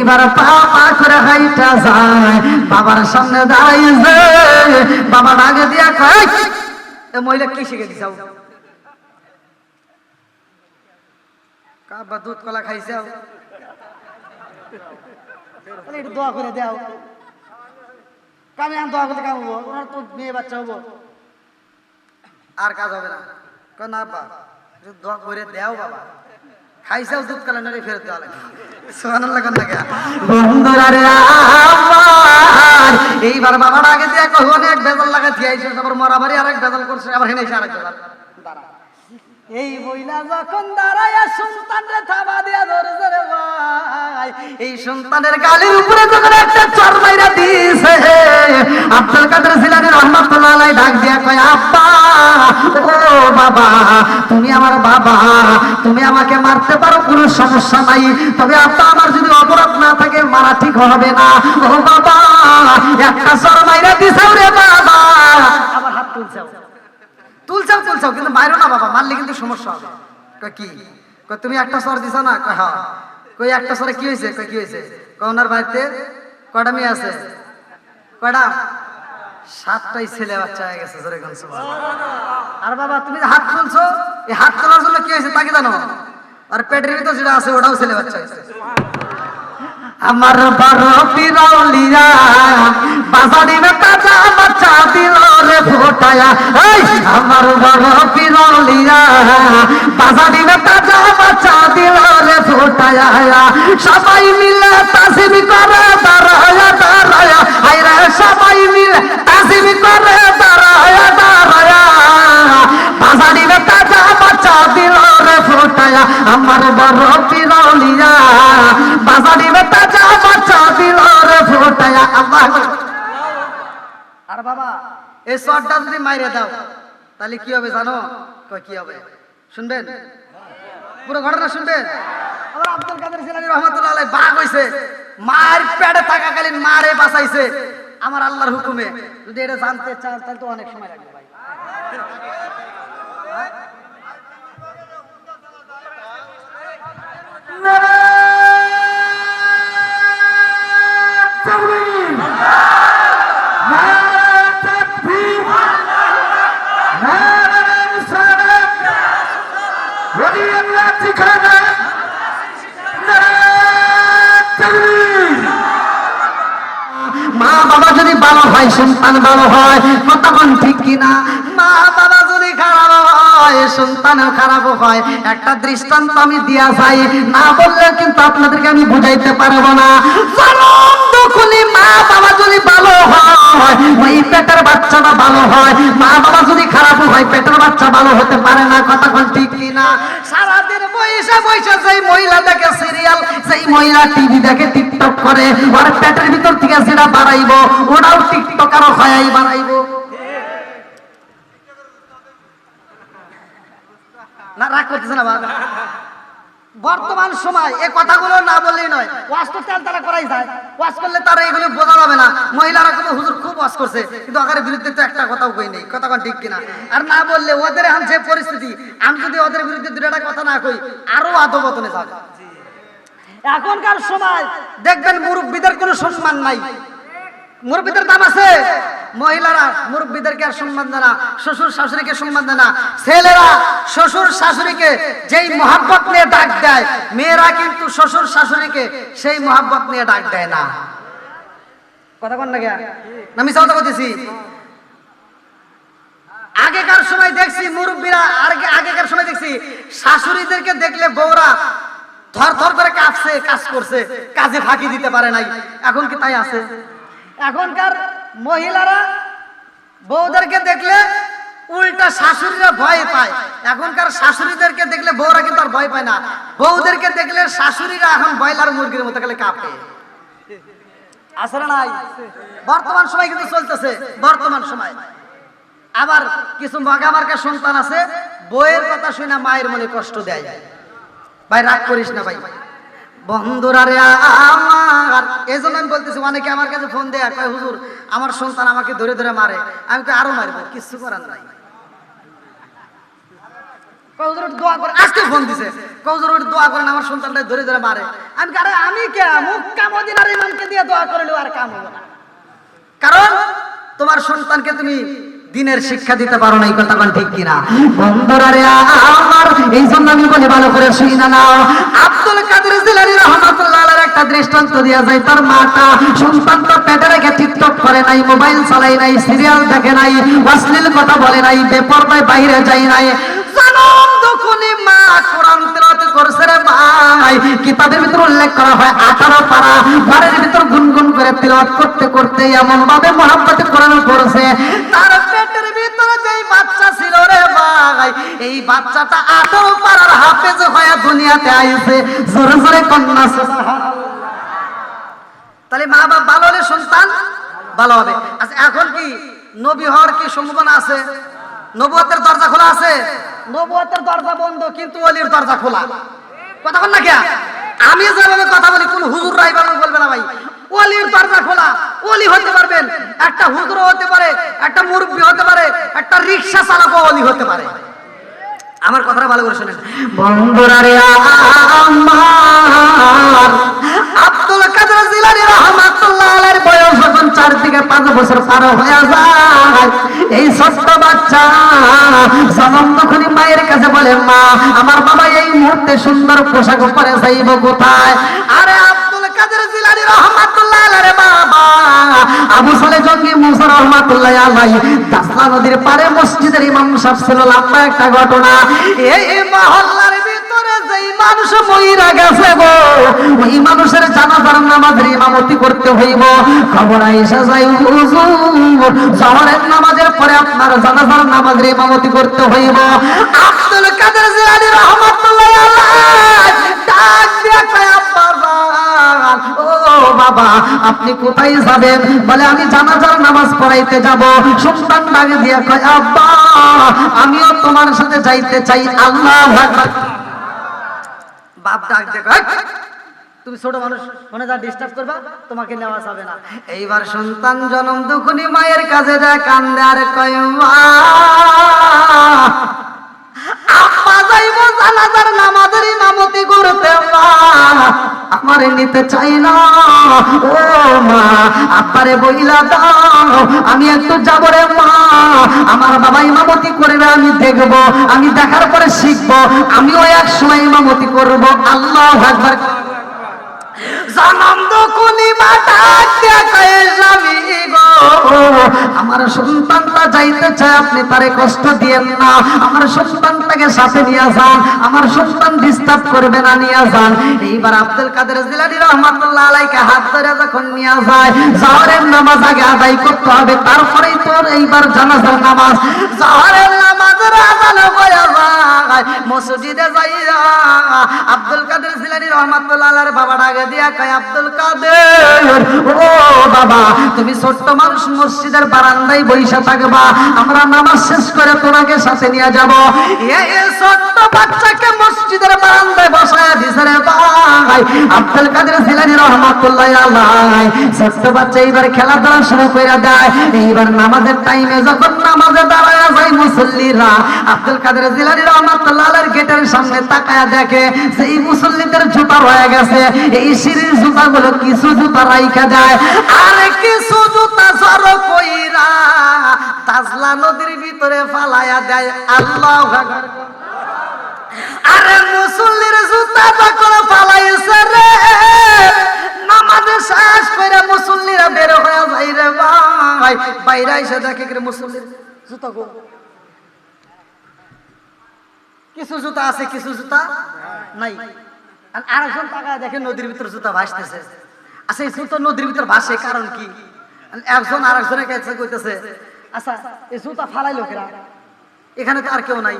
এইবার পা পা করে হাইটা যায়, বাবার সামনে দাঁড়িয়েছে। বাবা আগে দিয়া কয়, এ মহিলা কি শিখে দিছাও? কাবা দুধ কলা খাইছাও, একটু দোয়া করে দাও। কামে আমি দোয়া করতে কাম হবো, ওনার তো মেয়ে বাচ্চা হবো, আর কাজ হবে না। কয় না বা দোয়া করে দেও বাবা, খাইছাও দুধ কলা নড়ে ফেরত দেওয়া লাগে। সুবহানাল্লাহ কোন লাগে বন্ধুরা রে আমার। এইবার বাবার আগে দিয়া কই অনেক বেজাল লাগা দিয়েছে, তারপর মরাবাড়ি আরেক বেজাল করছে, আবার হেনেছে আরেক বেজাল। দাঁড়া, এই মহিলা যখন দাঁড়ায় সন্তানরে থাবা দিয়া ধরছে রে ভাই, এই সন্তানের গালের উপরে যখন একটা চড় মাইরা দিয়েছে, আব্দুল কাদের জিলানী রাহমাতুল্লাহ আলাইহি ডাক দিয়া কয়, আব্বা ও বাবা, তুমি আমার বাবা, তুমি আমাকে মারতে পারো, কোনো সমস্যা নাই, তবে আব্বা আমার যদি অপরাধ না থাকে মারা ঠিক হবে না। ও বাবা, একটা চড় মাইরা দিছাও রে বাবা। আবার হাত তুলছাও তুলছাও তুলছাও, কিন্তু মারো না বাবা, মারলে কিন্তু সমস্যা হবে। কয় কি? কয় তুমি একটা সর দিছ না? কয় হ্যাঁ। কই একটা সরে কি হয়েছে? কয় কি হয়েছে? কয় ওনার বাড়িতে কয়টা মেয়ে আছে? কয়টা? 7টাই ছেলে বাচ্চা হয়ে গেছে। জোরে কোন সুবহানাল্লাহ। আর বাবা তুমি হাত তুলছো, এই হাত তোলার জন্য কি হয়েছে তা কি জানো? আর পেটের ভিতর যেটা আছে ওটাও ছেলে বাচ্চা হয়েছে। আমার বড় পিরাউলিয়া বাজারি মে কাঁচা বাচ্চা দিল রে ফোটায়া। এই আমার বড় পিরাউলিয়া বাজারি মে কাঁচা বাচ্চা দিল রে ফোটায়া। সবাই মিলে তাসবিহ করে দাঁড়ায়া দাঁড়ায়া, আইরে সবাই মিলে তাসবিহ করে দাঁড়ায়া দাঁড়ায়া, বাজারি মে কাঁচা বাচ্চা দিল রে ফোটায়া। আমার বড় পিরাউলিয়া বাজারি মে কাঁচা বাচ্চা দিল রে ফোটায়া। আল্লাহ। আর বাবা এই শটটা যদি মাইরে দাও তাহলে কি হবে জানো? কয় কি হবে? শুনবেন? পুরো ঘটনা শুনবেন? আমার আব্দুল কাদের জিলানী রাহমাতুল্লাহ আলাইহি বাঘ হইছে, মার পেটে থাকাকালীন মারে বাঁচাইছে আমার আল্লাহর হুকুমে। যদি এটা জানতে চান তাহলে তো অনেক সময় লাগবে ভাই। মা বাবা যদি ভালো হয় সন্তান ভালো হয়, কতক্ষণ ঠিক কিনা? মা বাবা যদি খারাপ হয় সন্তানও খারাপ হয়। একটা দৃষ্টান্ত আমি দিয়া যাই, না বললে কিন্তু আপনাদেরকে আমি বুঝাইতে পারবো না। মা বাবা যদি ভালো হয় ওই পেটের বাচ্চাটা ভালো হয়, মা বাবা যদি খারাপ হয় পেটের বাচ্চা ভালো হতে পারে না। কতক্ষণ ঠিক কিনা? সারাদিন বইসা বইসা যেই মহিলা দেখে সিরিয়াল, যেই মহিলা টিভি দেখে, টিকটক করে, ওর পেটের ভিতর থেকে যেটা বাড়াইবো ওটাও টিকটক আরো হয়াই বাড়াইবো। না রাগ করতেছে না বাবা? বর্তমান সময় এই কথাগুলো না বললেই নয়, ওয়াজ তো তেলতালা করাই যায়। ওয়াজ করলে তারা এগুলো বোঝা যাবে না। মহিলারা কিন্তু হুজুর খুব ওয়াজ করছে, কিন্তু আগার বিরুদ্ধে তো একটা কথাও কই নেই। কথা কোন ঠিক কিনা? আর না বললে ওদের এখন যে পরিস্থিতি, আমি যদি ওদের বিরুদ্ধে দুটা কথা না কই আরো আদবতনে যাবে। এখনকার সময় দেখবেন মুরব্বীদের কোনো সম্মান নাই। মুরব্বীদের দাম আছে, মহিলারা মুরব্বীদেরকে আর সম্মান দেয় না, শ্বশুর শাশুড়িকে সম্মান দেয় না। ছেলেরা শ্বশুর শাশুড়িকে যেই মহাব্বত নিয়ে ডাক দেয়, মেয়েরা কিন্তু শ্বশুর শাশুড়িকে সেই মহাব্বত নিয়ে ডাক দেয় না। কথা কোন লাগে? আমি কথা বলতেছি। আগেকার সময় দেখছি মুরব্বীরা, আগেকার সময় দেখছি শাশুড়িদেরকে দেখলে বউরা থর থর করে কাঁপছে, কাজ করছে, কাজে ফাঁকি দিতে পারে নাই। এখন কি তাই আছে? এখনকার মহিলারা বউদেরকে দেখলে উল্টা শাশুড়িরা ভয় পায়। এখনকার শাশুড়িদেরকে দেখলে বউরা কিন্তু আর ভয় পায় না, বউদেরকে দেখলে শাশুড়িরা এখন ব্রয়লার মুরগির মতো গেলে কাঁপে। আসলে নাই? বর্তমান সময় কিন্তু চলতেছে বর্তমান সময়। আবার কিছু মগা মার্কা সন্তান আছে, বউয়ের কথা শুনে মায়ের মনে কষ্ট দেয়। ভাই রাগ করিস না ভাই। বন্ধুরা রে আমার, এই জন্য আমি বলতেছি, অনেকে আমার কাছে ফোন দেয়, কয় হুজুর আমার সন্তান আমাকে ধরে ধরে মারে। আমি তো আরো মারবো, কিছু করার নাই। হুজুর একটু দোয়া করে, আজকে ফোন দিছে, হুজুর একটু দোয়া করেন আমার সন্তানটা ধরে ধরে মারে। আমি আরে আমি কে মক্কা মদিনার ইমামকে দিয়ে দোয়া করলেও আর কাম হবে না, কারণ তোমার সন্তানকে তুমি দিনের শিক্ষা দিতে পারো না। এই কথা কোন ঠিক কিনা বন্ধুরা রে আমার? এই জন্য আমি বলি ভালো করে শুই না নাও। আব্দুল কাদের জিলানী রাহমাতুল্লাহ আলাইহির একটা দৃষ্টান্ত দিয়া যায়। তার মাটা সন্তানটা পেটে রেখে টিকটক করে নাই, মোবাইল চালাই নাই, সিরিয়াল দেখে নাই, অশ্লীল কথা বলে নাই, বেপরদায় বাইরে যায় নাই। জনম দুখুনি মা কোরআন তেলাওয়াত করছে রে ভাই। কিতাবের ভিতর উল্লেখ করা হয় 18 পারা ঘরের ভিতর গুনগুন করে তেলাওয়াত করতে করতে এমন ভাবে মহব্বতে কোরআন পড়ছে, তার পেটের ভিতরে যেই বাচ্চা ছিল রে ভাই, এই বাচ্চাটা 18 পারার হাফেজ হয়ে দুনিয়াতে আইছে। জোরে জোরে কন্যা সুবহানাল্লাহ। তাহলে মা বাপ ভালো হলে সন্তান ভালো হবে। আচ্ছা এখন কি নবী হওয়ার কি সম্ভাবনা আছে? নবুয়তের দরজা খোলা আছে? নবুয়তের দরজা বন্ধ, কিন্তু ওলির দরজা খোলা। কথা বল না কে? আমি যেভাবে কথা বলি কোন হুজুর রাইবাবু বলবে না ভাই। ওলির দরজা খোলা, ওলি হতে পারবেন। একটা হুজুর হতে পারে, একটা মুরব্বি হতে পারে, একটা রিকশা চালকও ওলি হতে পারে। আমার কথাটা ভালো করে শুনেন বন্ধুরা রে আমার। আব্দুল কাদের জিলানী রাহমাতুল্লাহ আলাইহির বয়স যখন 4 থেকে 5 বছর পার হয়ে যায়, এই ছোট্ট বাচ্চা জনম যখনই মায়ের কাছে বলে, মা আমার বাবা এই মুহূর্তে সুন্দর পোশাক পরে যাইব কোথায়? আরে আব্দুল কাদের জিলানী রাহমাতুল্লাহ আলাইহির বাবা আবু সালে জঙ্গি মুসা রাহমাতুল্লাহ আলাইহি দাসলা নদীর পারে মসজিদের ইমাম সাহেব ছিল। লম্বা একটা ঘটনা। এই মহল্লার ভিতরে যেই মানুষ মইরা গেছে গো, ওই মানুষের জানাজার নামাজের ইমামতি করতে হইব। খবর আইসা যাই হুজুর জোহরের নামাজের পরে আপনার জানাজার নামাজের ইমামতি করতে হইব। আব্দুল কাদের জিলানী রাহমাতুল্লাহ আলাইহি ডাক দিয়া কয়, আব্বা ও বাবা আপনি কোথায় যাবেন? বলে আমি জানাজার নামাজ পড়াইতে যাব। সন্তান ডাক দিয়া কয়, আব্বা আমিও তোমার সাথে যাইতে চাই। আল্লাহু আকবার। বাপ ডাক দিয়ে কয়, তুমি ছোট মানুষ মনে যা ডিস্টার্ব করবা, তোমাকে নেওয়া যাবে না। এইবার সন্তান জনম দুখুনি মায়ের কাছে যায়, কান্দে আর কয়, মা আম্মা যাইবো জানাজার নামাজের ইমামতি করতে, মা আমারে নিতে চাই না। ও মা আব্বারে বইলা দাও আমি একটু যাব রে মা। আমার বাবা ইমামতি করবে, আমি দেখব, আমি দেখার পরে শিখবো, আমিও এক সময় ইমামতি করব। আল্লাহু আকবার। জনম দুখুনি মা ডাক দিয়া কয়, স্বামী গো আমার সন্তানটা যাইতে চায়, আপনি তারে কষ্ট দিয়েন না, আমার সন্তানটাকে সাথে নিয়ে যান, আমার সন্তান ডিস্টার্ব করবে না, নিয়ে যান। এইবার আব্দুল কাদের জিলানী রাহমাতুল্লাহ আলাইহি হাত ধরে যখন নিয়ে যায়, জোহরের নামাজ আগে আদায় করতে হবে, তারপরেই তোর এইবার জানাজার নামাজ। জোহরের নামাজের আযান হয়ে যায়, মসজিদে যাইয়া আব্দুল কাদের জিলানী রাহমাতুল্লাহ আলাইহির বাবা ডাকে দিয়া কয়, আব্দুল কাদের ও বাবা তুমি ছোট্ট মানুষ মসজিদের বারান্দায় বইসা থাকবা, আমরা নামাজ শেষ করে তোমাকে সাথে নিয়ে যাব। এই ছোট্ট বাচ্চাকে মসজিদের বারান্দায় বসায় দিছে রে ভাই আব্দুল কাদের জিলানী রাহমাতুল্লাহ আলাইহি। ছোট্ট বাচ্চা এইবার খেলাধুলা শুরু করে দেয়। এইবার নামাজের টাইমে যখন নামাজে দাঁড়ায় যায় মুসল্লিরা, আব্দুল কাদের জিলানী রাহমাতুল্লাহ আলাইহির গেটের সামনে তাকায়া দেখে সেই মুসল্লিদের জুতা রয়ে গেছে। এই সিঁড়ির জুতাগুলো কিছু জুতা রাইখা যায়, আর কিছু জুতা সরো কইরা তাজলা নদীর ভিতরে ফালায়া দেয়। আল্লাহু আকবার। আরে মুসল্লির জুতা যখন ফালাইছে রে, নামাজে শেষ কইরা মুসল্লিরা বের হয়ে যায় রে ভাই। বাইরে এসে দেখে কি মুসল্লির জুতা গো, কিছু জুতা আছে কিছু জুতা নাই। আরেকজন তাকায় দেখে নদীর ভিতর জুতা ভাসতেছে। আচ্ছা এই জুতা নদীর ভিতর ভাসে কারণ কি? একজন আরেকজনের কাছে কইতেছে, আচ্ছা এই জুতা ফালাইলো কেরা? এখানে তো আর কেউ নাই।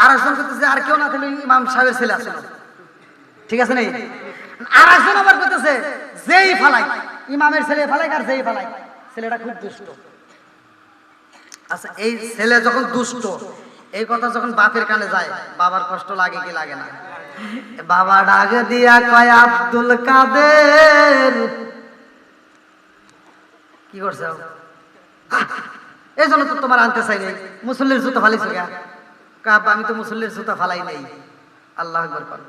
আরেকজন কইতেছে, আর কেউ না থাকলে ইমাম সাহেবের ছেলে আছে, ঠিক আছে নেই? আরেকজন আবার কইতেছে, যেই ফালাই ইমামের ছেলে ফালাই, আর যেই ফালাই ছেলেটা খুব দুষ্ট। আচ্ছা এই ছেলে যখন দুষ্ট, এই কথা যখন বাপের কানে যায়, বাবার কষ্ট লাগে কি লাগে না? বাবা ডাকে দিয়া কয়, আব্দুল কাদের কি করছে? এই জন্য তো তোমার আনতে চাই নাই, মুসল্লির জুতো ফালিছে গা। কাপ আমি তো মুসল্লির জুতা ফালাই নাই। আল্লাহ আকবার বল।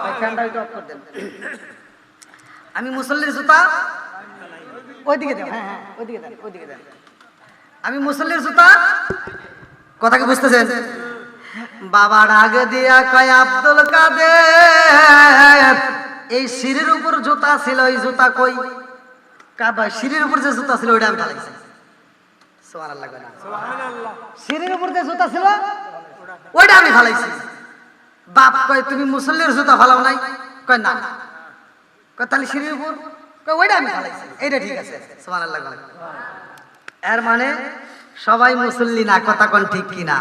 ভাই ফ্যানটা একটু অফ করে দেন। আমি মুসল্লির জুতা ওইদিকে দেন, হ্যাঁ হ্যাঁ ওইদিকে দেন, ওইদিকে দেন। আমি মুসল্লির জুতা, কথা কি বুঝতেছেন? বাবা ডাক দিয়া কয় আব্দুল কাদের, এই সিঁড়ির উপর জুতা ছিল, ওই জুতা কই? কাবা সিঁড়ির উপর যে জুতা ছিল ওইটা আমি ফালাইছি। সুবহানাল্লাহ, সুবহানাল্লাহ। সিঁড়ির উপর যে জুতা ছিল ওইটা আমি ফালাইছি। বাপ কয় তুমি মুসল্লির জুতা ফালাও নাই? কয় না। কয় তাহলে সিঁড়ির উপর? কয় ওইটা আমি ফালাইছি। এইটা ঠিক আছে। সুবহানাল্লাহ। এর মানে সবাই মুসল্লি না, কথা কোন ঠিক কিনা?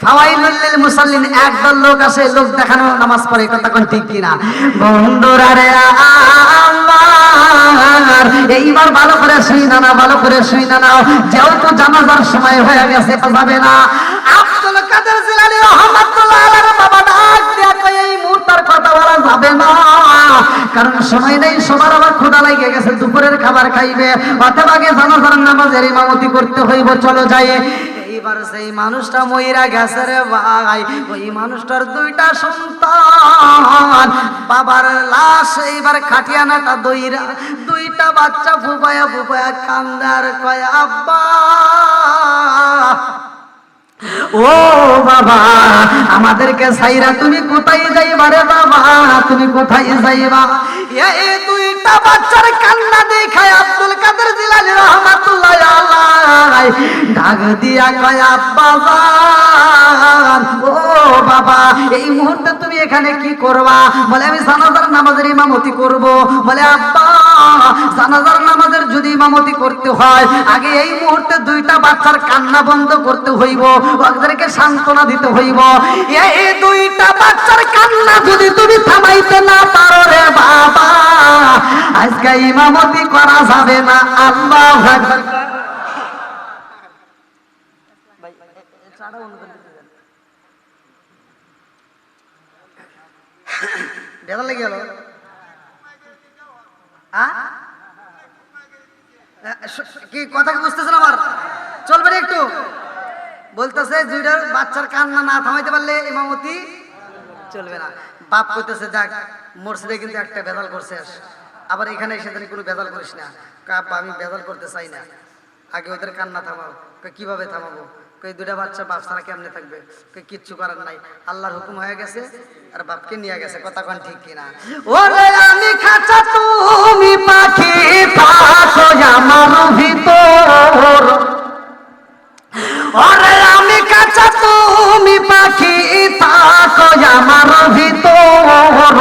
ফাওয়াইলুল লিল মুসাল্লিন, একদল লোক আছে লোক দেখানো নামাজ পড়ে, কথা কোন ঠিক কিনা? বন্ধুরা রে আমার এইবার ভালো করে শুই না, ভালো করে শুই না, যেহেতু জানাজার সময় হয়ে গেছে যাবে না। আব্দুল কাদের জিলানী রাহমাতুল্লাহ আলাইহি বাবা ডাক দিয়া কই এই মুহূর্তের কথা বলা যাবে না, কারণ সময় নেই, সবার আবার ক্ষুধা লেগে গেছে, দুপুরের খাবার খাইবে, অথবা জানাজার নামাজের ইমামতি করতে হইব, চলো যাই। এইবার সেই মানুষটা মইরা গেছে রে ভাই, ওই মানুষটার দুইটা সন্তান, বাবার লাশ এইবার খাটিয়ানাটা দইরা, দুইটা বাচ্চা ফুপায়া ফুপায়া কান্দার কয় আব্বা ও বাবা আমাদেরকে সাইরা তুমি কোথায় যাইবা রে বাবা, তুমি কোথায় যাইবা? এই দুইটা বাচ্চার কান্না দেখায় আব্দুল কাদের জিলানী রাহমাতুল্লাহ আলাইহি ডাক দিয়া কয় আব্বা জান, ও বাবা এই মুহূর্তে তুমি এখানে কি করবা? বলে আমি জানাজার নামাজের ইমামতি করব। বলে আব্বা জানাজার নামাজের যদি ইমামতি করতে হয় আগে এই মুহূর্তে দুইটা বাচ্চার কান্না বন্ধ করতে হইব, ওদেরকে সান্ত্বনা দিতে হইব। এই দুইটা বাচ্চার কান্না যদি তুমি থামাইতে না পারো রে বাবা, আজকে ইমামতি করা যাবে না। আল্লাহু আকবার। ভাই চাটা অন করে দিতে দেন, বেলা লেগে গেল। কি কথা কি বুঝতেছেন আমার? চলবে একটু বলতেছে দুইটা বাচ্চার কান্না না থামাইতে পারলে ইমামতি চলবে না। বাপ কইতেছে যাক মসজিদে কিন্তু একটা ভেজাল করছে, আবার এখানে এসে কোনো ভেজাল করিস না। কাপ আমি ভেজাল করতে চাই না, আগে ওদের কান্না থামাও। কিভাবে থামাবো? কই দুইটা বাচ্চা বাপ ছাড়া কেমনে থাকবে? কিচ্ছু করার নাই, আল্লাহর হুকুম হয়ে গেছে আর বাপকে নিয়ে গেছে, কথা কোন ঠিক কিনা? ওরে আমি খাঁচা তুমি পাখি থাকো আমার ভিতর, ওরে আমি কাঁচা তুমি পাখি থাকো আমার ভিতর,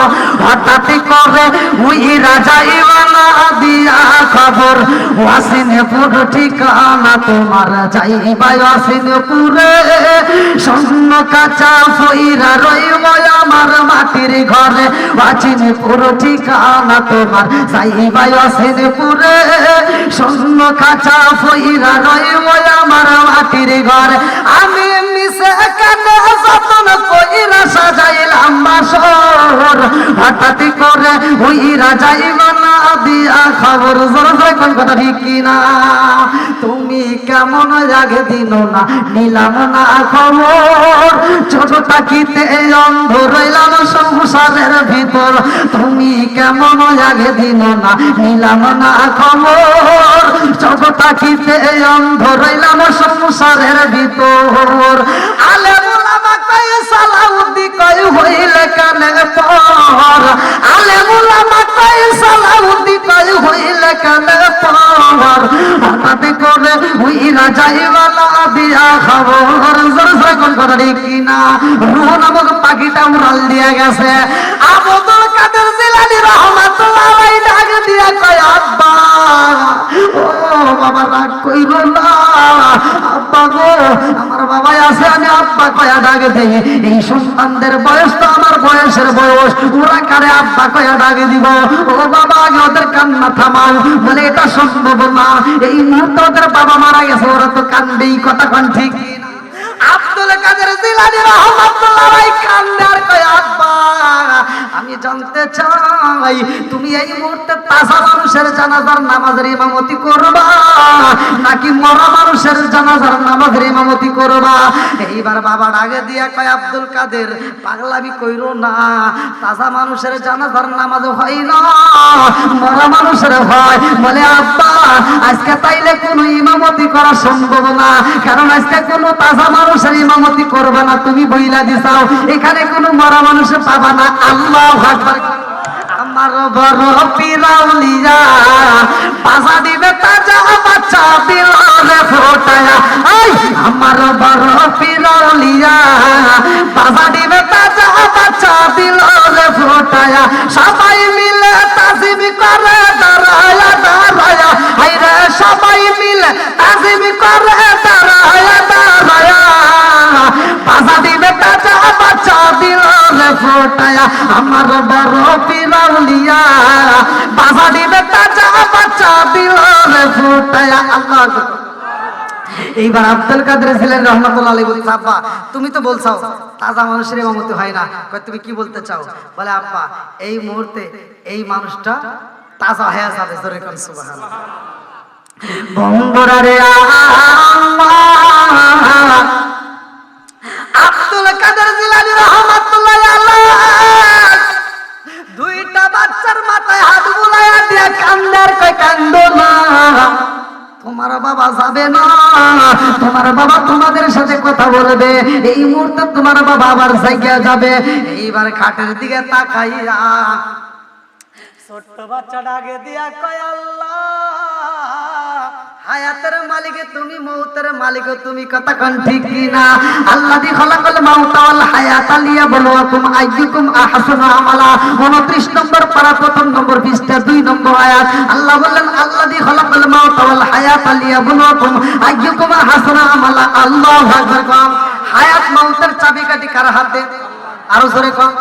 হঠাৎ করে উইরা যাইবা না দিয়া খবর, ওয়াসিনপুর ঠিকানা তোমার যাইবা ওয়াসিনপুরে, স্বর্ণ কাঁচা ফইরা রইব আমার মাটির ঘরে, ওয়াসিনপুর ঠিকানা তোমার যাইবা ওয়াসিনপুরে, স্বর্ণ কাঁচা ফইরা রইব আমার মাটির ঘর। আমি মিশে কানে যতন কইরা সাজাইলাম বাসর, হঠাৎ করে হইরা যাইব না দিয়া খবর। জোরে জোরে কোন কথা ঠিক কিনা? তুমি কেমন আগে দিন না নিলাম না খবর, ছোট থাকিতে অন্ধ রইলাম সংসারের ভিতর, তুমি কেমন আগে দিন না নিলাম না খবর, ছোট থাকিতে অন্ধ রইলাম সংসারের ভিতর। আলেম উলামা কয় সালাউদ্দি কয় হইলে কানে পর, আলেম উলামা কয় সালাউদ্দি কয় হইলে কানে পর, হঠাৎ করে হইরা যাইবা না দিয়া খবর। জোরে জোরে কোন কথা ঠিক কিনা? রূহ নামক পাখিটা উড়াল দিয়া গেছে। আব্দুল কাদের জিলানী রাহমাতুল্লাহ আলাইহি ডাক দিয়া কয় আব্বা ও বাবা রাগ কইরো না, আব্বা গো আমার বাবা আছে, আমি আব্বা কয়া ডাক দেই। এই সন্তানদের বয়স তো আমার বয়সের বয়স, ওরা কারে আব্বা কয়া ডাক দিব? ও বাবা আগে ওদের কান্না থামাও। বলে এটা সম্ভব না, এই মুহূর্তে ওদের বাবা মারা গেছে, ওরা তো কান্দেই, কথা কোন ঠিক কিনা? আব্দুল কাদের জিলানী রাহমাতুল্লাহ আলাইহি কান্দে আর কয় আব্বা আমি আমি জানতে চাই তুমি এই মুহূর্তে তাজা মানুষের জানাজার নামাজের ইমামতি করবা নাকি মরা মানুষের জানাজার নামাজের ইমামতি করবা? এইবার বাবা ডাকে দিয়া কয় আব্দুল কাদের পাগলামি কইরো না, তাজা মানুষের জানাজার নামাজ হয় না, মরা মানুষের হয়। বলে আব্বা আজকে তাইলে কোনো ইমামতি করা সম্ভব না, কারণ আজকে কোনো তাজা মানুষের ইমামতি করবে না, তুমি বইলা দিছাও এখানে কোনো মরা মানুষ পাবা না। আল্লাহু আকবার। আমার বড় পিরাউলিয়া বাজা দিবে তাজা বাচ্চা বিলালে ফোটায়া, আই আমার বড় পিরাউলিয়া বাজা দিবে তাজা বাচ্চা বিলালে ফোটায়া, সবাই মিলে তাজিম করে দাঁড়ায়া দাঁড়ায়া, হায়রে সবাই মিলে তাজিম করে দাঁড়ায়া দাঁড়ায়া, বাজা দিবে তাজা বাচ্চা বিলালে ফোটায়া, আমার বড় পিরাউলিয়া বাজা দিবে তাজা বাচ্চা বিলালে ফোটায়া। আল্লাহু আকবার। এইবার আব্দুল কাদের জিলানী রহমাতুল্লাহ আলাইহি বলছে আব্বা তুমি তো বলছো তাজা মানুষের ইমামতি হয় না, তুমি কি বলতে চাও? বলে আব্বা এই মুহূর্তে এই মানুষটা তাজা হয়ে যাবে, জোরে কোন সুবহানাল্লাহ। বন্ধুরা রে আল্লাহ আব্দুল কাদের জিলানী রহমাতুল্লাহ আলাইহি দুইটা বাচ্চার মাথায় হাত বুলাইয়া দিয়া কান্দার কই কান্দো না, তোমার বাবা যাবে না, তোমার বাবা তোমাদের সাথে কথা বলবে, এই মুহূর্তে তোমার বাবা আবার জায়গা যাবে। এইবার খাটের দিকে তাকাইয়া ছোট্ট বাচ্চা ডাকে দিয়া কয় আল্লাহ হায়াতের মালিক তুমি, মৌতের মালিক তুমি, কথা কোন ঠিক কিনা? আল্লাযী খালাকাল মাউতা ওয়াল হায়াতা লিয়াবলুয়াকুম আইয়ুকুম আহসানু আমালা। 29 নম্বর পারা 1 নম্বর পৃষ্ঠা 2 নম্বর আয়াত। আল্লাহ বললেন আল্লাযী খালাকাল মাউতা ওয়াল হায়াতা লিয়াবলুয়াকুম আইয়ুকুম আহসানু আমালা। আল্লাহু আকবার। হায়াত মাউতের চাবিকাঠি কার হাতে? আরো জোরে কোন।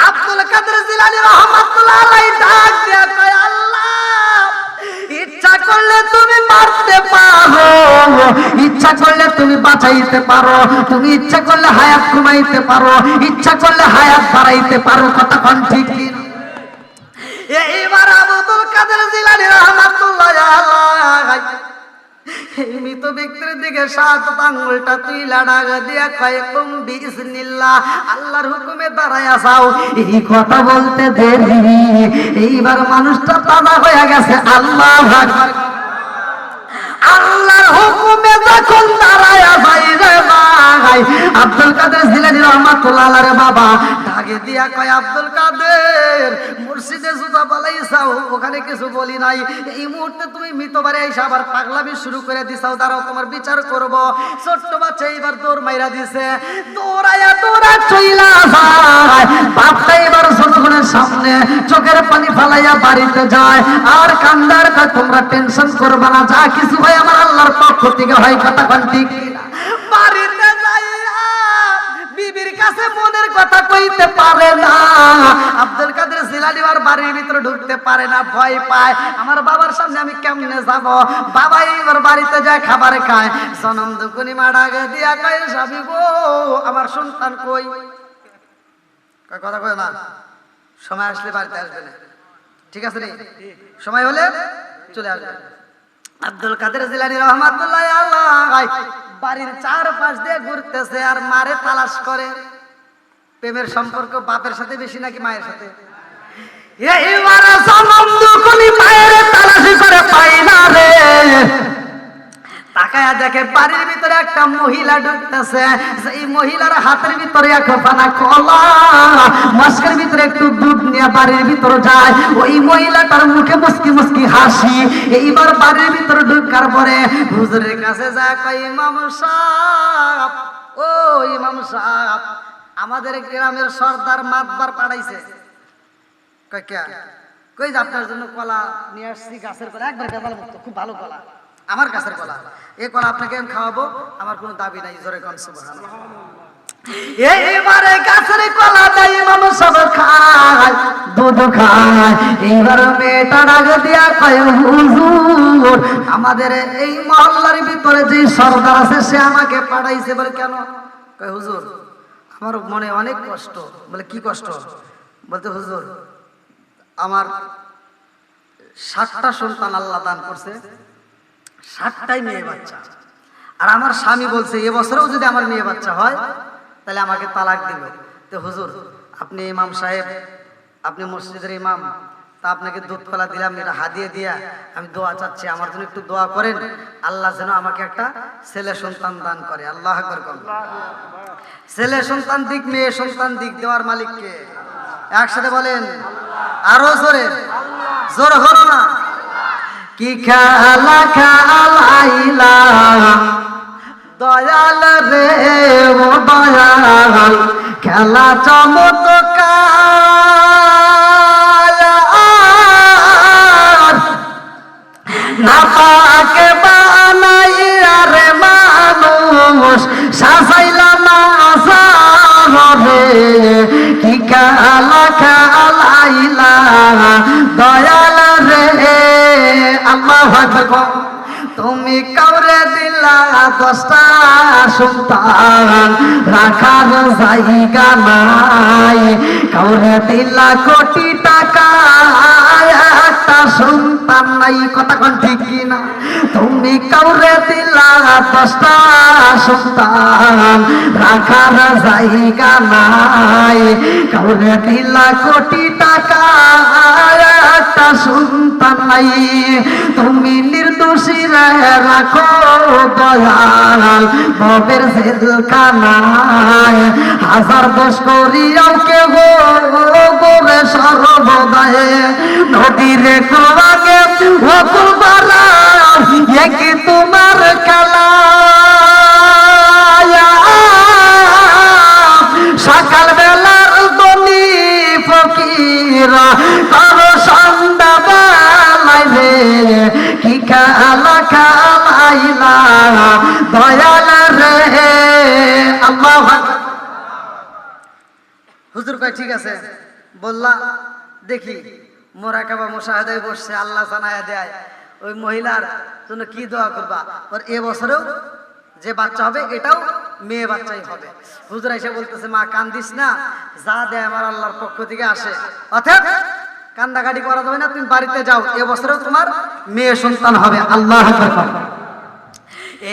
আব্দুল কাদের জিলানী রাহমাতুল্লাহ আলাইহি ডাক দিয়া কয় আল্লাহ ইচ্ছা করলে তুমি মারতে পারো, ইচ্ছা করলে তুমি বাঁচাইতে পারো, তুমি ইচ্ছা করলে হায়াত কমাইতে পারো, ইচ্ছা করলে হায়াত বাড়াইতে পারো, কথা কোন ঠিক কিনা? এইবার আব্দুল কাদের জিলানী রাহমাতুল্লাহ আলাইহি এই মৃত ব্যক্তির দিকে 7 আঙ্গুলটা তুইলা ডাক দিয়া কয় কুম বিইজনিল্লাহ, আল্লাহর হুকুমে দাঁড়ায়া যাও। এই কথা বলতে দেরি এইবার মানুষটা তাজা হয়ে গেছে। আল্লাহু আকবার। আল্লাহর হুকুমে যখন দাঁড়ায়া যাই রে ভাই আব্দুল কাদের জিলানী রহমাতুল্লাহ আলাইহি বাবা ডাকে দিয়া কয় আব্দুল কাদের মুর্শিদে জুতা পালাইছাও, ওখানে কিছু বলি নাই, এই মুহূর্তে তুমি মৃতবারে এসে আবার পাগলামি শুরু করে দিছাও, দাঁড়াও তোমার বিচার করব। ছোট্ট বাচ্চা এইবার দৌড় মাইরা দিছে, দৌড়াইয়া দৌড়া চইলা যায়। বাপটা এবার ছোটনের সামনে চোখের পানি ফালাইয়া বাড়িতে যায় আর কান্দার কয় তোমরা টেনশন করবা না, যা কিছু হয় আমার আল্লাহর পক্ষ থেকে হয়, কথা কোন ঠিক কিনা? বাড়িতে যাইয়া বিবির কাছে মনের কথা কইতে পারে না। আব্দুল কাদের জিলানী আর বাড়ির ভিতরে ঢুকতে পারে না, ভয় পায় আমার বাবার সামনে আমি কেমনে যাব। বাবা এবার বাড়িতে যায় খাবার খায়, জনম দুকুনি মা ডাকে দিয়া কয় স্বামী গো আমার সন্তান কই? কয় কথা কয় না, সময় আসলে বাড়িতে আসবে না, ঠিক আছে রে, সময় হলে চলে আসবে। আব্দুল কাদের জিলানী রহমাতুল্লাহ আলাইহি বাড়ির চারপাশ দিয়ে ঘুরতেছে আর মারে তালাশ করে। প্রেমের সম্পর্ক বাপের সাথে বেশি নাকি মায়ের সাথে? এইবার জনম দুকুনি মায়ের তালাশি করে পাই না রে। তাকায়া দেখে বাড়ির ভিতরে একটা মহিলা ঢুকতেছে, এই মহিলার হাতের ভিতরে এক পানা কলা, মস্কের ভিতরে একটু দুধ নিয়ে বাড়ির ভিতরে যায়। ওই মহিলাটার মুখে মুস্কি মুস্কি হাসি। এইবার বাড়ির ভিতরে ঢুকার পরে হুজুরের কাছে যায় কয় ইমাম সাহেব, ও ইমাম সাহেব আমাদের গ্রামের সর্দার মাতবার পাঠাইছে। কয় কে? কই যে আপনার জন্য কলা নিয়ে আসছি, গাছের কলা, একবার বেদাল মুক্ত, খুব ভালো কলা, আমার গাছের কলা, এই কলা আপনাকে আমি খাওয়াবো, আমার কোনো দাবি নাই, জোরে কোন সুবহানাল্লাহ। এইবারে গাছের কলা দেয় ইমাম সাহেব খায়, দুধ খায়। এইবার মেয়েটা ডাক দিয়া কয় হুজুর আমাদের এই মহল্লার ভিতরে যে সর্দার আছে সে আমাকে পাঠাইছে। বলে কেন? কয় হুজুর আমার মনে অনেক কষ্ট। বলে কি কষ্ট? বলতে হুজুর আমার 7টা সন্তান আল্লাহ দান করছে, 7টাই মেয়ে বাচ্চা, আর আমার স্বামী বলছে এবছরেও যদি আমার মেয়ে বাচ্চা হয় তাহলে আমাকে তালাক দিবে। তো হুজুর আপনি ইমাম সাহেব, আপনি মসজিদের ইমাম, তা আপনাকে দুধ কলা দিলাম, এটা হাদিয়ে দিয়া আমি দোয়া চাচ্ছি, আমার জন্য একটু দোয়া করেন, আল্লাহ যেন আমাকে একটা ছেলে সন্তান দান করে। আল্লাহ আকবার বলেন। ছেলে সন্তান দিক, মেয়ে সন্তান দিক, দেওয়ার মালিককে একসাথে বলেন আরো জোরে, জোর হোক না। কি খেলা খেলাইলা দয়াল রে ও দয়াল, খেলা চমৎকার, না পাকে বানাইয়া রে মানুষ সাজাইলা না রে। কি খেলা খেলাইলা দয়াল রে। আল্লাহু আকবার। তুমি কাউরে দিলা 10টা সন্তান, রাখার জায়গা নাই, কাউরে দিলা কোটি টাকা, একটা সন্তান নাই। কথা কোন ঠিক কিনা? তুমি কাউরে দিলা 10টা সন্তান, রাখার জায়গা নাই, কাউরে দিলা কোটি টাকা, একটা সন্তান নাই। তুমি নির্দোষী রাখো দয়াল ভবের জেলখানায়, হাজার দোষ করিয়াও কেহ গোরে সর্বদায়, নদীরে কোয়াকে হকুবারা একই তোমার খেলা। সকাল বেলার দনি ফকিরা করো সন্ধ্যা বেলায় রে। কি খেলা খেলাইলা দয়াল রে। আল্লাহু আকবার। হুজুর কয় ঠিক আছে, বললা দেখি মোরাকাবা মুশাহাদায় বসছে, আল্লাহ জানায়া দেয় ওই মহিলার জন্য কি দোয়া করবা, ওর এবছরেও যে বাচ্চা হবে এটাও মেয়ে বাচ্চাই হবে। হুজুর এসে বলতেছে মা কান্দিস না, যা দেয় আমার আল্লাহর পক্ষ থেকে আসে, অর্থাৎ কান্দাকাটি করা যাবে না, তুমি বাড়িতে যাও, এবছরেও তোমার মেয়ে সন্তান হবে। আল্লাহ আকবার।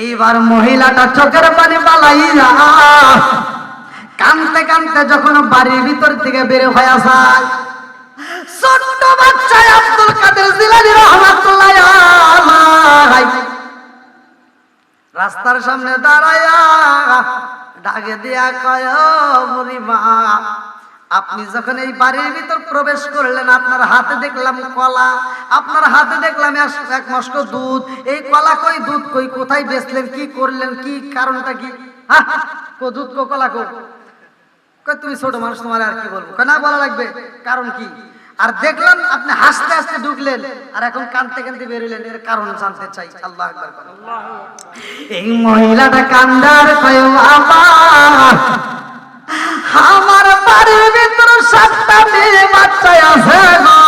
এইবার মহিলাটা চোখের পানি বালাইয়া কানতে কানতে যখন বাড়ির ভিতর থেকে বের হয়ে যায়, ছোট্ট বাচ্চা আব্দুল কাদের জিলানী রাহমাতুল্লাহ আলাইহি রাস্তার সামনে দাঁড়ায়া ডাকে দিয়া কয় বুড়ি মা, আপনি যখন এই বাড়ির ভিতর প্রবেশ করলেন আপনার হাতে দেখলাম কলা, আপনার হাতে দেখলাম এক মস্ক দুধ, এই কলা কই দুধ কই, কোথায় বেচলেন, কি করলেন, কি কারণটা কি? কো দুধ কো কলা কো। তুমি ছোট মানুষ, তোমার আর কি বলবো, না বলা লাগবে কারণ কি। আর দেখলাম আপনি হাসতে হাসতে ঢুকলেন আর এখন কাঁদতে কাঁদতে বেরোলেন, এর কারণ জানতে চাই। আল্লাহ আকবার। এই মহিলাটা কান্দার কয় বাবা, আমার বাড়ির ভিতর 7টা মেয়ে বাচ্চা আছে গো,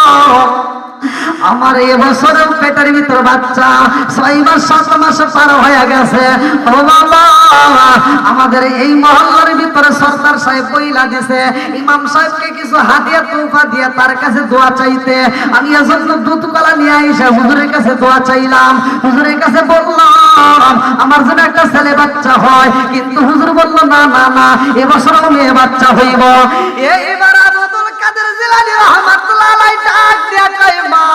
আমার এবছরেও পেটের ভিতর বাচ্চা, 6 মাস 7 মাস পার হয়ে গেছে। ও বাবা, আমাদের এই মহল্লার ভিতরে সরদার সাহেব বইলা দিছে ইমাম সাহেবকে কিছু হাদিয়া তোফা দিয়া তার কাছে দোয়া চাইতে। আমি এজন্য দুধ কলা নিয়ে আইসা হুজুরের কাছে দোয়া চাইলাম, হুজুরের কাছে বললাম আমার জন্য একটা ছেলে বাচ্চা হয়, কিন্তু হুজুর বলল না না না, এবছরও মেয়ে বাচ্চা হইব। এইবার আব্দুল কাদের জিলানী রাহমাতুল্লাহ আলাইহি ডাক দিয়া কয় মা,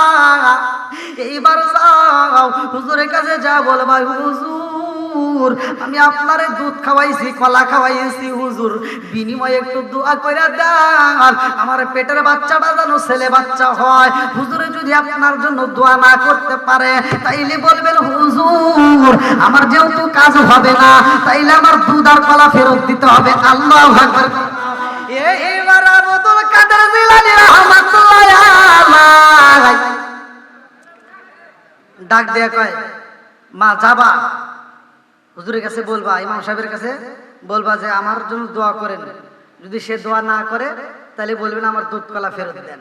এইবার যাও হুজুরের কাছে যা বলবা, হুজুর আমি আপনারে দুধ খাওয়াইছি, কলা খাওয়াইছি, হুজুর বিনিময়ে একটু দোয়া কইরা দেন আমার পেটের বাচ্চাটা যেন ছেলে বাচ্চা হয়। হুজুরে যদি আপনার জন্য দোয়া না করতে পারে তাইলে বলবেন হুজুর আমার যেহেতু কাজ হবে না, তাইলে আমার দুধ আর কলা ফেরত দিতে হবে। আল্লাহু আকবার। এইবার আব্দুল কাদের জিলানী রাহমাতুল্লাহ আলাইহি ডাক দেয়া কয় মা যাবা হুজুরের কাছে বলবা, ইমাম সাহেবের কাছে বলবা যে আমার জন্য দোয়া করেন, যদি সে দোয়া না করে তাহলে বলবেন আমার দুধ কলা ফেরত দেন,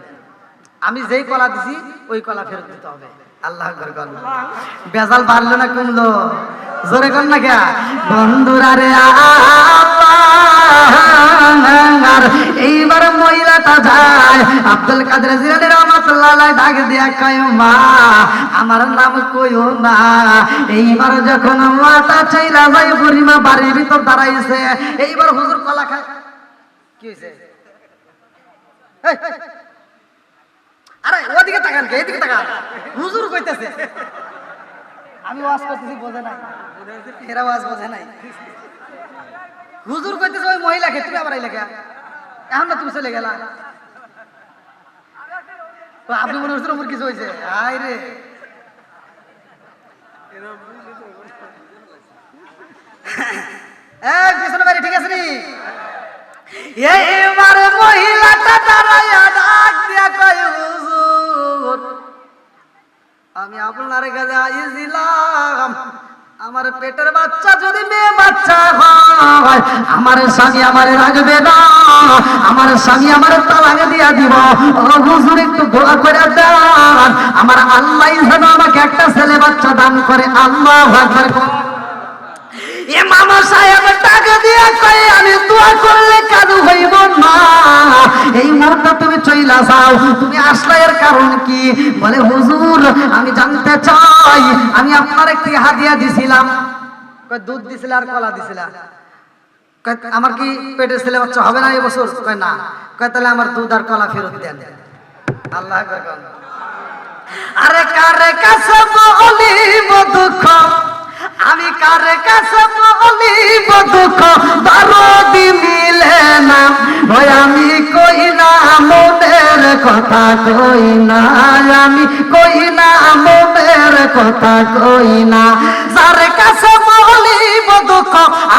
আমি যেই কলা দিছি ওই কলা ফেরত দিতে হবে। আল্লাহ আকবার। বেজাল বাড়লো না কমলো? জোরে কর না কে বন্ধুরা রে। এইবার মহিলাটা যায় আব্দুল কাদের জিলানী রাহমাতুল্লাহ আলাইহি ডাক দিয়া কয় মা আমার নাম কইও না। এইবার যখন মাটা চাইলা যায় বুড়িমা বাড়ির ভিতর দাঁড়াইছে, এইবার হুজুর কলা খায়। কি হইছে? আরে ওদিকে তাকান কে, এদিকে তাকান। হুজুর কইতেছে আমি ওয়াজ করতেছি, বোঝে নাই, এরা ওয়াজ বোঝে নাই। হুজুর কইতেছে ওই মহিলাকে তুমি আবার এই লেখা এখন না তুমি চলে গেলা। আপনি মনে হচ্ছেন ওর কিছু হয়েছে? আয় রে পিছনে বাড়ি ঠিক আছে নি? এইবার মহিলাটা দাঁড়াইয়া ডাক দিয়া কয় হুজুর আমি আপনার কাছে আইছিলাম, আমার পেটের বাচ্চা যদি মেয়ে বাচ্চা হয় আমার স্বামী আমার রাখবে না, আমার স্বামী আমার তালাক দিয়া দিব। ও হুজুর একটু দোয়া করে দেন আমার আল্লাহ যেন আমাকে একটা ছেলে বাচ্চা দান করে। আল্লাহু আকবার। মামা সাহেব টাকা দিয়া কয় আমি দোয়া করলে কাজু হইব না, এই মুহূর্তে তুমি চইলা যাও। তুমি আসলে এর কারণ কি? বলে হুজুর আমি জানতে চাই, আমি আপনার একটি হাদিয়া দিছিলাম। কয় দুধ দিছিল আর কলা দিছিল। কয় আমার কি পেটের ছেলে বাচ্চা হবে না এবছর? কয় না। কয় তাহলে আমার দুধ আর কলা ফেরত দেন। আল্লাহু আকবার। আরে কারে কাছে বলিব দুঃখ, আমি কারে কাছে বলিব দুঃখ, দরদি মিলে না। ওই আমি কই না মনের কথা কই না, আমি কই না মনের কথা কই না। যার কাছে বলিব দুঃখ,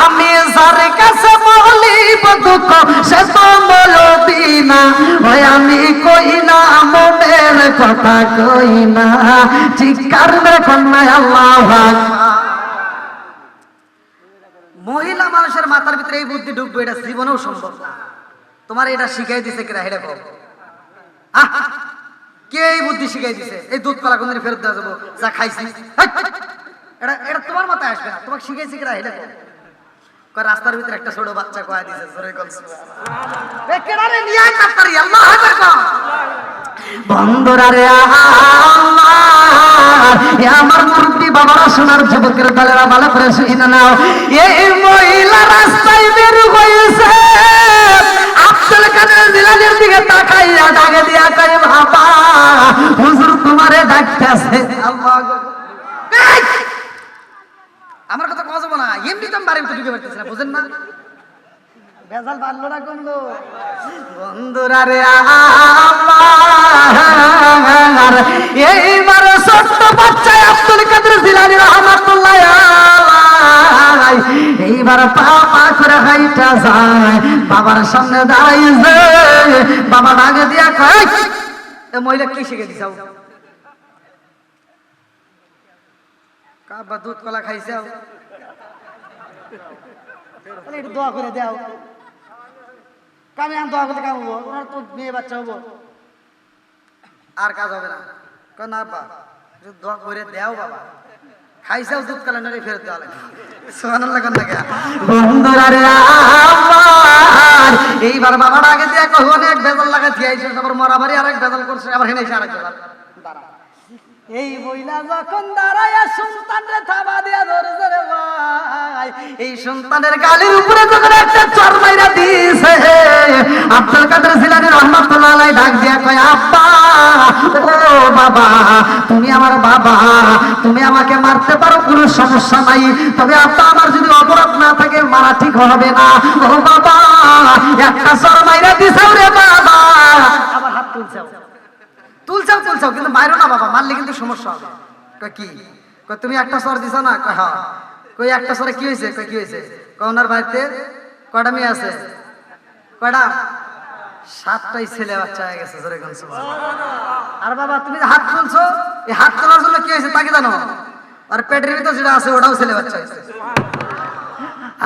আমি যার কাছে বলিব দুঃখ, সে তো বলবি না। ওই আমি কই না মনের কথা কই না। চিৎকার মেরে কন্যায় আল্লাহু আকবার। মহিলা মানুষের মাথার ভিতরে এই বুদ্ধি ঢুকবে এটা জীবনেও সম্ভব না। তোমার এটা শিখাই দিছে কিনা হেডে বল? কে এই বুদ্ধি শিখাই দিছে? এই দুধ কলা কোনদিন ফেরত দেওয়া যাবো যা খাইছি, এটা এটা তোমার মাথায় আসবে না। তোমাকে শিখাইছি কিনা হেডে বল? রাস্তার ভিতরে একটা ছোট বাচ্চা কয়া দিছে বন্ধুরা রে আমার মুরব্বী বাবারা সোনার যুবকের দলেরা ভালো করে শুনে নাও। এই মহিলা রাস্তায় বের হয়েছে, আব্দুল কাদের জিলানীর দিকে তাকাইয়া ডাকে দিয়া কয় বাবা হুজুর তোমারে ডাকতেছে। আমার কথা কথা বলা এমনি তো আমি বাড়ির ভিতরে ঢুকে পারতেছি না, বুঝেন না? ভেজাল বাড়লো না কমলো? বন্ধুরা রে এইবার ছোট্ট বাচ্চা আব্দুল কাদের জিলানী রাহমাতুল্লাহ আলাইহি এইবার পা পা করে হাইটা যায় বাবার সামনে দাঁড়াইছে। বাবা ডাকে দিয়া কয় এ মহিলা কি শিখে দিছাও? কাবা দুধ কলা খাইছাও, একটু দোয়া করে দাও। কামে আমি দোয়া করতে কাম হবো, ওনার তো মেয়ে বাচ্চা হবো, আর কাজ হবে না। না বা দোয়া করে দেও বাবা, খাইছাও দুধ কলা নড়ে ফেরত দেওয়া লাগে। সুবহানাল্লাহ কোন লাগে বন্ধুরা রে আমার এইবার বাবার আগে দিয়ে কই অনেক বেজাল লাগা দিয়েছে, তারপর মরাবাড়ি আরেক বেজাল করছে, আবার হেনে আরেক বেজাল। দাঁড়া এই মহিলা যখন দাঁড়ায় সন্তানরে থাবা দিয়া ধরছে রে ভাই, এই সন্তানের গালের উপরে যখন একটা চর মাইরা দিয়েছে আব্দুল কাদের জিলানী রাহমাতুল্লাহ আলাইহি ডাক দিয়া কয় আব্বা ও বাবা তুমি আমার বাবা, তুমি আমাকে মারতে পারো কোনো সমস্যা নাই, তবে আব্বা আমার যদি অপরাধ না থাকে মারা ঠিক হবে না। ও বাবা একটা চর মাইরা দিছাও রে বাবা। আবার হাত তুলছাও তুলছাও তুলছাও কিন্তু মারো না বাবা, মারলে কিন্তু সমস্যা হবে। কয় কি? কয় তুমি একটা সর দিছ না? কয় হ্যাঁ। কই একটা সরে কি হয়েছে? কয় কি হয়েছে? কয় ওনার বাড়িতে কয়টা মেয়ে আছে? কয়টা? 7টাই ছেলে বাচ্চা হয়ে গেছে। জোরে কোন সুবহানাল্লাহ। আর বাবা তুমি হাত তুলছো, এই হাত তোলার জন্য কি হয়েছে তাকে জানো? আর পেটের ভিতর যেটা আছে ওটাও ছেলে বাচ্চা হয়েছে।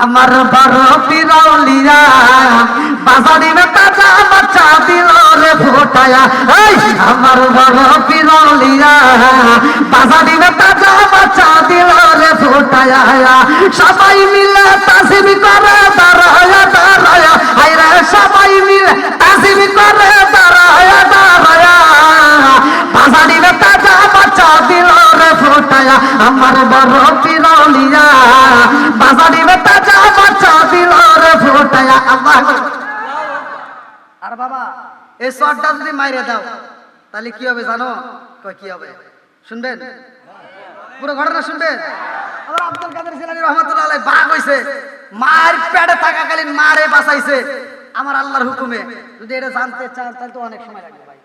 আমার বড় পিরাউলিয়া বাজারি মে তাজা বাচ্চা দিল রে ফোটায়া। আমার বড় পিরাউলিয়া বাজারি মে তাজা বাচ্চা দিল রে ফোটায়া। সবাই মিলে তাসবিহ করে দাঁড়ায়া এই চটটা যদি মাইরে দাও তাহলে কি হবে জানো? কয় কি হবে শুনবেন? পুরো ঘটনা শুনবেন। আবার আব্দুল কাদের জিলানী রহমাতুল্লাহ আলাইহি বাঘ হইছে, মার পেটে থাকাকালীন মারে বাঁচাইছে আমার আল্লাহর হুকুমে। যদি এটা জানতে চান তাহলে তো অনেক সময় লাগবে ভাই।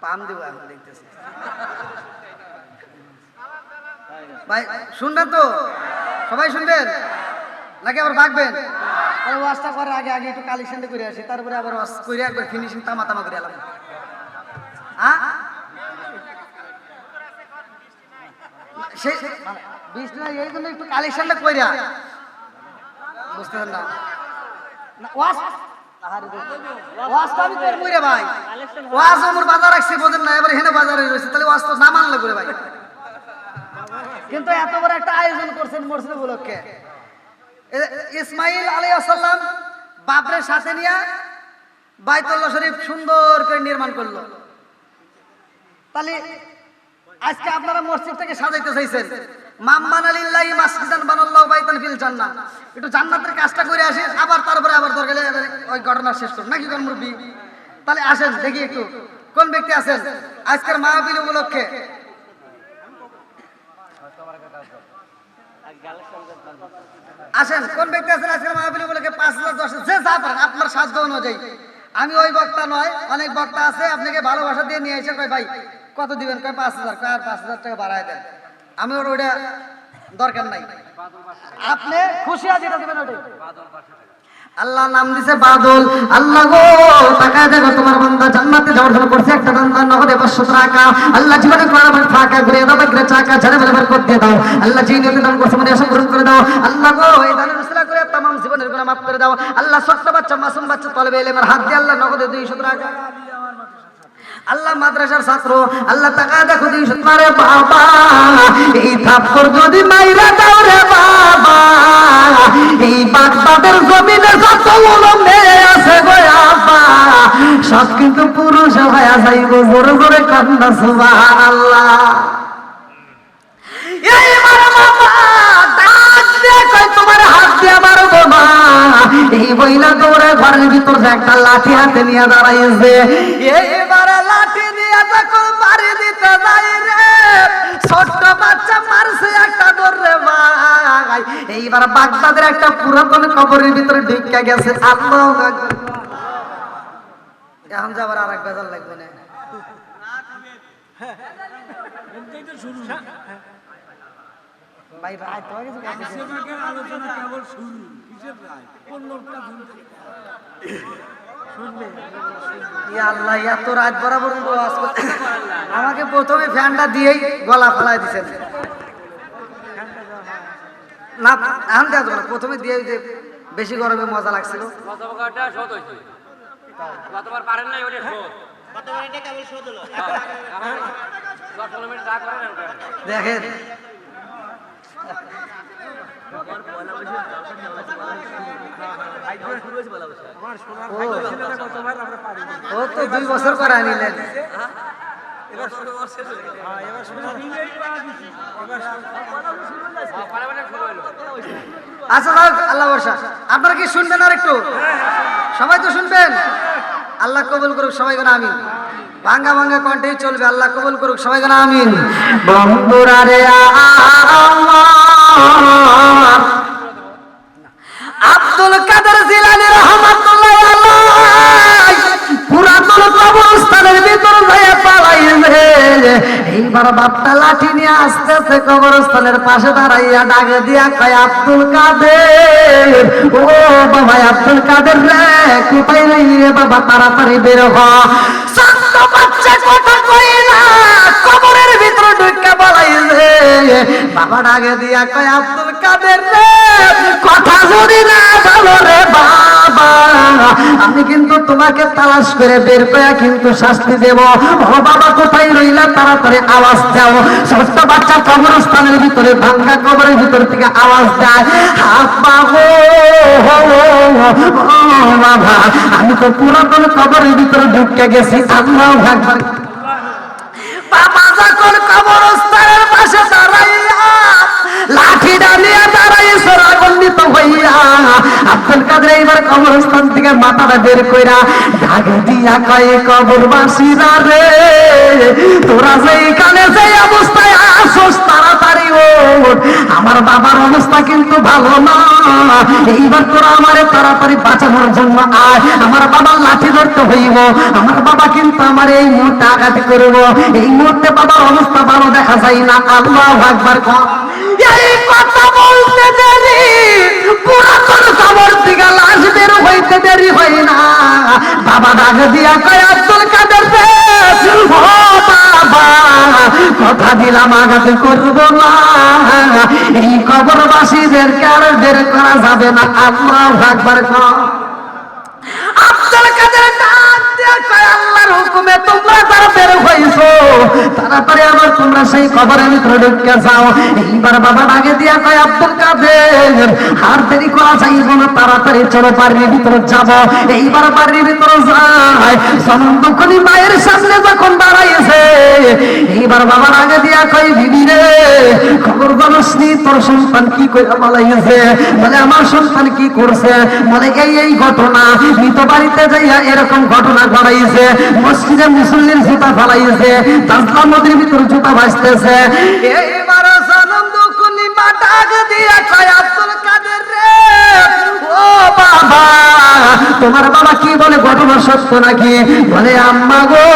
পাম দেবো এখন দেখতেছি ভাই, শুনবেন তো? সবাই শুনবেন নাকি আবার ভাগবেন? তাহলে ওয়াজটা করার আগে আগে একটু কালেকশনটা করে আসি, তারপরে আবার ওয়াজ করে একবার ফিনিশিং তামা তামা করে এলাম। বৃষ্টি নাই এই জন্য একটু কালেকশনটা করে বুঝতেছেন না? ওয়াজ আমি করবো রে ভাই, ওয়াজ আমার বাজার রাখছি বোঝেন না, এবার হেনে বাজারে রয়েছে, তাহলে ওয়াজ তো না মানলে করে ভাই। কিন্তু এত বড় একটা আয়োজন করছেন মসজিদ উপলক্ষে। ইসমাইল আলাইহিস সালাম বাপরে সাথে নিয়ে বাইতুল্লাহ শরীফ সুন্দর করে নির্মাণ করলো। তাহলে আজকে আপনারা মসজিদটাকে সাজাইতে চাইছেন, মাম্মানা লিল্লাহি মাসজিদান বানাল্লাহু বাইতান ফিল জান্নাহ, একটু জান্নাতের কাজটা করে আসি, আবার তারপরে আবার দরকার ওই ঘটনা শেষ করুন নাকি কোন মুরব্বি? তাহলে আসেন দেখি একটু কোন ব্যক্তি আছেন আজকের মাহফিল উপলক্ষে। আসেন কোন ব্যক্তি আছেন আজকের মাহফিল উপলক্ষে? 5,000 10,000 যে যা পারেন আপনার সাধ্য অনুযায়ী। আমি ওই বক্তা নয়, অনেক বক্তা আছে আপনাকে ভালোবাসা দিয়ে নিয়ে এসে কয় ভাই কত দিবেন, কয় 5,000, কয় আর 5,000 টাকা বাড়ায় দেন। আমি ওর ওইটা দরকার নাই, আপনি খুশি আছে এটা দিবেন ওটাই। আল্লাহ নাম দিছে বাদল। আল্লাহ গো তাকায় দেখো তোমার বান্দা জান্নাতে যাওয়ার জন্য করছে একটা বান্দা নগদে 500 টাকা। আল্লাহ জীবনে করার ফাঁকা ঘুরে দাও, বাইরে চাকা ঝাড়ে বের করতে দাও। আল্লাহ যে নিয়তে দান করছে মানে আশা পূরণ করে দাও। আল্লাহ গো এই দানের উসিলা করে तमाम জীবনের গুনাহ মাফ করে দাও। আল্লাহ ছোট্ট বাচ্চা মাসুম বাচ্চা তলবে ইলমের হাত দিয়ে আল্লাহ নগদে 200 টাকা। আল্লাহ মাদ্রাসার ছাত্র আল্লাহ টাকা দেখো 200 টাকা বাবা, এই থাপ্পড় যদি মাইরা দাও রে বাবা, এই বাগদাদের জমিনে যতগুলো মেয়ে আছে গো আব্বা সব কিন্তু পুরুষ হয়ে যাইব। জোরে জোরে কান্না সুবহানাল্লাহ। এই মারা বাবা ডাক দে কই তোমার হাত দিয়ে মারবো না। এই বইলা দৌড়ে ঘরের ভিতর যে একটা লাঠি হাতে নিয়ে দাঁড়াইছে, এইবারে লাঠি দিয়ে যখন মারি দিতে যাই রে ছোট্ট বাচ্চা মারছে একটা দৌড়ে ভাই। এইবার বাগদাদের একটা পুরাতন কবরের ভিতরে ঢুকে গেছে। আল্লাহু আকবার। এখন যাবার আরেক বেজাল লাগবে না। ভাই ভাই তো কিছু আলোচনা কেবল শুরু, কিসের রায় কোন লোকটা শুনবে? ইয়া আল্লাহ এত রাত বরাবর ওয়াজ করতে আমাকে প্রথমে ফ্যানটা দিয়েই গলা ফেলাই দিয়েছেন না। এখন দেওয়া যাবে না, প্রথমে দিয়ে যে বেশি গরমে মজা লাগছিল। দেখেন ও তো 2 বছর করে নিলেন। আচ্ছা আল্লাহ বর্ষা আপনারা কি শুনবেন? আর একটু সবাই তো শুনবেন। আল্লাহ কবুল করুক সবাই করে আমিন। ভাঙ্গা ভাঙ্গা কণ্ঠেই চলবে, আল্লাহ কবুল করুক সবাই করে আমিন। বন্ধুরা রে আব্দুল কাদের জিলানী রহমাতুল্লাহ আলাইহি পুরাতন কবরস্থানের ভিতর যায় পালাইছে। এইবার বাপটা লাঠি নিয়ে আস্তে আস্তে কবরস্থানের পাশে দাঁড়াইয়া ডাক দিয়া কয় আব্দুল কাদের, ও বাবা আব্দুল কাদের রে কোথায় রইলি রে বাবা, তাড়াতাড়ি বের হ। ছোট্ট বাচ্চা কথা কই না কবরের ভিতর ঢুকে পালাইছে। বাবা ডাকে দিয়া কয় আব্দুল কাদের রে, কথা যদি না ভালো রে বাবা, আমি কিন্তু তোমাকে তালাশ করে বের করে কিন্তু শাস্তি দেব। ও বাবা কোথায় রইলা, তাড়াতাড়ি আওয়াজ দাও। ছোট্ট বাচ্চা কবরস্থানের ভিতরে, ভাঙ্গা কবরের ভিতর থেকে আওয়াজ দেয়, আব্বা গো বাবা, আমি তো পুরাতন কবরের ভিতরে ঢুকে গেছি। আল্লাহু আকবার। বাবা যখন কবরস্থানের পাশে দাঁড়াইয়া লাঠিটা নিয়ে দাঁড়াইছে রাগান্বিত হইয়া, আব্দুল কাদের এইবার কবরস্থান থেকে মাথাটা বের কইরা ডাকে দিয়া কয় কবরবাসীরা রে, তোরা যে এখানে যে অবস্থায় আসোস তাড়াতাড়ি ওঠ, আমার বাবার অবস্থা কিন্তু ভালো না, এইবার তোরা আমারে তাড়াতাড়ি বাঁচানোর জন্য আয়, আমার বাবার লাঠি ধরতে হইব, আমার বাবা কিন্তু আমার এই মুহূর্তে আঘাত করব, এই মুহূর্তে বাবার অবস্থা ভালো দেখা যায় না। আল্লাহু আকবার। এই কথা বলতে দেরি, পুরাতন কবর থেকে লাশ বের হইতে দেরি হয় না। বাবা ডাক দিয়া কয় আব্দুল কাদের রে, ও বাবা, কথা দিলাম আঘাত করব না, এই কবরবাসীদেরকে আর বের করা যাবে না। আল্লাহু আকবার। আব্দুল কাদের ডাক দিয়া কয় আল্লাহর হুকুমে তোমরা যারা বের হইছো তাড়াতাড়ি আবার তোমরা সেই কবরের ভিতরে ঢুকে যাও। এইবার বাবা ডাকে দিয়া কয় আব্দুল কাদের, আর দেরি করা যাইব না, তাড়াতাড়ি চলো বাড়ির ভিতরে যাব। এইবার বাড়ির ভিতরে যায়, সনন্দকনি মায়ের সামনে যখন দাঁড়াইছে, এইবার বাবা ডাকে দিয়া কয় বিবি রে, খবর জানোসনি তোর সন্তান কি কইরা বলাইছে? বলে আমার সন্তান কি করছে? বলে এই ঘটনা, মৃত বাড়িতে যাইয়া এরকম ঘটনা ঘটাইছে, মসজিদে মুসল্লির জুতা ফেলাইছে, তাজলা নদীর ভিতর জুতা ভাসতেছে। এইবার সনন্দকনি মা ডাক দিয়া কয় আব্দুল কাদের রে, ও বাবা, তোমার বাবা কি বলে, ঘটনা সত্য নাকি? বলে আম্মা গো,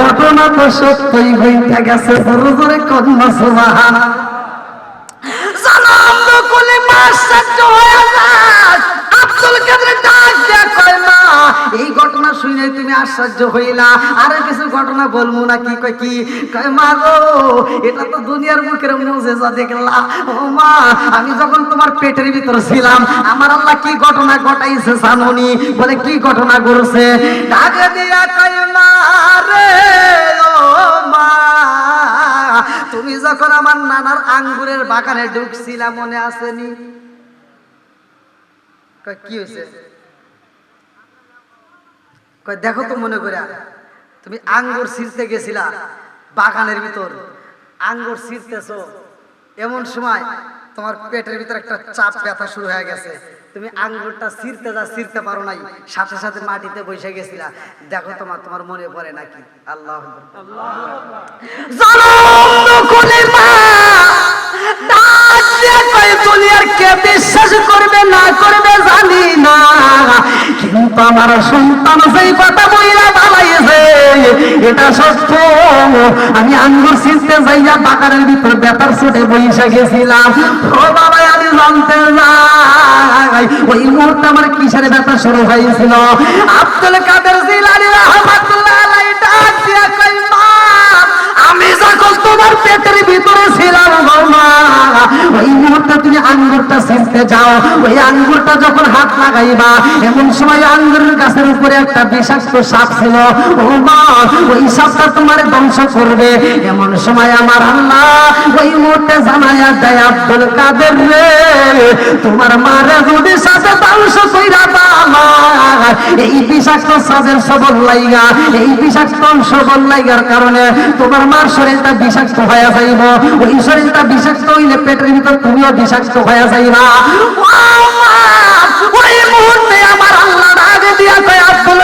ঘটনা তো সত্যই হইতে গেছে। জোরে জোরে কন্যা সুবহানাল্লাহ। সনন্দকনি মা সহ্য হয়ে যায়। আব্দুল কাদের ডাক দিয়া কয় মা, এই ঘটনা শুনে তুমি আশ্চর্য হইলা, আরে কিছু ঘটনা বলবো নাকি? কয় কি? কয় মা গো, এটা তো দুনিয়ার মুখের মুজিজা দেখলাম। ও মা, আমি যখন তোমার পেটের ভিতর ছিলাম আমার আল্লাহ কি ঘটনা ঘটাইছে জানোনি? বলে কি ঘটনা করছে? ডাকে দিয়া কয় মা রে, ও মা, তুমি যখন আমার নানার আঙ্গুরের বাগানে ঢুকছিলা মনে আসেনি? কি হয়েছে? দেখো তো মনে করে, তুমি আঙ্গুর ছিঁড়তে গেছিলা বাগানের ভিতর, আঙ্গুর ছিঁড়তেছো, এমন সময় তোমার পেটের ভিতর একটা চাপ ব্যথা শুরু হয়ে গেছে, তুমি আঙ্গুরটা ছিঁড়তে পারো নাই, সাথে সাথে মাটিতে বসে গেছিলা। দেখো তোমার মনে পড়ে নাকি? আল্লাহ দুনিয়ার কে বিশ্বাস করবে না করবে জানি না, কিন্তু আমার সন্তান সেই কথা বইলা বানাইছে এটা সত্য। আমি আঙ্গুর ছিঁড়তে যাইয়া বাগানের ভিতর বেতার ছুটে বইসা গেছিলাম। ও বাবা, আমি জানতে যাই ওই মুহূর্তে আমার কিসের ব্যথা শুরু হয়েছিল। আব্দুল কাদের জিলানী রাহমাতুল্লাহ আলাইহি ডাক দিয়া কয় মা, আমি যখন তোমার পেটের ভিতরে ছিলাম মা, ওই মুহূর্তে তুমি আঙ্গুরটা ছিঁড়তে যাও, ওই আঙ্গুরটা যখন হাত লাগাইবা এমন সময় আঙ্গুরের গাছের উপরে একটা বিষাক্ত সাপ ছিল। ও মা, ওই সাপটা তোমার ধ্বংস করবে। এমন সময় আমার আল্লাহ ওই মুহূর্তে জানাইয়া দেয়, আব্দুল কাদের রে, তোমার মারে যদি সাথে ধ্বংস কইরা দাও, এই বিষাক্ত সাজের সবল লাইগা, এই বিষাক্ত সবল লাইগার কারণে তোমার মার শরীরটা বিষাক্ত হয়ে যাইব। ওই শরীরটা বিষাক্ত হইলে পেটের ভিতর তুমিও বিষাক্ত হয়ে যাইবা। ওই মুহূর্তে আমার আল্লাহ ডাকে দিয়া কয় আব্দুল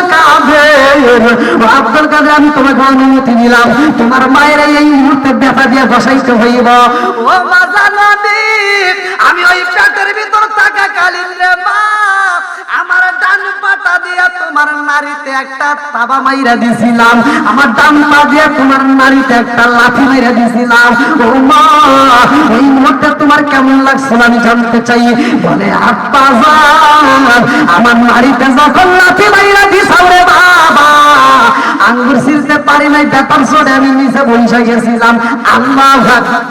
কাদের, আমি তোমাকে অনুমতি দিলাম, তোমার মায়ের এই মুহূর্তে ব্যথা দিয়ে বসাইতে হইব। ও মা জানানি, আমি ওই পেটের ভিতর থাকা কালীন রে মা, আমার ডান পাটা দিয়া তোমার নারীতে একটা তাবা মাইরা দিছিলাম, আমার ডান পা দিয়া তোমার নারীতে একটা লাঠি মাইরা দিছিলাম। ও মা, ওই মুহূর্তে তোমার কেমন লাগছিল আমি জানতে চাই। বলে আব্বা জান, আমার নারীতে যখন লাঠি মাইরা দিছাও রে বাবা, আঙ্গুর ছিঁড়তে পারি নাই, ব্যাপার চড়ে আমি নিচে বসে গেছিলাম। আল্লাহু আকবার।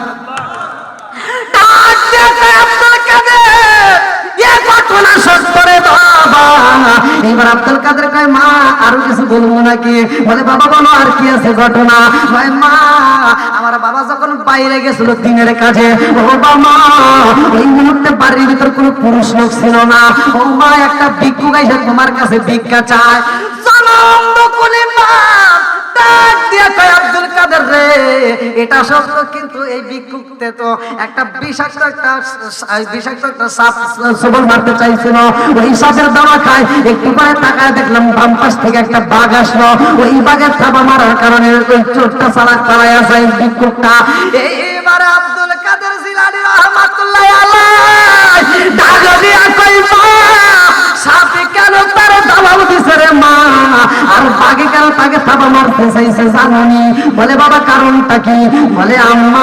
না সত্য রে বাবা। এবার আব্দুল কাদের কয় মা আরো কিছু বলবো নাকি? বলে বাবা বলো আর কি আছে ঘটনা? কয় মা আমার বাবা যখন বাইরে গেছিল দিনের কাজে, ও বাবা এই মুহূর্তে বাড়ির ভিতর কোনো পুরুষ লোক ছিল না। ও মা একটা ভিক্ষু গাইছে তোমার কাছে ভিক্ষা চায়। জনম কোলে মা ডাক দিয়া কয় আব্দুল কাদের রে এটা সত্য, কিন্তু এই ভিক্ষুকতে তো একটা বিষাক্ত একটা সাপ সবল মারতে চাইছিল। ওই সাপের দাওয়া খায়, একটু পরে তাকায় দেখলাম বাম পাশ থেকে একটা বাঘ আসলো। ওই বাঘের থাবা মারার কারণে ওই চোরটা চালায় আসে ভিক্ষুকটা। এইবারে আব্দুল কাদের জিলানী রাহমাতুল্লাহ আলাইহি ডাক দিয়া কয় মা সাপে কেন তার দাওয়া দিছে রে মা, আর বাঘে কেন তাকে থাবা মারতে চাইছে জানোনি? বলে বাবা কারণটা কি? বলে আম্মা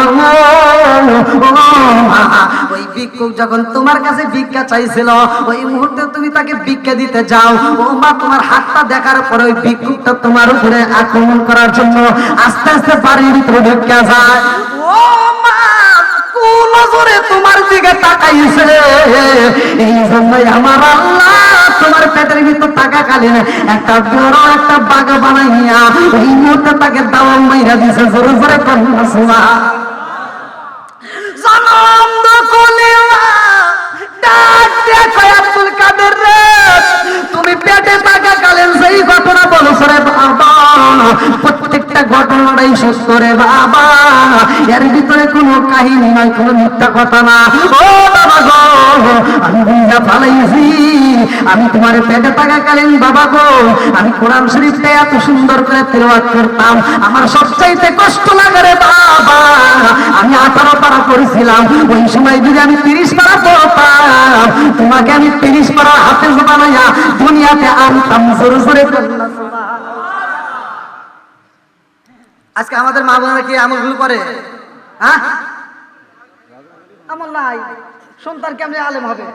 ওই ভিক্ষুক যখন তোমার কাছে ভিক্ষা চাইছিল ওই মুহূর্তে তুমি তাকে ভিক্ষা দিতে যাও, ও মা তোমার হাতটা দেখার পরে ওই ভিক্ষুকটা তোমার উপরে আক্রমণ করার জন্য আস্তে আস্তে বাড়ির ভিতরে ঢুকে যায়। ও মা কোন জোরে তোমার দিকে তাকাইছে, এই জন্যই আমার আল্লাহ তোমার পেটের ভিতর থাকাকালীন একটা বড় একটা বাঘ বানাইয়া ওই মুহূর্তে তাকে দাওয়া মাইরা দিছে। জোরে জোরে কন্যা সুবহান। জনম কোলে ডাক দিয়ে কয় আব্দুল কাদের রে তুমি পেটে থাকাকালীন সেই ঘটনা বলছো রে বাবা, প্রত্যেকটা ঘটনাটাই সত্য রে বাবা, এর ভিতরে কোনো কাহিনী নয়, কোনো মিথ্যা কথা না। ও বাবা গো আমি বুঝা ফালাইছি, আমি তোমার পেটে থাকাকালীন বাবা গো আমি কোরআন শরীফটা এত সুন্দর করে তেলাওয়াত করতাম, আমার সবচাইতে কষ্ট লাগে রে বাবা। আমি 18 পারা করেছিলাম, ওই সময় যদি আমি 30 পারা পড়তাম তোমাকে আমি 30 পারা হাফেজ বানাইয়া দুনিয়াতে আনতাম। জোরে জোরে আজকে আমাদের মা বোনেরা কি আমলগুলো করে? হ্যাঁ আমল নাই, সন্তান কেমনে আলেম হবে?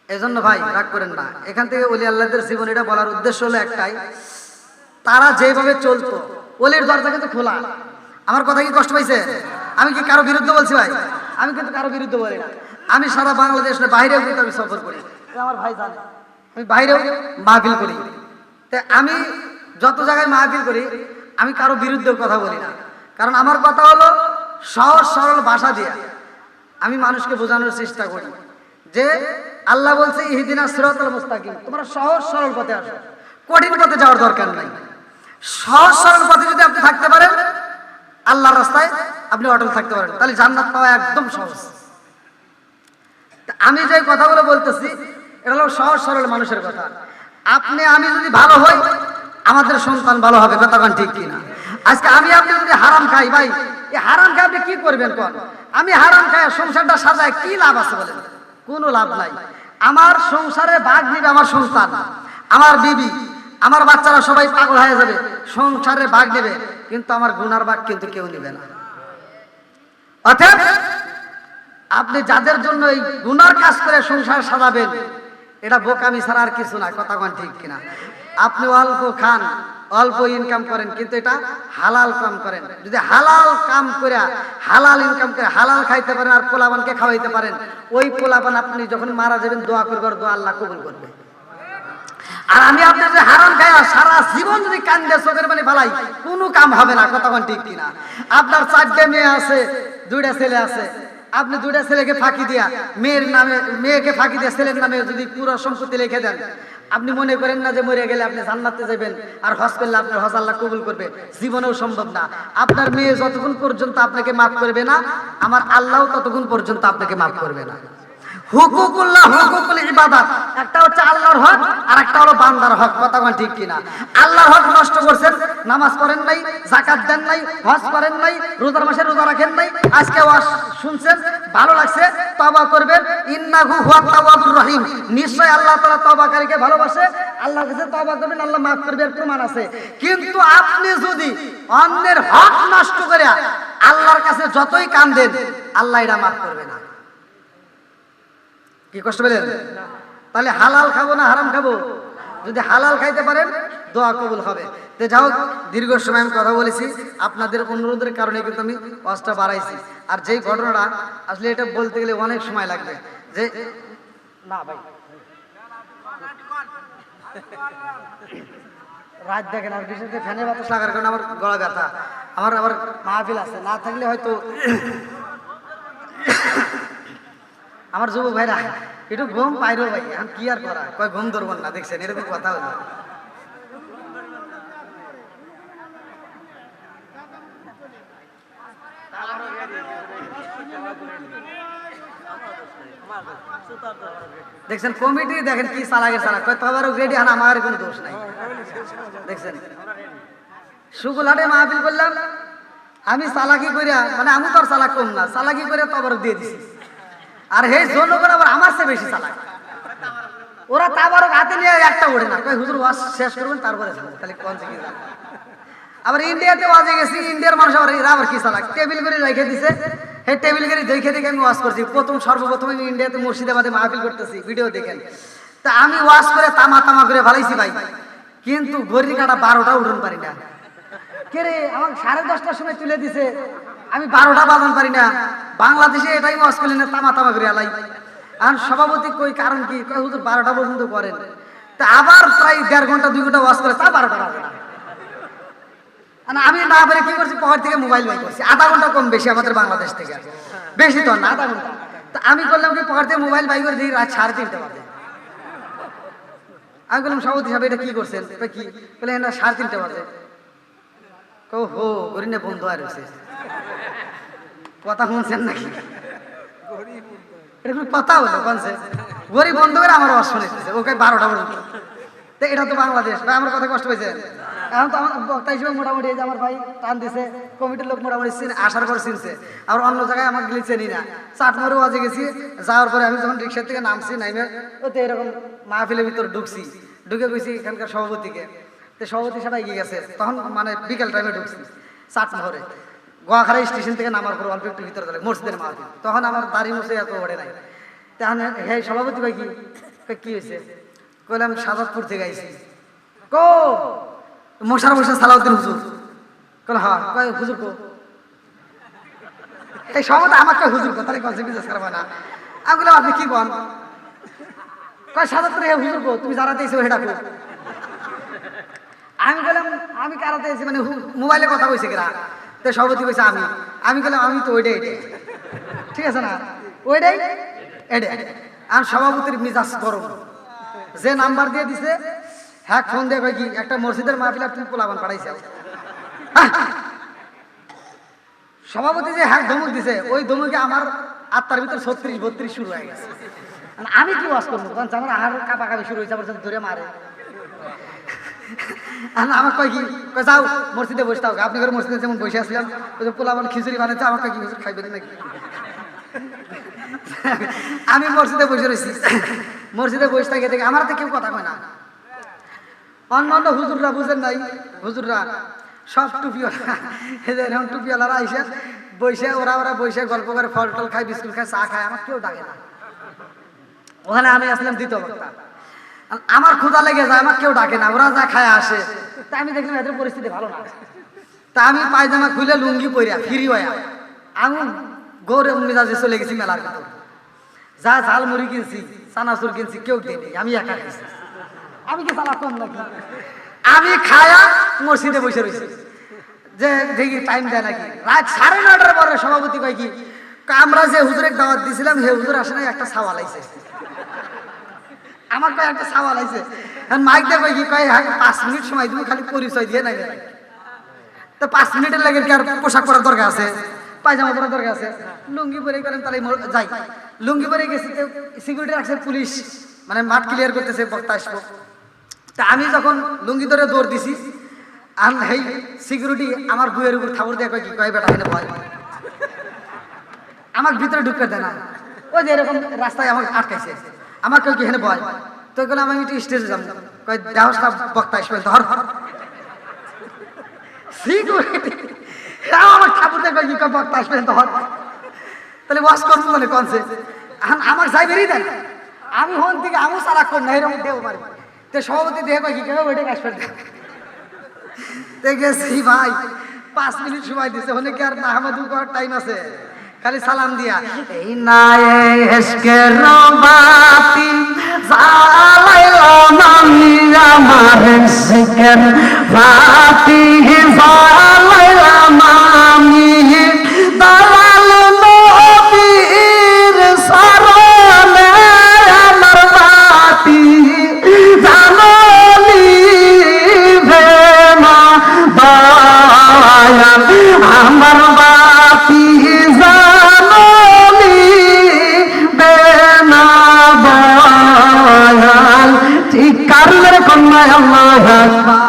এজন্য ভাই রাগ করেন না, এখান থেকে ওলি আল্লাহদের জীবন এটা বলার উদ্দেশ্য হলো একটাই, তারা যেভাবে চলতো ওলির দরজা কিন্তু খোলা। আমার কথা কি কষ্ট পাইছে? আমি কি কারো বিরুদ্ধে বলছি ভাই? আমি কিন্তু কারো বিরুদ্ধে বলি না। আমি সারা বাংলাদেশ বাইরেও কিন্তু আমি সফর করি, আমার ভাই জানে আমি বাইরেও মাহফিল করি। আমি যত জায়গায় মাহফিল করি আমি কারো বিরুদ্ধে কথা বলি না, কারণ আমার কথা হলো সহজ সরল ভাষা দিয়ে আমি মানুষকে বোঝানোর চেষ্টা করি যে আল্লাহ বলছে ইহদিনাস সিরাতাল মুস্তাকিম, তোমরা সহজ সরল পথে আসো, কঠিন পথে যাওয়ার দরকার নাই। সহজ সরল পথে যদি আপনি থাকতে পারেন আল্লাহর রাস্তায় আপনি অটল থাকতে পারেন, তাহলে জান্নাত পাওয়া একদম সহজ। আমি যে কথাগুলো বলতেছি এটা হলো সহজ সরল মানুষের কথা। আপনি আমি যদি ভালো হই আমাদের সন্তান ভালো হবে, কথা কোন ঠিক কিনা? আজকে আমি আপনি যদি হারাম খাই ভাই, এই হারাম খাই আপনি কি করবেন কোন? আমি হারাম খাই সংসারটা সাজায় কি লাভ আছে বলেন? কোনো লাভ নাই। আমার সংসারে ভাগ নিবে আমার সন্তান, আমার বিবি, আমার বাচ্চারা সবাই পাগল হয়ে যাবে, সংসারে ভাগ নেবে, কিন্তু আমার গুনার ভাগ কিন্তু কেউ নেবে না। অতএব আপনি যাদের জন্য এই গুনার কাজ করে সংসার সাজাবেন এটা বোকামি ছাড়া আর কিছু না, কথা কোন ঠিক কিনা? আপনি অল্প খান, অল্প ইনকাম করেন, কিন্তু এটা হালাল কাম করেন। যদি হালাল কাম করে হালাল ইনকাম করে হালাল খাইতে পারেন আর পোলাপানকে খাওয়াইতে পারেন, ওই পোলাপান আপনি যখন মারা যাবেন দোয়া করবার দোয়া আল্লাহ কবুল করবে। আর আমি আপনি যে হারাম খাই সারা জীবন যদি কান্দে চোখের পানি ফালাই কোনো কাম হবে না, কথা কোন ঠিক কিনা? আপনার 4টে মেয়ে আছে, 2টা ছেলে আছে, আপনি 2টা ছেলেকে ফাঁকি দিয়া মেয়ের নামে, মেয়েকে ফাঁকি দিয়া ছেলের নামে যদি পুরো সম্পত্তি লিখে দেন, আপনি মনে করেন না যে মরে গেলে আপনি জান্নাতে যাবেন আর হজ করলে আপনার হজ আল্লাহ কবুল করবে? জীবনেও সম্ভব না। আপনার মেয়ে যতক্ষণ পর্যন্ত আপনাকে মাফ করবে না, আমার আল্লাহ ততক্ষণ পর্যন্ত আপনাকে মাফ করবে না। হুকুকুল্লাহ, হুকুকুল ইবাদত, একটা হচ্ছে আল্লাহর হক আর একটা হলো বান্দার হক, কথা কোন ঠিক কিনা? আল্লাহর হক নষ্ট করছেন, নামাজ পড়েন নাই, যাকাত দেন নাই, হজ করেন নাই, রোজার মাসে রোজা রাখেন নাই, আজকে ওয়াজ শুনছেন ভালো লাগছে, তওবা করবেন, ইন্নাহু হুয়াত তাওয়াবুর রহিম, নিশ্চয় আল্লাহ তাআলা তওবাকারীকে ভালোবাসে, আল্লাহর কাছে তওবা করবেন আল্লাহ মাফ করবে, এর প্রমাণ আছে। কিন্তু আপনি যদি অন্যের হক নষ্ট করে আল্লাহর কাছে যতই কাঁদেন আল্লাহ এটা মাফ করবে না। কি কষ্ট পেলেন? তাহলে হালাল খাবো না হারাম খাবো? যদি হালাল খাইতে পারেন দোয়া কবুল হবে। তো যাও, দীর্ঘ সময় আমি কথা বলেছি, আপনাদের অনুরোধের কারণে কিন্তু আমি ওয়াজটা বাড়াইছি। আর যেই ঘটনাটা আসলে এটা বলতে গেলে অনেক সময় লাগবে, যে না ভাই রাত দেখেন, আর বিশেষ করে ফ্যানের বাতাস লাগার কারণে আমার গলা ব্যথা, আমার আবার মাহফিল আছে, না থাকলে হয়তো আমার যুবক ভাইরা একটু ঘুম পাইরো ভাই, এখন কি আর করা, কয় ঘুম ধরবেন না, দেখছেন এরকম কথা হলো। দেখছেন কমিটি দেখেন কি চালাকে চালা, কয় তোমারও রেডি, আর আমার কোনো দোষ নাই। দেখছেন শুকুলহাটে মাহফিল করলাম, আমি চালাকি করিয়া, মানে আমি তো আর চালাক কম না, চালাকি করে তবরক দিয়ে দিছি। আর হে জনগণ আবার আমার চেয়ে বেশি চালাক, ওরা তাবারক হাতে নিয়ে একটা ওঠে না, কয় হুজুর ওয়াজ শেষ করবেন তারপরে যাবো, তাহলে কোন কি যাবে। আবার ইন্ডিয়াতে ওয়াজে গেছি, ইন্ডিয়ার মানুষ আবার এরা আবার কি চালাক, টেবিল করে রেখে দিছে, হে টেবিল করে দেখে দেখে আমি ওয়াজ করছি। সর্বপ্রথম আমি ইন্ডিয়াতে মুর্শিদাবাদে মাহফিল করতেছি, ভিডিও দেখেন। তা আমি ওয়াজ করে তামা তামা করে ভালাইছি ভাই, কিন্তু ঘড়ি কাটা 12টা উঠুন পারি না। কে রে আমাকে 10:30টার সময় তুলে দিছে, আমি 12টা বাজান পারি না। বাংলাদেশে এটাই ওয়াজ করলেন না, তামা তামা করে আলাই। আর সভাপতি কই কারণ কি, কয় হুজুর 12টা পর্যন্ত করেন। তা আবার প্রায় 1.5 ঘন্টা 2 ঘন্টা ওয়াজ করে, তা 12টা বাজে না। আমি না পারে কি করছি, পকেট থেকে মোবাইল বাই করছি, আধা ঘন্টা কম বেশি আমাদের বাংলাদেশ থেকে, বেশি তো না, আধা ঘন্টা। তা আমি করলাম কি, পকেট থেকে মোবাইল বাই করে দিই রাত 3:30 বাজে। আমি বললাম সভাপতি সাহেব এটা কি করছেন, কি বলে না 3:30 বাজে। হো গরিনে বন্ধু আর হয়েছে, কথা শুনছেন নাকি, এটা কোনো কথা হলো কনছে, গরিব বন্ধু করে আমার ওয়াজ শুনেছে, ওকে 12টা পর্যন্ত। তো এটা তো বাংলাদেশ ভাই, আমার কথা কষ্ট হয়েছে। এখন তো আমার বক্তা হিসেবে মোটামুটি এই যে আমার ভাই টান দিছে, কমিটির লোক মোটামুটি আসার পর চিনছে। আর অন্য জায়গায় আমার গেলে চিনি না, চাটমারও ওয়াজে গেছি, যাওয়ার পরে আমি যখন রিক্সার থেকে নামছি, নাইমে ওতে এরকম মাহফিলের ভিতর ঢুকে গেছি এখানকার সভাপতিকে। তো সভাপতি সবাই এগিয়ে গেছে, তখন মানে বিকেল টাইমে ঢুকছি চাটমারে, গোয়াখাড়া স্টেশন থেকে নামার পর অল্প একটু ভিতরে চলে মসজিদের মাহফিল, তখন আমার দাড়ি মুছে এত ওঠে নাই। তখন হে সভাপতি ভাই কি হয়েছে, কইলাম সাজাদপুর থেকে আইছি। কো মশার সালাউদ্দিন হুজুর, কল হ্যাঁ, কয় হুজুর কো, এই সভাপতি আমাকে হুজুর কো, তাহলে কনসে বিজনেস করবে না। আমি বললাম আপনি কি কন, কয় সাজাদপুরে হে হুজুর কো, তুমি যারা দিয়েছো হেটা কো। আমি বললাম আমি কারাতে এসেছি, মানে মোবাইলে কথা কইছে কিনা। তো সভাপতি কইছে আমি বললাম আমি তো ওইটাই, ঠিক আছে না, ওইটাই এডে। আর সভাপতির মিজাজ গরম, যে নাম্বার দিয়ে দিছে হ্যাঁ ফোন দিয়ে কয় কি একটা মসজিদের মাহফিল তুমি পোলাবান পাঠাইছে। সভাপতি যে হ্যাঁ ধমক দিছে, ওই ধমকে আমার আত্মার ভিতর 36-32 শুরু হয়ে গেছে। আমি কি ওয়াজ করবো, কারণ আমার আহার কাপাকাপি শুরু হয়েছে, আমার ধরে মারে। আমার কয় কি, যাও মসজিদে বসে থাকো, আপনি করে মসজিদে যেমন বসে আসলাম, ওই যে পোলাবান খিচুড়ি বানাচ্ছে, আমার কয় কি হুজুর খাইবেন নাকি। আমি মসজিদে বসে রয়েছি, মসজিদে বসে থাকে দেখে আমার তো কেউ কথা কয় না। অন্য হুজুররা বুঝেন নাই, হুজুররা সব টুপিওয়ালা, এরকম টুপিওয়ালারা আইসে বসে, ওরা বসে গল্প করে, ফল টল খায়, বিস্কুট খায়, চা খায়, আমার কেউ ডাকে না। ওখানে আমি আসলাম দ্বিতীয় বক্তা, আমার ক্ষুধা লেগে যায়, আমার কেউ ডাকে না, ওরা যা খায় আসে। তা আমি দেখলাম এদের পরিস্থিতি ভালো না, তা আমি পায়জামা খুলে লুঙ্গি পরিয়া ফিরি হইয়া আমি গৌরব মেজাজে চলে গেছি মেলার ভিতর। যা ঝাল মুড়ি কিনছি, চানাচুর কিনছি, কেউ দেয়নি, আমি একা খাইছি। আমি কি চালা কম নাকি, আমি খায়া মসজিদে বসে রয়েছি, যে দেখি টাইম দেয় নাকি। রাত 9:30টার পরে সভাপতি কয় কি, আমরা যে হুজুরের দাওয়াত দিয়েছিলাম হে হুজুর আসে নাই, একটা সাওয়াল আইছে। আমার কয় একটা সাওয়াল আইছে, মাইক দিয়ে কয় কি, কয় 5 মিনিট সময় তুমি খালি পরিচয় দিয়ে নাই। তো 5 মিনিটের লাগে কি আর পোশাক পরার দরকার আছে, পায়জামা পরার দরকার আছে, লুঙ্গি পরে গেলেন তাহলে যাই। লুঙ্গি পরে গেছি, সিকিউরিটি রাখছে পুলিশ, মানে মাঠ ক্লিয়ার করতেছে, বক্তা আসবো। তা আমি যখন লুঙ্গি ধরে দৌড় দিছি, আর এই সিকিউরিটি আমার বুয়ের উপর থাবর দিয়ে কয় কি, কয় বেটা এনে ভয়, আমার ভিতরে ঢুকতে দেয় না। ওই যে এরকম রাস্তায় আমাকে আটকাইছে, আমার কেউ কি এখানে ভয়, তো গেলাম আমি একটু স্টেজে যাবো, কয় দেহসটা বক্তা আসবে, ধর সিকিউরিটি আমার ঠাকুর দেখবে কি, কয় বক্তা আসবে, ধর। তাহলে ওয়াশ করবো মানে কনসে, আমার যাই বেরিয়ে দেন, আমি হন থেকে আমি সারা কর না, এরকম দেবো পারি। তো সভাপতি দেহ কয় কি, কেউ ওইটাকে আসবে, গেছি ভাই 5 মিনিট সময় দিছে, ওখানে কি আর নাহমাদু করার টাইম আছে? খালি সালাম দিয়া এই নায়ে এশকের বাতি জ্বালাইলাম আমি আমার এশকের বাতি জ্বালাইলাম আমি দালাল নবীর শরণে আমার বাতি জানলি ভেমা দয়াল আমার বাতি জানলি বেনা দয়াল ঠিক কারণের কন্যা আল্লাহ আকবার।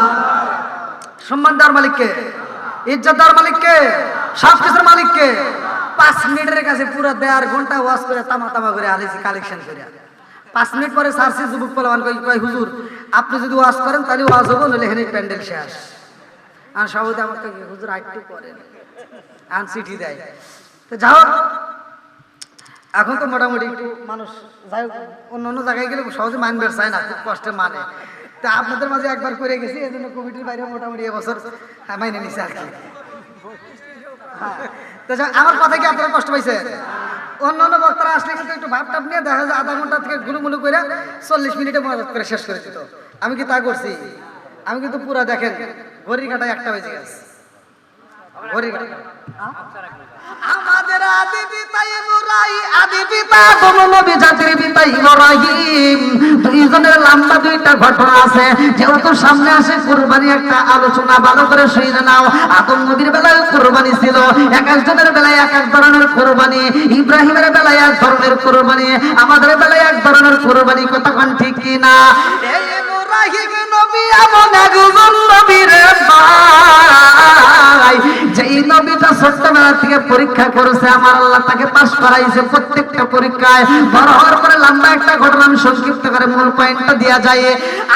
সম্মান দেওয়ার মালিককে, ইজ্জত দেওয়ার মালিককে, সব কিছুর মালিককে। 5 মিনিটের কাছে পুরো 1.5 ঘন্টা ওয়াজ করে তামা তামা করে আলিছি কালেকশন করে। 5 মিনিট পরে সারসি যুবক পোলাপান কয় হুজুর আপনি যদি ওয়াজ করেন তাহলে ওয়াজ হবো, নইলে এখানে প্যান্ডেল শেষ। আর সবাই আমাকে হুজুর আইটু করেন আন চিঠি দেয়। তো যাও এখন তো মোটামুটি একটু মানুষ যাই হোক, অন্য অন্য জায়গায় গেলে সহজে মানবে চায় না, খুব কষ্টে মানে। তা আপনাদের মাঝে একবার করে গেছি, এই জন্য কমিটির বাইরে মোটামুটি এবছর মাইনে নিছে আর কি। হ্যাঁ, তো আমার কথা কি আপনারা কষ্ট পাইছেন? অন্য অন্য বক্তারা আসলে কিন্তু একটু ভাব টাপ নিয়ে দেখা যায় আধা ঘন্টা থেকে গুলুমুলু করে 40 মিনিটে মদত করে শেষ করে দিত। আমি কি তা করছি? আমি কিন্তু পুরা দেখেন ঘড়ির কাটায় 1টা বেজে গেছে। ঘড়ির কাটা আমাদের আদি পিতা ইব্রাহিম, আদি পিতা কোন নবী জাতির পিতা ইব্রাহিম, দুইজনের লম্বা 2টা ঘটনা আছে। যেহেতু সামনে আসে কুরবানি একটা আলোচনা, ভালো করে শুনে নাও। আদম নবীর বেলায় কুরবানি ছিল, এক একজনের বেলায় এক এক ধরনের কুরবানি। ইব্রাহিমের বেলায় এক ধরনের কুরবানি, আমাদের বেলায় এক ধরনের কুরবানি। কথা কোন ঠিক কি না? এই ইব্রাহিম নবী এমন একজন নবী রে ভাই, যেই নবীটা ছোট্টবেলা থেকে পরীক্ষা করেছে, আমার আল্লাহ তাকে পাস করাইছে প্রত্যেকটা পরীক্ষায়। বড় হওয়ার পরে লম্বা একটা ঘটনা আমি সংক্ষিপ্ত করে মূল পয়েন্টটা দেয়া যায়।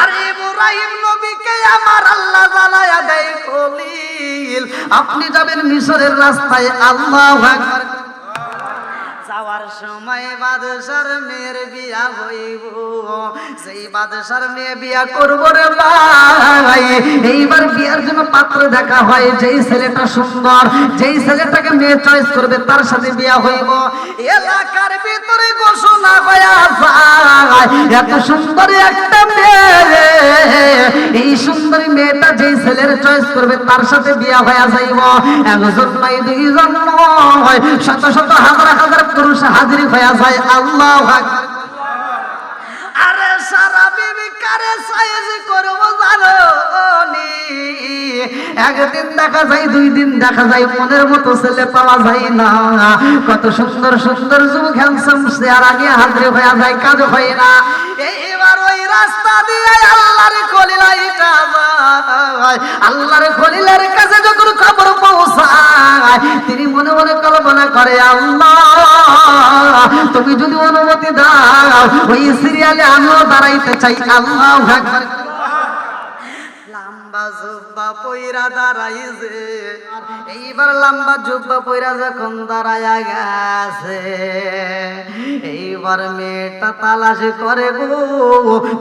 আর ইব্রাহিম নবীকে আমার আল্লাহ জানায়া দেয় খলিল। আপনি যাবেন মিশরের রাস্তায়, আল্লাহু আকবার। যাওয়ার সময় বাদশার মেয়ের বিয়া হইব, সেই বাদশার মেয়ে বিয়া করব রে ভাই, এইবার বিয়ার জন্য পাত্র দেখা হয়। যেই ছেলেটা সুন্দর, যেই ছেলেটাকে মেয়ে চয়েস করবে তার সাথে বিয়া হইব। এলাকার ভিতরে ঘোষণা হয়ে যায় এত সুন্দর একটা মেয়ে, এই সুন্দরী মেয়েটা যেই ছেলের চয়েস করবে তার সাথে বিয়া হয়ে যাইব। একজন নয়, দুইজন নয়, শত শত হাজার হাজার পুরুষ হাজির হয়ে যায়। আল্লাহু আকবার। আরে সারা বিবি কারে সাইজ করব জানো নি? একদিন দেখা যায়, 2 দিন দেখা যায়, মনের মতো ছেলে পাওয়া যায় না। কত সুন্দর সুন্দর যুবক হ্যান্ডসাম চেহারা আগে হাজির হয়ে যায়, কাজ হয় না। এইবার ওই রাস্তা দিয়ে আল্লাহর খলিল আইতা যায়। আল্লাহর খলিলের কাছে যখন খবর পৌঁছায়, তিনি মনে মনে কল্পনা করে, আল্লাহ তুমি যদি অনুমতি দাও ওই সিরিয়ালে আমিও দাঁড়াইতে চাই। আল্লাহু আকবার। লম্বা জুব্বা পয়রা দাঁড়াইছে, এইবার লম্বা জুব্বা পয়রা যখন দাঁড়ায়া গেছে, এইবার মেয়েটা তালাশ করে গো।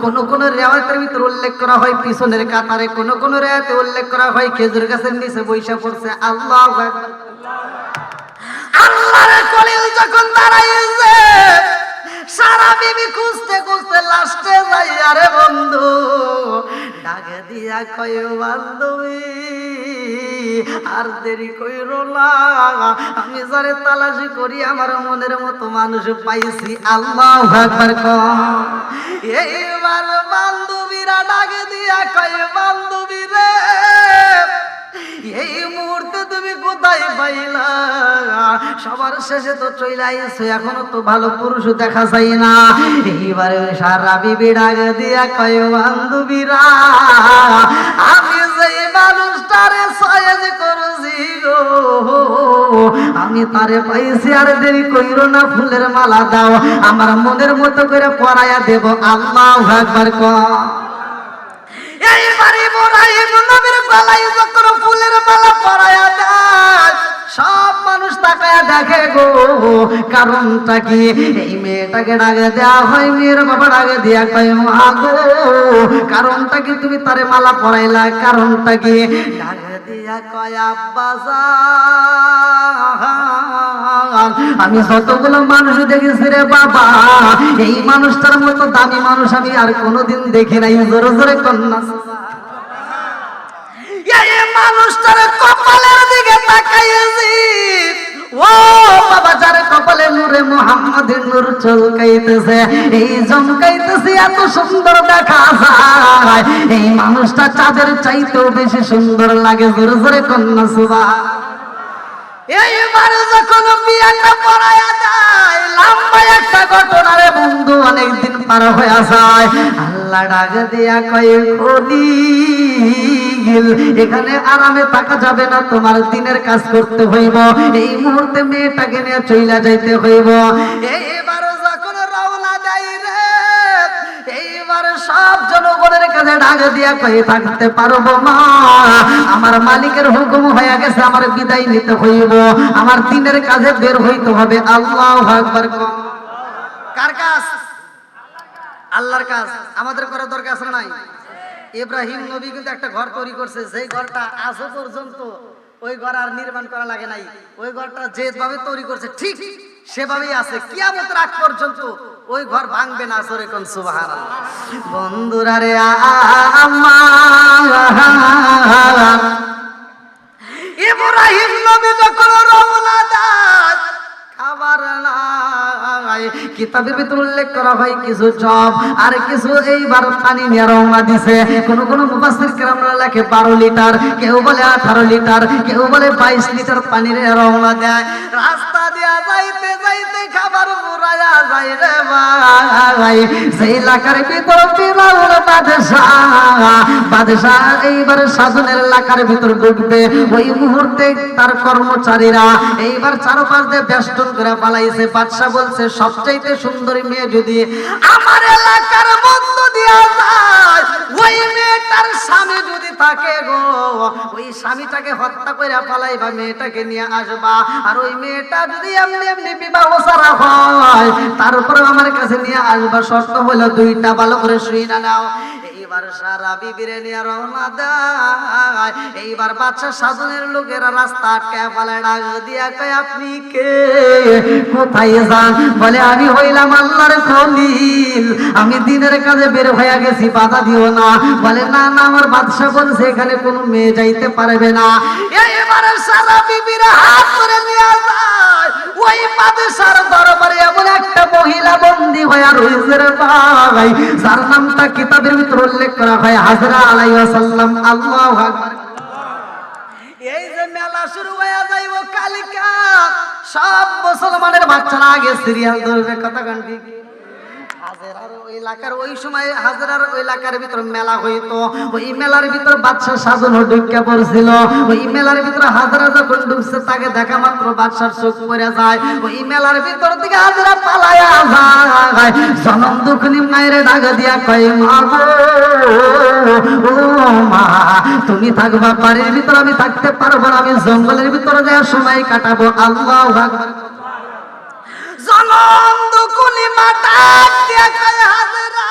কোন কোন রেওয়ায়তের ভিতর উল্লেখ করা হয় পিছনের কাতারে, কোন কোন রেওয়ায়তে উল্লেখ করা হয় খেজুর গাছের নিচে বৈশা পড়ছে। আল্লাহু আকবার। আল্লাহর খলিল যখন দাঁড়াইছে, সারা বিবি খুঁজতে খুঁজতে লাস্টে যাই। আরে বন্ধু ডাকে দিয়া কয় বান্ধবী আর দেরি কইরো না, আমি যারে তালাশি করি আমার মনের মতো মানুষ পাইছি। আল্লাহু আকবার। এইবার বান্ধবীরা ডাকে দিয়া কয় বান্ধবী রে, এই মুহূর্তে তুমি কোথায় পাইলা? সবার শেষে তো চলে আইছো, এখনো তো ভালো পুরুষ দেখা যায় না। এইবারে সারা বিবি ডাক দিয়া কয় বান্ধবীরা, আমি যেই মানুষটারে সয়েজ করছি গো, আমি তারে পাইছি, আর দেরি কইরো না, ফুলের মালা দাও, আমার মনের মতো করে পরাইয়া দেব। আল্লাহু আকবার। এইবার ইব্রাহিম নবীর গলায় যখন ফুলের মালা পরায়া দেয়, সব মানুষ তাকায়া দেখে গো, কারণটা কি? এই মেয়ে মেয়েটাকে ডাকে দেওয়া হয়, মেয়ের বাবা ডাকে দিয়া কয় মা গো কারণটা কি তুমি তারে মালা পরাইলা, কারণটা কি? ডাকে দিয়া কয় আব্বা যান, আমি যতগুলো মানুষ দেখেছি রে বাবা, এই মানুষটার মতো দামি মানুষ আমি আর কোনোদিন দেখি নাই। জোরে জোরে কন্যা এই মানুষটার কপালের দিকে তাকাইছি, ও বাবা যার কপালে নূরে মুহাম্মাদের নূর চমকাইতেছে, এই চমকাইতেছে, এত সুন্দর দেখা যায়, এই মানুষটা চাঁদের চাইতেও বেশি সুন্দর লাগে। জোরে জোরে কন্যা সুবহান। এইবারে যখন বিয়েটা পড়ায়া যায়, লম্বা একটা ঘটনা রে বন্ধু, অনেকদিন পার হয়ে যায়। আল্লাহ ডাক দিয়া কয় খলিল এখানে আরামে থাকা যাবে না, তোমার দিনের কাজ করতে হইব, এই মুহূর্তে মেয়েটাকে নিয়ে চইলা যাইতে হইব। এইবারে যখন রওনা দেয় রে, এইবারে সব জনগণের কাছে ডাক দিয়া কয়ে থাকতে পারবো না, আমার মালিকের হুকুম হয়ে গেছে, আমার বিদায় নিতে হইব, আমার দিনের কাজে বের হইতে হবে। আল্লাহু আকবার। কার কাজ? আল্লাহর কাজ। আমাদের করার দরকার আছে নাই? ইব্রাহিম নবী কিন্তু একটা ঘর তৈরি করছে, যেই ঘরটা আজও পর্যন্ত ওই ঘর আর নির্মাণ করা লাগে নাই। ওই ঘরটা যেভাবে তৈরি করছে ঠিক সেভাবেই আছে, কিয়ামতের আগ পর্যন্ত ওই ঘর ভাঙবে না। জোরে কোন সুবহানাল্লাহ। বন্ধুরা রে আমার ইব্রাহিম নবী যখন রওনা দেয়, খাবার নাই, কিতাবের ভিতর উল্লেখ করা হয় কিছু জব আর কিছু এইবার পানি নিয়ে রওনা দিছে। কোন কোন মুফাসসির কেরামরা লেখে 12 লিটার, কেউ বলে 18 লিটার, কেউ বলে 22 লিটার পানি নিয়ে রওনা দেয়। রাস্তা দিয়া যাইতে যাইতে খাবার ফুরায়া যায় রে ভাই, সেই এলাকার ভিতর ফিরাউন বাদশাহ এইবার শাসনের এলাকার ভিতর ঢুকবে, ওই মুহূর্তে তার কর্মচারীরা এইবার চারপাশ দিয়ে বেষ্টন করে পালাইছে। বাদশাহ বলছে সবচাইতে সুন্দরী মেয়ে যদি আমার এলাকার মধ্য দিয়া যায়, ওই মেয়েটার স্বামী যদি থাকে গো, ওই স্বামীটাকে হত্যা করে পালাইবা, মেয়েটাকে নিয়ে আসবা, আর ওই মেয়েটা যদি এমনি এমনি বিবাহ ছাড়া হয় তারপরে আমার কাছে নিয়ে আসবা। শর্ত হলো দুইটা, ভালো করে শুই না নাও। এইবার সারা বিবিরে নিয়ে রওনা দেয়। এইবার বাদশা শাসনের লোকেরা রাস্তা আটকায় ফেলে, ডাক দিয়া কয় আপনি কে, কোথায় যান? বলে আমি হইলাম আল্লাহর খলিল, আমি দিনের কাজে বের হয়ে গেছি, বাধা দিও না। বলে না না, আমার বাদশা বলছে এখানে কোনো মেয়ে যাইতে পারবে না। এইবারে সারা বিবিরা হাত ধরে নিয়ে যায়, ওই বাদশার দরবারে এমন একটা মহিলা বন্দী হয়ে রয়েছে রে ভাই, যার নামটা কিতাবের ভিতর উল্লেখ করা হয় হাজরা আলাইহিস সালাম। আল্লাহু আকবার। এই যে মেলা শুরু হয়ে যাইব কালিকা, সব মুসলমানের বাচ্চারা আগে সিরিয়াল ধরবে। কথা গান্ডি হাজরার ওই এলাকার, ওই সময় হাজরার ওই এলাকার ভিতর মেলা হইতো, ওই মেলার ভিতর বাদশাহ সাজানো ঢুকে পড়ছিল। ওই মেলার ভিতর হাজরা যখন ঢুকছে, তাকে দেখা মাত্র বাদশার চোখ পড়ে যায়। ওই মেলার ভিতর থেকে হাজরা পালায়া যায়। জনম দুঃখনি মায়ের ডাক দিয়া কয় মা গো, ও মা তুমি থাকবা বাড়ির ভিতর, আমি থাকতে পারবো না, আমি জঙ্গলের ভিতরে যাওয়ার সময় কাটাবো। আল্লাহু আকবার। জনম দুকুলি মাটা দিয়া কয় হাজরা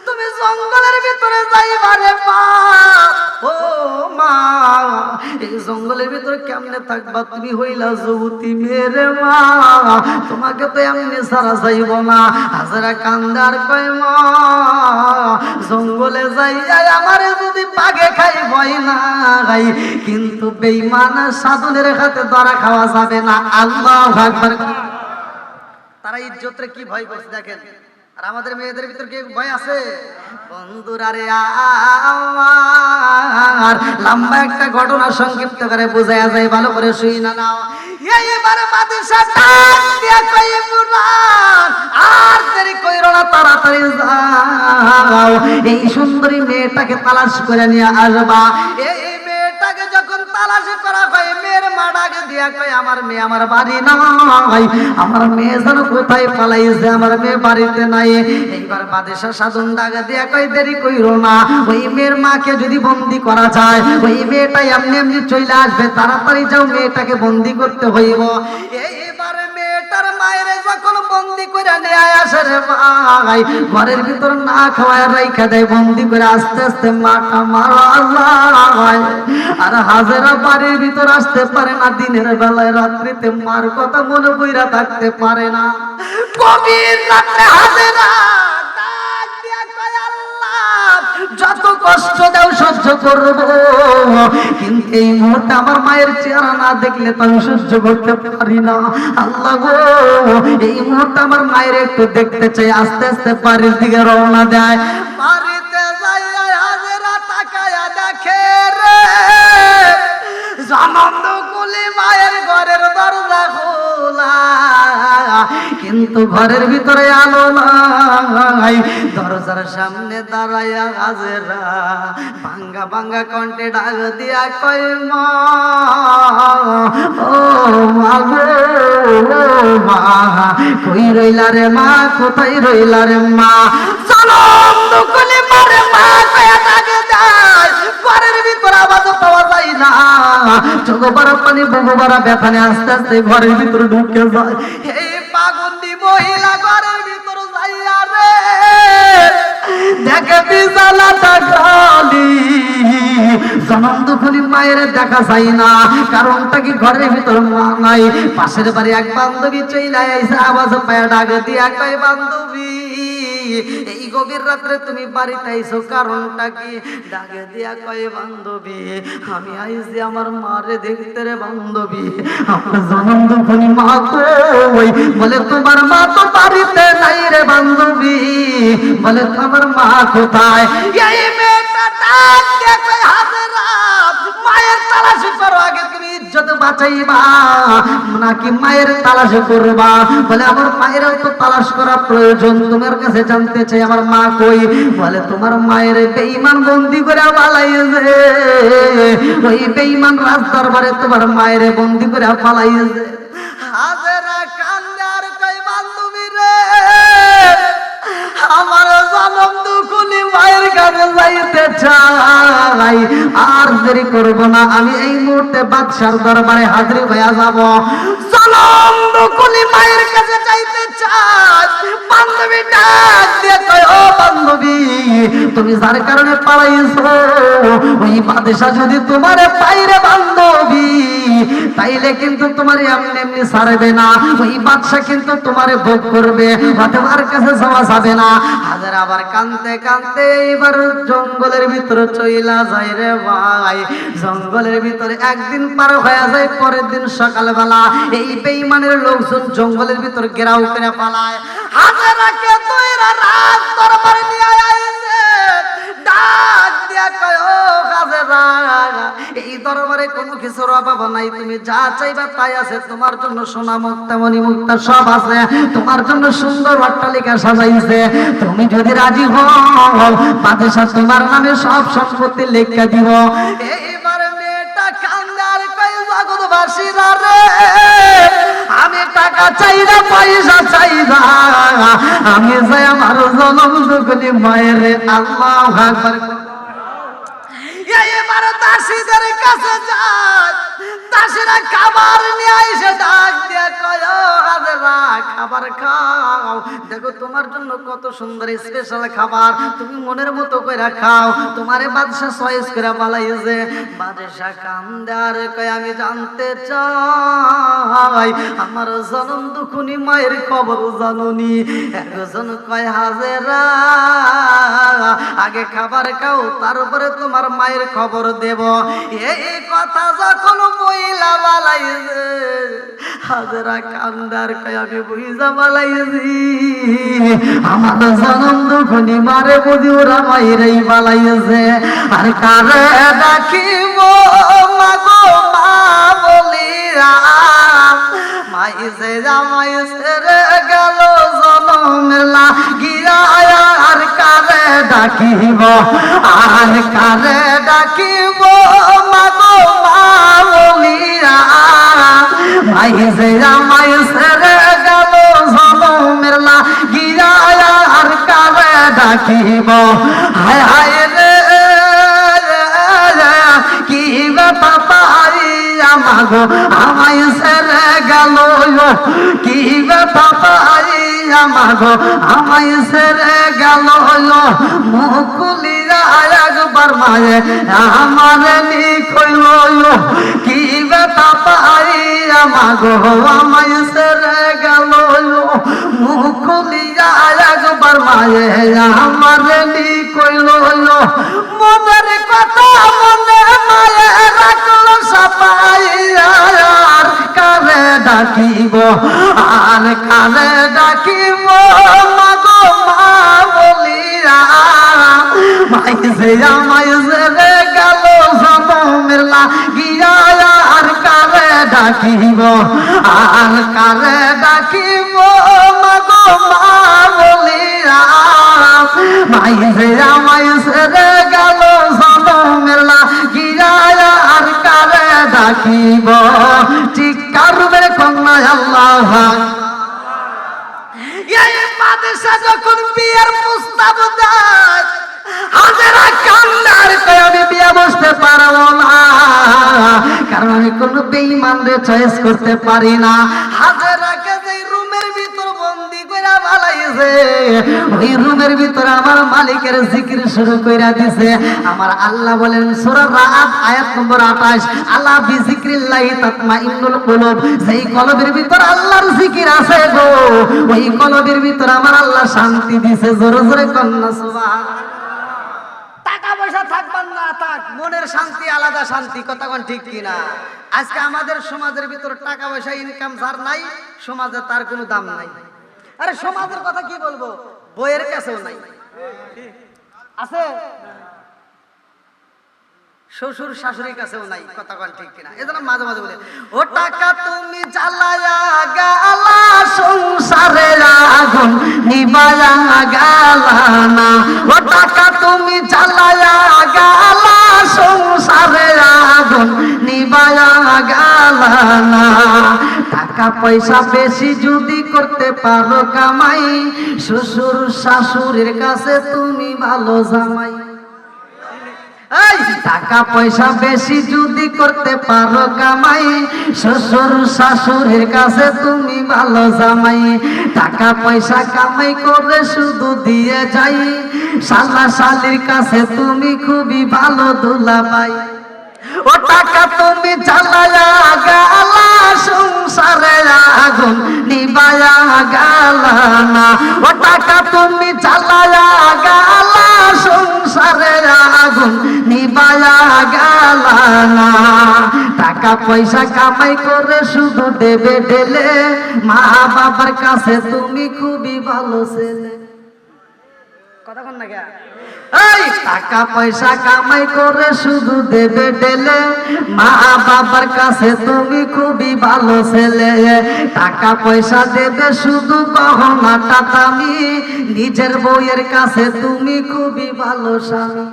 তুমি জঙ্গলের ভিতরে যাইবা রে মা, ও মা এই জঙ্গলের ভিতরে কেমনে থাকবা, তুমি হইলা যুবতী মেরে মা, তোমাকে তো এমনি সারা যাইব না। হাজরা কান্দার কয় মা জঙ্গলে যাইয়া আমারে যদি পাগে খাই ভয় না খাই, কিন্তু বেঈমান সাধনের হাতে ধরা খাওয়া যাবে না। আল্লাহু আকবার। তারা ইজ্জতরে কি ভয় করছে দেখেন, আর আমাদের মেয়েদের ভিতর কি ভয় আছে? বন্ধুরা রে আমার লম্বা একটা ঘটনা সংক্ষিপ্ত করে বোঝায়া যায়, ভালো করে শুই না নাও। এইবার বাদশা ডাক দিয়া কই মুরাদ আর দেরি কইরো না, তাড়াতাড়ি যাও, এই সুন্দরী মেয়েটাকে তালাশ করে নিয়ে আসবা। এই মেয়েটাকে যখন তালাশ করা হয়, মেয়ের মা ডাক দিয়া কই আমার মেয়ে আমার বাড়ি নাই, আমার মেয়ে যেন কোথায় পালাইছে, আমার মেয়ে বাড়িতে নাই। এইবার বাদশা সাধন ডাক দিয়া কই দেরি কইরো না, ওই মেয়ের মাকে যদি বন্দি করা যায়, ওই মেয়েটা এমনি এমনি চলে আসবে, তাড়াতাড়ি যাও, মেয়েটাকে বন্দি করতে হইব। এইবারে মেয়েটার মায়ের যখন বন্দি বন্দি করে নিয়ে আসে রে ভাই, ঘরের ভিতর না খাওয়ায় রাইখা দেয়, বন্দি করে আস্তে আস্তে মাটা মারা যায়। আর হাজেরা বাড়ির ভিতর আসতে পারে না, দিনের বেলায় রাত্রিতে মার কথা মনে কইরা থাকতে পারে না। গভীর রাত্রে হাজেরা ডাক দিয়া কয়, আল্লাহ যত কষ্ট দাও সহ্য করব, কিন্তু এই মুহূর্তে আমার মায়ের চেহারা না দেখলে তো আমি সহ্য করতে পারি না। আল্লাহ গো, এই মুহূর্তে আমার মায়ের একটু দেখতে চাই। আস্তে আস্তে বাড়ির দিকে রওনা দেয়। বাড়িতে যাইয়া হাজেরা তাকায়া দেখে রে, আনন্দ কুলি মায়ের ঘরের দরজা খোলা, কিন্তু ঘরের ভিতরে আলো নাই। দরজার সামনে দাঁড়াইয়া হাজেরা ভাঙ্গা ভাঙ্গা কণ্ঠে ডাক দিয়া কয়, মা ও মা গো, মা কই রইলা রে মা, কোথায় রইলা রে মা? আনন্দ কুলি মারে মা কয়া ডাকে যায়, ঘরের ভিতর আওয়াজ পাওয়া যায় না। চোখ ভরা পানি, বুকু ভরা ব্যথা নিয়ে আস্তে আস্তে ঘরের ভিতরে ঢুকে যায়। এই পাগন্ডি মহিলা ঘরের ভিতর যাইয়া রে দেখে বিছানাটা খালি। জনম দুখনি মায়ের দেখা যায় না, কারণটা কি ঘরের ভিতর মা নাই। পাশের বাড়ি এক বান্ধবী চইলা আইসা আওয়াজ পায়া ডাক দিয়া কয়, বান্ধবী এই গভীর রাত্রে তুমি বাড়িতে আইছো, কারণটা কি? ডাকে দিয়া কয়, বান্ধবী আমি আইছি আমার মারে দেখতে রে বান্ধবী, আমার জনম দুখনি মা কই? বলে তোমার মা তো বাড়িতে নাই রে বান্ধবী। বলে তোমার মা কোথায়? এই মেয়েটা ডাক দিয়া কয়, হাজেরা মায়ের তালাশি করো, আগে তুমি ইজ্জত বাঁচাইবা নাকি মায়ের তালাশ করবা? বলে আমার মায়েরও তো তালাশ করা প্রয়োজন, তোমার কাছে জানতে চাই আমার মা কই? বলে তোমার মায়ের বেঈমান বন্দি করে পালাইছে, ওই বেঈমান রাজ দরবারে তোমার মায়ের বন্দি করে পালাইছে। হাজেরা কান্দে আর কই, বান্ধবী রে আমার জনম দুখনি মায়ের কাছে যাইতে চাই, আর দেরি করব না, আমি এই মুহূর্তে বাদশার দরবারে হাজির হয়ে যাব। জনম দুখনি মায়ের কাছে যাইতে চাই। বান্ধবী ডাক দিয়ে কয়, ও বান্ধবী তুমি যার কারণে পালাইছো, ওই বাদশা যদি তোমারে পাইরে বান্ধবী, তাইলে কিন্তু তোমার এমনি এমনি ছাড়বে না, ওই বাদশা কিন্তু তোমারে ভোগ করবে, তোমার কাছে যাওয়া যাবে না। হাজার আবার কানতে কানতে এইবার জঙ্গলের ভিতরে চইলা যায় রে ভাই। জঙ্গলের ভিতরে একদিন পার হয়ে যায়, পরের দিন সকালবেলা এই বেঈমানের লোকজন জঙ্গলের ভিতর ঘেরাও করে পালায়। হাজারাকে তৈরা রাজ দরবারে নিয়ে আইছে, ডাক দিয়া কয়, ও হাজারা এই দরবারে কোনো কিছুর অভাব নাই, তুমি যা চাইবা তাই আছে, তোমার জন্য সোনা মুক্তা মণি মুক্তা সব আছে, তোমার জন্য সুন্দর অট্টালিকা সাজাইছে, তুমি যদি রাজি হও বাদশা তোমার নামে সব সম্পত্তি লেখা দিব। এইবার মেয়েটা কান্দে আর কয়, জগৎবাসীরা রে আমি টাকা চাই না, পয়সা চাই না, আমি চাই আমার জনম দুখনি মায়ের। আল্লাহু আকবার। এবার দাসীদের কাছে যায়, দাসীরা খাবার নিয়ে আইসে ডাক দিয়ে কয়, ও হাজেরা খাবার খাও, দেখো তোমার জন্য কত সুন্দর স্পেশাল খাবার, তুমি মনের মতো কইরা খাও, তোমারে বাদশা চয়েস করে পালাইছে। বাদশা কান্দে আর কয়, আমি জানতে চাই আমার জনম দুখনি মায়ের খবর জানুনি? একজন কয়, হাজেরা আগে খাবার খাও, তারপরে তোমার মায়ের খবর দেব। এই কথা যখন মহিলা বালাইছে, হাজেরা কান্দার কয়, আমি বুঝা বালাইছি আমার জনম দুখনি মারে বুঝি ওরা মাইরেই বালাইছে। আর কারে ডাকিব মাগো মা বলিরা, মাইছে জামাইছে রে গেল জনমের লাগিয়া, আর কারে ডাকিব, আর কারে ডাকিব মাগো মা বলিরা, মাইছে জামাইছে রে গেল জনমের লাগিয়া, আর কারে ডাকিব। হায় হায় রে কি ব্যথা পাইয়া মাগো আমায় সেরে গেল, কি ব্যথা পাইয়া মাগো আমায় ছেড়ে গেল মুকুলিয়া একবার মায়ে আমারে নিকইল কি ব্যথা পাইয়া মাগো আমায় ছেড়ে গেল মুকুলিয়া একবার মায়ে আমারে নিকইল মনের কথা মনে মায়ে রাখলো সাপাইয়া আর কারে ডাকিব আর কারে ডাকিব মাগো মা বলিয়া মাইছে আমাইছে রে গেল জনমের লাগিয়া আর কারে ডাকিব আর কারে ডাকিব মাগো মা বলিয়া মাইছে আমাইছে রে গেল জনমের লাগিয়া আর কারে ডাকিব ঠিক কারবে কন্যা আল্লাহ। এই বাদশা যখন বিয়ের প্রস্তাব দেয় হাজেরা কান্নার কয় আমি বিয়ে বসতে পারবো না, কারণ আমি কোনো বেঈমানরে চয়েস করতে পারি না। হাজেরাকে যে রুমের ভিতর বন্দি কইরা বালাইছে ওই রুমের ভিতর আমার মালিকের জিকির শুরু কইরা দিছে। আমার আল্লাহ বলেন সূরা রাআদ আয়াত নম্বর 28, আলা বিজিক্রিল্লাহি তাতমাইন্নুল কুলুব, যেই কলবের ভিতর আল্লাহর জিকির আছে গো ওই কলবের ভিতর আমার আল্লাহ শান্তি দিছে। জোরে জোরে কন্না সুবহানাল্লাহ। টাকা পয়সা থাকবার না থাক, মনের শান্তি আলাদা শান্তি, কথা কোন ঠিক কিনা? আজকে আমাদের সমাজের ভিতর টাকা পয়সা ইনকাম যার নাই সমাজে তার কোনো দাম নাই। আরে সমাজের কথা কি বলবো, বইয়ের কাছেও নাই, আছে শ্বশুর শাশুড়ির কাছেও নাই, কথা কোন ঠিক কিনা? এজন্য মাঝে মাঝে বলে ও টাকা তুমি জ্বালায়া গালা সংসারে আগুন নিবায়া গালা না, ও টাকা তুমি জ্বালায়া গালা সংসারে আগুন নিবায়া গালা না। টাকা পয়সা বেশি যদি করতে পারো কামাই শ্বশুর শাশুড়ির কাছে তুমি ভালো জামাই। এই টাকা পয়সা বেশি যদি করতে পারো কামাই শ্বশুর শাশুড়ির কাছে তুমি ভালো জামাই। টাকা পয়সা কামাই করে শুধু দিয়ে যাই শালা শালির কাছে তুমি খুবই ভালো দুলাভাই। ও টাকা তুমি জ্বালায়া গালা সংসারে আগুন নিবায়া গালা না, ও টাকা তুমি জ্বালায়া গালা সংসারে আগুন নিবায়া গালা না। টাকা পয়সা কামাই করে শুধু দেবে ঢেলে মা বাবার কাছে তুমি খুবই ভালো ছেলে, কথা কন না কে? এই টাকা পয়সা কামাই করে শুধু দেবে ঢেলে মা বাবার কাছে তুমি খুবই ভালো ছেলে। টাকা পয়সা দেবে শুধু গহনাটা দামি নিজের বউয়ের কাছে তুমি খুবই ভালো স্বামী।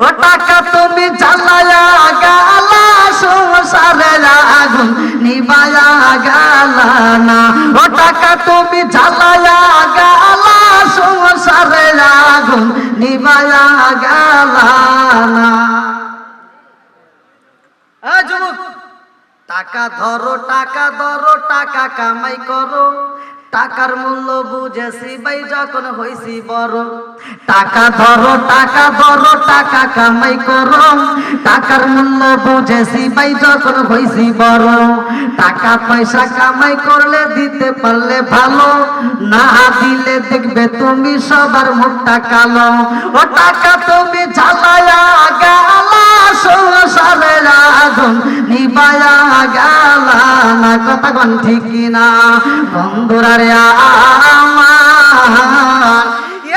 ও টাকা তুমি জ্বালায়া গালা সংসারে আগুন নিবায়া গালা না, ও টাকা তুমি জ্বালায়া গালা সংসারে আগুন নিবায়া গালা না। যুবক টাকা ধরো টাকা ধরো টাকা কামাই করো, টাকার মূল্য বুঝেছি ভাই যখন হইছি বড়। টাকা ধরো টাকা ধরো টাকা কামাই করো, টাকার মূল্য বুঝেছি ভাই যখন হইছি বড়। টাকা পয়সা কামাই করলে দিতে পারলে ভালো, না দিলে দেখবে তুমি সবার মুখটা কালো। ও টাকা তুমি জ্বালায়া গালা সংসারে আগুন নিবায়া গালা না, কথা কোন ঠিক কিনা? বন্ধুরা রে আমার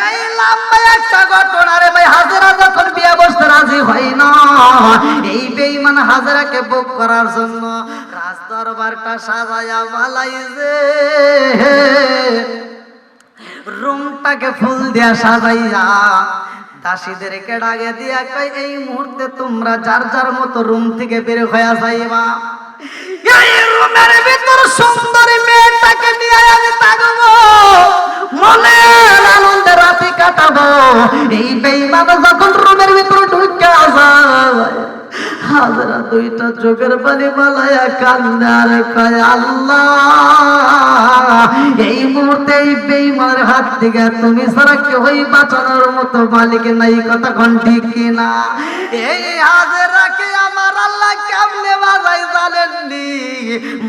এই লম্বা একটা ঘটনা রে ভাই, হাজেরা যখন বিয়ে বসতে রাজি হয় না এই বেঈমান হাজেরাকে বুক করার জন্য রাজ দরবারটা সাজায়া বালাইছে, রুমটাকে ফুল দিয়া সাজাইয়া দাসীদেরকে ডাকে দিয়া কই এই মুহূর্তে তোমরা যার যার মতো রুম থেকে বের হয়ে যাইবা। এই রুমের ভিতর সুন্দরী মেয়েটাকে নিয়ে আমি থাকবো, মনের আনন্দে রাতি কাটাবো। এই বেঈমান যখন রুমের ভিতর ঢুকে যায় হাজরা দুইটা চোখের পানি মালায়া কান্দে আর কয় আল্লাহ, এই মুহূর্তে এই বেঈমানের হাত থেকে তুমি ছাড়া কেউই বাঁচানোর মতো মালিক নাই, কথা কোন ঠিক কিনা? এই হাজরাকে আমার আল্লাহ কেমনে বাজাই জানেননি?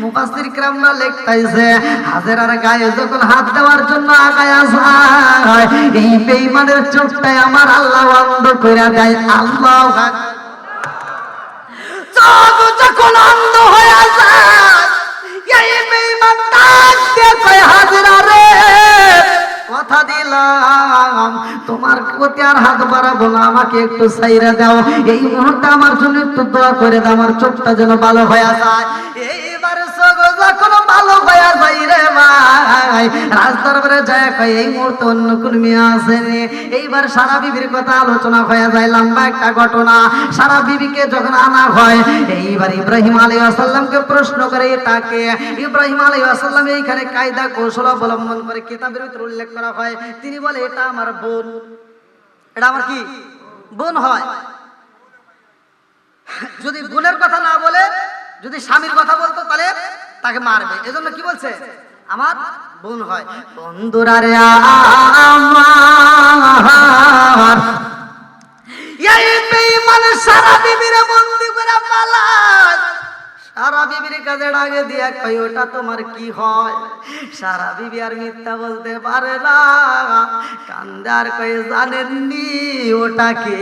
মুফাসসির কিরামরা লিখতাইছে হাজরার গায়ে যখন হাত দেওয়ার জন্য আগায়া যায়, এই বেঈমানের চোখটাই আমার আল্লাহ বন্ধ করে দেয়। আল্লাহু আকবার। চোখ যখন অন্ধ হয়ে যায়, এই বেঈমান ডাক দিয়ে কয় হাজরা রে, কথা দিলাম তোমার প্রতি আর হাত বাড়াবো না, আমাকে একটু ছাইরা দাও, এই মুহূর্তে আমার জন্য একটু দোয়া করে দাও, আমার চোখটা যেন ভালো হয়ে যায়। এইবার চোখ যখন ভালো হয়ে যায় রে ভাই, রাজদরবারে যায় কয় এই মুহূর্তে অন্য কোন মেয়ে আসেনি। এইবার সারা বিবির কথা আলোচনা হয়ে যায়, লম্বা একটা ঘটনা। সারা বিবিকে যখন আনা হয়, এইবার ইব্রাহিম আলাইহিস সালামকে প্রশ্ন করে এটাকে। ইব্রাহিম আলাইহিস সালাম এইখানে কায়দা কৌশল অবলম্বন করে কিতাবের ভিতরে উল্লেখ করা হয়, তিনি বলে এটা আমার বোন, এটা আমার কি বোন হয়। যদি বোনের কথা না বলে যদি স্বামীর কথা বলতো তাহলে তাকে মারবে, এজন্য কি বলছে আমার বোন হয়। বন্ধুরা রে আমার, এই বেঈমান সারা বিবিরে বন্দি করে পালায়। সারা বিবির কাছে ডাকে দিয়া কই ওটা তোমার কি হয়? সারা বিবি আর মিথ্যা বলতে পারে না, কান্দার কই জানেননি ওটা কে?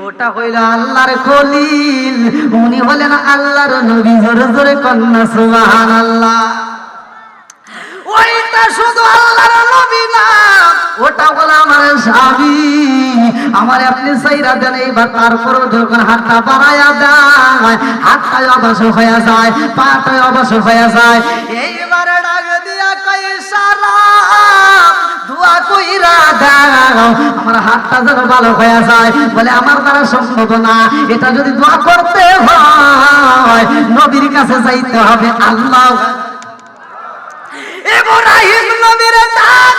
ওটা হইল আল্লাহর খলিল, উনি হলেন আল্লাহর নবী। জোরে জোরে কন্যা সুবহানাল্লাহ। ওইটা শুধু আল্লাহর নবী না, ওটা হলো আমার স্বামী। আমার আপনি সাইরা দেন এইবার, তারপর যখন হাতটা বাড়ায়া দেয়, হাতটা অবশ্য হয়ে যায়, পাটা অবশ্য হয়ে যায়। এইবারে ডাক দিয়া কই সারা দোয়া কইরা দাও, আমার হাতটা যেন ভালো হয়ে যায়। বলে আমার দ্বারা সম্ভব না, এটা যদি দোয়া করতে হয় নবীর কাছে যাইতে হবে। আল্লাহ ইব্রাহিম নবীর ডাক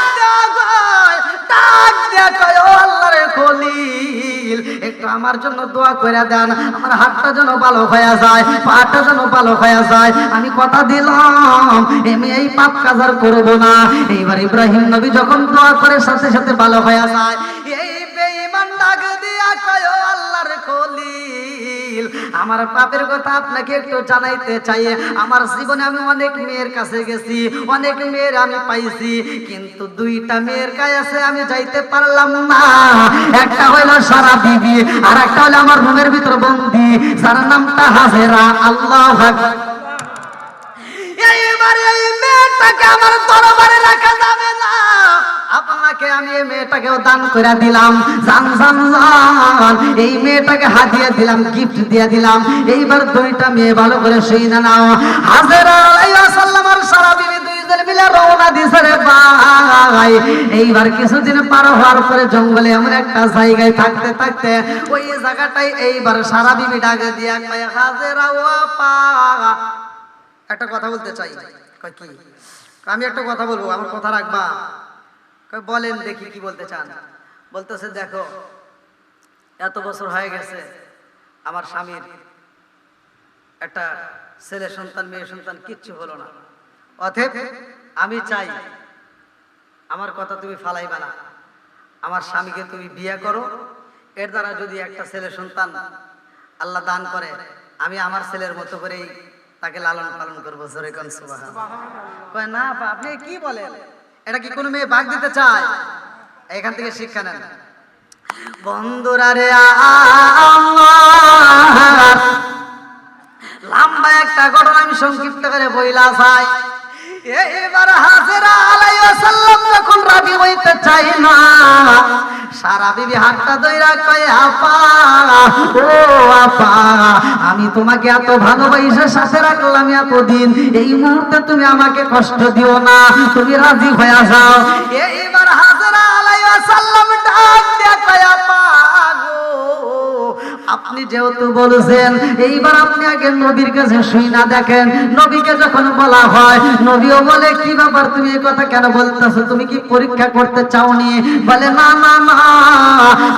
দেয়া কয় ও আল্লাহর খলিল, একটু আমার জন্য দোয়া করে দেন, আমার হাতটা যেন ভালো হয়ে যায়, পাটা যেন ভালো হয়ে যায়। আমি কথা দিলাম আমি এই পাপ কাজ আর করব না। এইবার ইব্রাহিম নবী যখন দোয়া করে সাথে সাথে ভালো হয়ে যায়। এই বেঈমান ডাক দিয়া কয় ও আল্লাহর খলিল, আমার পাপের কথা আপনাকে একটু জানাইতে চাই। আমার জীবনে আমি অনেক মেয়ের কাছে গেছি, অনেক মেয়ের আমি পাইছি, কিন্তু দুইটা মেয়ের কাছে আমি যাইতে পারলাম না। একটা হইল সারা বিবি, আর একটা হইল আমার রুমের ভিতর বন্দি, যার নামটা হাজেরা। আল্লাহু আকবার। এইবার এই মেয়েটাকে আমার দরবারে রাখা যাবে না, আপনাকে আমি এই মেয়েটাকেও দান করে দিলাম। জান জান জান, এই মেয়েটাকে হাদিয়া দিলাম, গিফট দিয়ে দিলাম। এইবার দুইটা মেয়ে ভালো করে শুনে নাও। হাজেরা আলাইহিস সালাম আর সারা বিবি দুইজন মিলে রওনা দিছে রে ভাই। এইবার কিছুদিন পার হওয়ার পরে জঙ্গলে এমন একটা জায়গায় থাকতে থাকতে ওই জায়গাটাই এইবার সারা বিবি ডাকে দিয়া কয় হাজেরা ও আপা, একটা কথা বলতে চাই। কয় কি? আমি একটা কথা বলবো, আমার কথা রাখবা? কয় বলেন দেখি কি বলতে চান। বলতেছে দেখো এত বছর হয়ে গেছে, আমার স্বামীর একটা ছেলে সন্তান মেয়ে সন্তান কিচ্ছু হলো না, অতএব আমি চাই আমার কথা তুমি ফালাইবা না, আমার স্বামীকে তুমি বিয়ে করো, এর দ্বারা যদি একটা ছেলে সন্তান আল্লাহ দান করে আমি আমার ছেলের মতো করেই তাকে লালন পালন করবো। জোরে কোন সুবহানাল্লাহ। কয় না আপনি কি বলেন, এটা কি কোনো মেয়ে ভাগ দিতে চায়? এখান থেকে শিক্ষা নেন। বন্ধুরা রে আমার, লম্বা একটা ঘটনা আমি সংক্ষিপ্ত করে বইলা চাই। এইবার হাজেরা আলাইহিস সালাম যখন রাজি হইতে চাই না, সারা বিবি হাতটা ধইরা কয় আপা ও আপা, আমি তোমাকে এত ভালোবাসা সাথে রাখলাম এতদিন, এই মুহূর্তে তুমি আমাকে কষ্ট দিও না, তুমি রাজি হয়ে যাও। এইবার হাজেরা আলাইহিস সালাম ডাক দিয়া কয় আপা গো, আপনি যেহেতু বলছেন এইবার আপনি আগে নবীর কাছে শুইনা দেখেন। নবীকে যখন বলা হয় নবীও বলে কি ব্যাপার তুমি এই কথা কেন বলতেছো, তুমি কি পরীক্ষা করতে চাওনি? বলে না না না,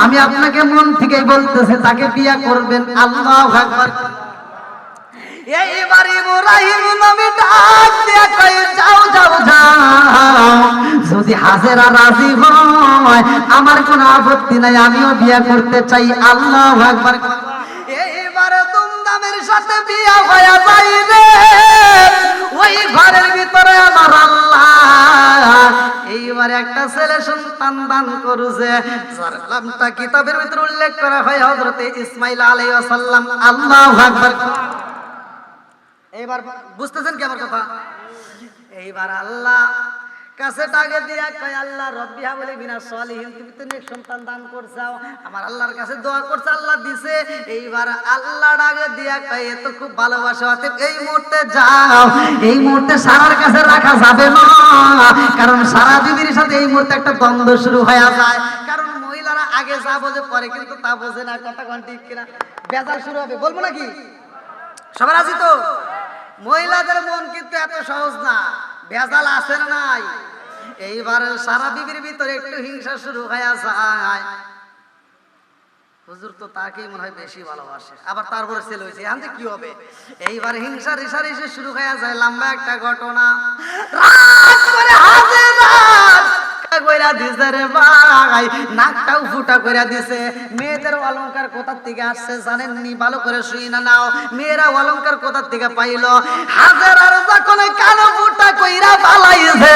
আমি আপনাকে মন থেকেই বলতেছি তাকে বিয়ে করবেন। আল্লাহু আকবার। এইবার ইব্রাহিম নবী ডাক দিয়া কয় যাও যাও যাও, যদি হাজেরা রাজি হয় আমার কোনো আপত্তি নাই, আমিও বিয়ে করতে চাই। আল্লাহু আকবার। এইবারে ধুমধামের সাথে বিয়ে হয়ে যায় রে ওই ঘরের ভিতরে আমার আল্লাহ এইবার একটা ছেলে সন্তান দান করেছে, যার নামটা কিতাবের ভিতরে উল্লেখ করা হয় হযরতে ইসমাঈল আলাইহিস সালাম। আল্লাহু আকবার। এইবার বুঝতেছেন কি আমার কথা? এইবার আল্লাহ কাছে ডাকে দিয়া কয় আল্লাহ রব্বি হাবলি মিনাস সালিহিন, তুমি তো নেক সন্তান দান করছাও, আমার আল্লাহর কাছে দোয়া করছে, আল্লাহ দিছে। এইবার আল্লাহ ডাকে দিয়া কয় এ তো খুব ভালোবাসা, অতএব এই মুহূর্তে যাও, এই মুহূর্তে সারার কাছে রাখা যাবে না, কারণ সারা বিবির সাথে এই মুহূর্তে একটা দ্বন্দ্ব শুরু হয়ে যায়, কারণ মহিলারা আগে যা বোঝে পরে কিন্তু তা বোঝে না। কথা কোন ঠিক কিনা? বেজার শুরু হবে, বলবো নাকি? সবাই রাজি তো? মহিলাদের মন কিন্তু এত সহজ না, ভেজাল আছে না নাই? এইবার সারা বিবির ভিতরে একটু হিংসা শুরু হয়ে যায়। হুজুর তো তাকেই মনে হয় বেশি ভালোবাসে, আবার তারপরে ছেলে হয়েছে, এখন কি হবে? এইবার হিংসা রেষারেষি শুরু হয়ে যায়। লম্বা একটা ঘটনা। রাত করে হাজেরা কইরা দিছে রে ভাই, নাকটাও ফুটা কইরা দিছে। মেয়েদের অলংকার কোথা থেকে আসছে জানেননি? ভালো করে শুই না নাও, মেয়েরা অলংকার কোথা থেকে পাইলো? হাজেরার যখন কান ফুটা কইরা পালাইছে,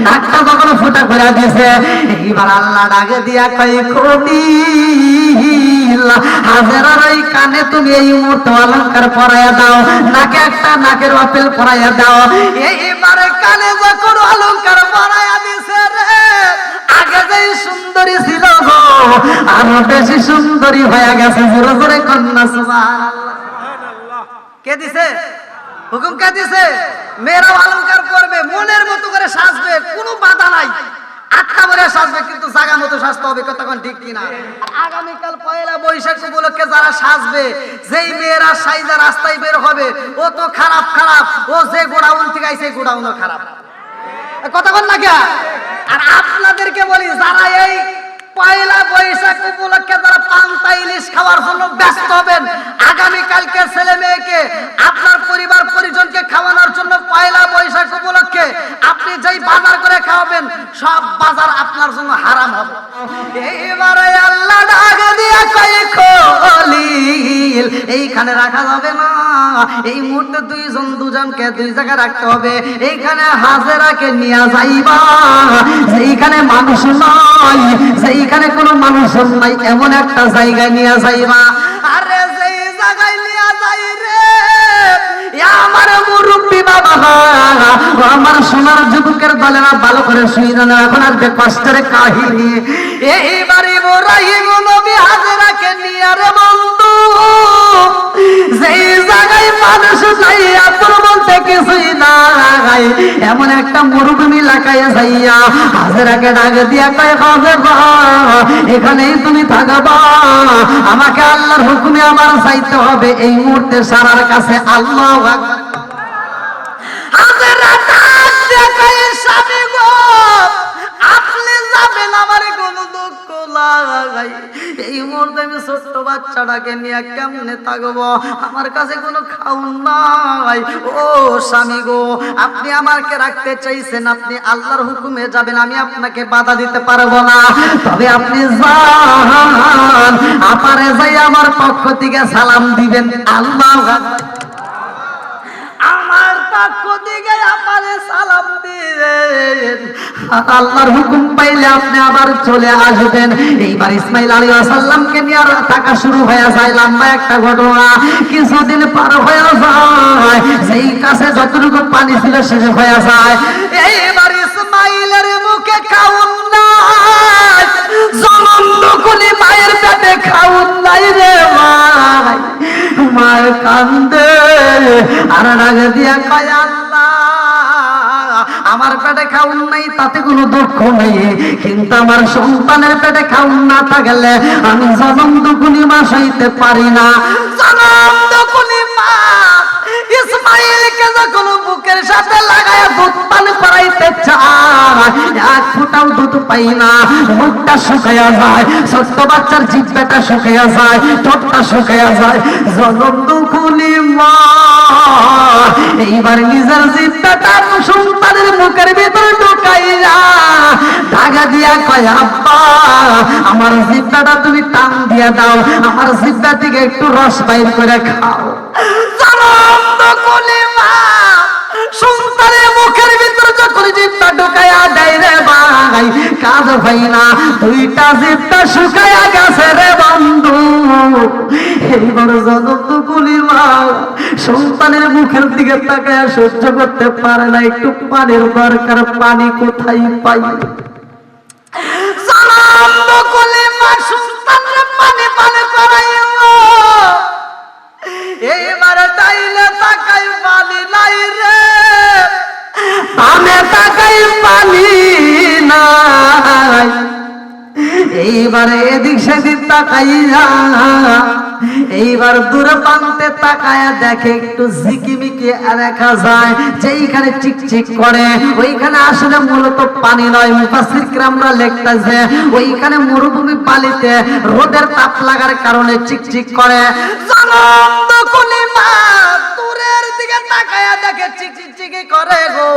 নাকটা যখন ফুটা কইরা দিছে, এইবার আল্লাহ ডাকে দিয়া কই খলিল হাজেরার ওই কানে তুমি এই মুহূর্তে অলংকার পরাইয়া দাও, নাকে একটা নাকের আপেল পরাইয়া দাও। এইবারে কানে যখন অলংকার পরাইয়া দিছে রে, আগে যে সুন্দরী ছিল গো আরো বেশি সুন্দরী হয়ে গেছে। জোরে জোরে কন্যা সুবহানাল্লাহ। কে দিছে হুকুম? কে দিছে? মেয়েরা অলংকার পরবে, মনের মতো করে সাজবে, কোনো বাধা নাই, আটটা করে সাজবে, কিন্তু জায়গা মতো সাজতে হবে। কতক্ষণ ঠিক কিনা? আগামীকাল পয়লা বৈশাখ উপলক্ষে যারা সাজবে, যেই মেয়েরা সাইজা রাস্তায় বের হবে, ও তো খারাপ খারাপ, ও যে গোডাউন থেকে আইছে গোডাউনও খারাপ। কতক্ষণ লাগে? আর আপনাদেরকে বলি, যারা এই পয়লা বৈশাখ উপলক্ষে যারা পান্তা ইলিশ খাওয়ার জন্য ব্যস্ত হবেন, আগামীকালকে ছেলে মেয়েকে আপনার পরিবার পরিজনকে খাওয়ানোর জন্য পয়লা বৈশাখ উপলক্ষে আপনি যেই বাজার করে খাওয়াবেন, সব বাজার আপনার জন্য হারাম হবে। এইবারে আল্লাহ ডাক দিয়া কয় খলিল এইখানে রাখা যাবে না, এই মুহূর্তে দুজনকে দুই জায়গায় রাখতে হবে। এইখানে হাজেরাকে নিয়ে যাইবা, এইখানে মানুষ নয়, সেইখানে কোনো মানুষ নাই, এমন একটা জায়গায় নিয়ে যাইবা। আরে যেই জায়গায় নিয়ে যাই রে আমার মুরব্বী বাবা, আমার সোনার যুবকের দলেরা ভালো করে শুই না, এখন আর কষ্টের কাহিনী। এইবার ইব্রাহিম নবী হাজেরাকে নিয়ে রে বন্ধু, যেই জায়গায় মানুষ নাই আপনার বলতে কিছুই নাই, এমন একটা মরুভূমি এলাকায় যাইয়া হাজেরাকে ডাকে দিয়া কয় হাজেরা এখানেই তুমি থাকবা, আমাকে আল্লাহর হুকুমে আমার যাইতে হবে এই মুহূর্তে সারার কাছে। আল্লাহু আকবার। হাজেরা ডাক দিয়া কয় স্বামী গো আপনি যাবেন, আমার কোনো দুঃখ নাই, এই মুহূর্তে আমি ছোট্ট বাচ্চাটাকে নিয়ে কেমনে থাকবো, আমার কাছে কোনো খাওন নাই। ও স্বামী গো আপনি আমাকে রাখতে চাইছেন, আপনি আল্লাহর হুকুমে যাবেন, আমি আপনাকে বাধা দিতে পারবো না, তবে আপনি যান, আপারে যাই আমার পক্ষ থেকে সালাম দিবেন। আল্লাহু আকবার। আমার পক্ষ থেকে আপনারে সালাম দিবেন, আল্লাহর হুকুম পাইলে আপনি আবার চলে আসবেন। এইবার ইসমাঈল আলাইহিস সালামকে নিয়ে থাকা শুরু হয়ে যায়। লম্বা একটা ঘটনা, কিছুদিন পার হয়ে যায়, সেই কাছে যতটুকু পানি ছিল শেষ হয়ে যায়। এইবার ইসমাঈলের মুখে খাউন নাই, জনন্দকুলি মায়ের পেটে খাউন নাই রে ভাই, মায়ের কান্দে আর রাগে দিয়া কয় আল্লাহ আমার পেটে খাউন নাই তাতে কোনো দুঃখ নেই, কিন্তু আমার সন্তানের পেটে খাউন না থাকলে আমি জনম দুকুনি মা সইতে পারি না। জনম দুকুনি মা ইসমাঈলকে যখন বুকের সাথে লাগায় দুধ পান করাইতে চায়, এক ফোঁটাও দুধ পাই না, মুখটা শুকাইয়া যায়, ছোট্ট বাচ্চার জিহ্বাটা শুকাইয়া যায়, ঠোঁটটা শুকাইয়া যায়। জনম দুকুনি এইবার নিজের জিব্বাটা সন্তানের মুখের ভিতরে ঢুকাইয়া ঢাকা দিয়া কয় আব্বা আমার জিব্বাটা তুমি টান দিয়া দাও, আমার জিব্বা থেকে একটু রস বাইর করে খাও। সন্তানের মুখের ভিতরে যখন জিব্বা ঢুকাইয়া দেয় রে ভাই, কাজ হয় না, দুইটা জিব্বা শুকাইয়া গেছে রে বন্ধু। এইবার জগৎ কুলি মা সন্তানের মুখের দিকে তাকায় সহ্য করতে পারে না, একটু পানির দরকার, পানি কোথায় পাই? এইবার চাইলে তাকাই পানি নাই রে, তাকাই পানি নাই। এইবার এদিক সেদিক তাকাইয়া এইবার দূরে প্রান্তে তাকায়া দেখে একটু ঝিকিমিকি দেখা যায়, যেইখানে চিকচিক করে ওইখানে আসলে মূলত পানি নয়। মুফাসসির কিরামরা লিখতেছে ওইখানে মরুভূমি পানিতে রোদের তাপ লাগার কারণে চিকচিক করে। জানন্দ কুলিমা দূরের দিকে তাকায়া দেখে চিকচিক করে গো,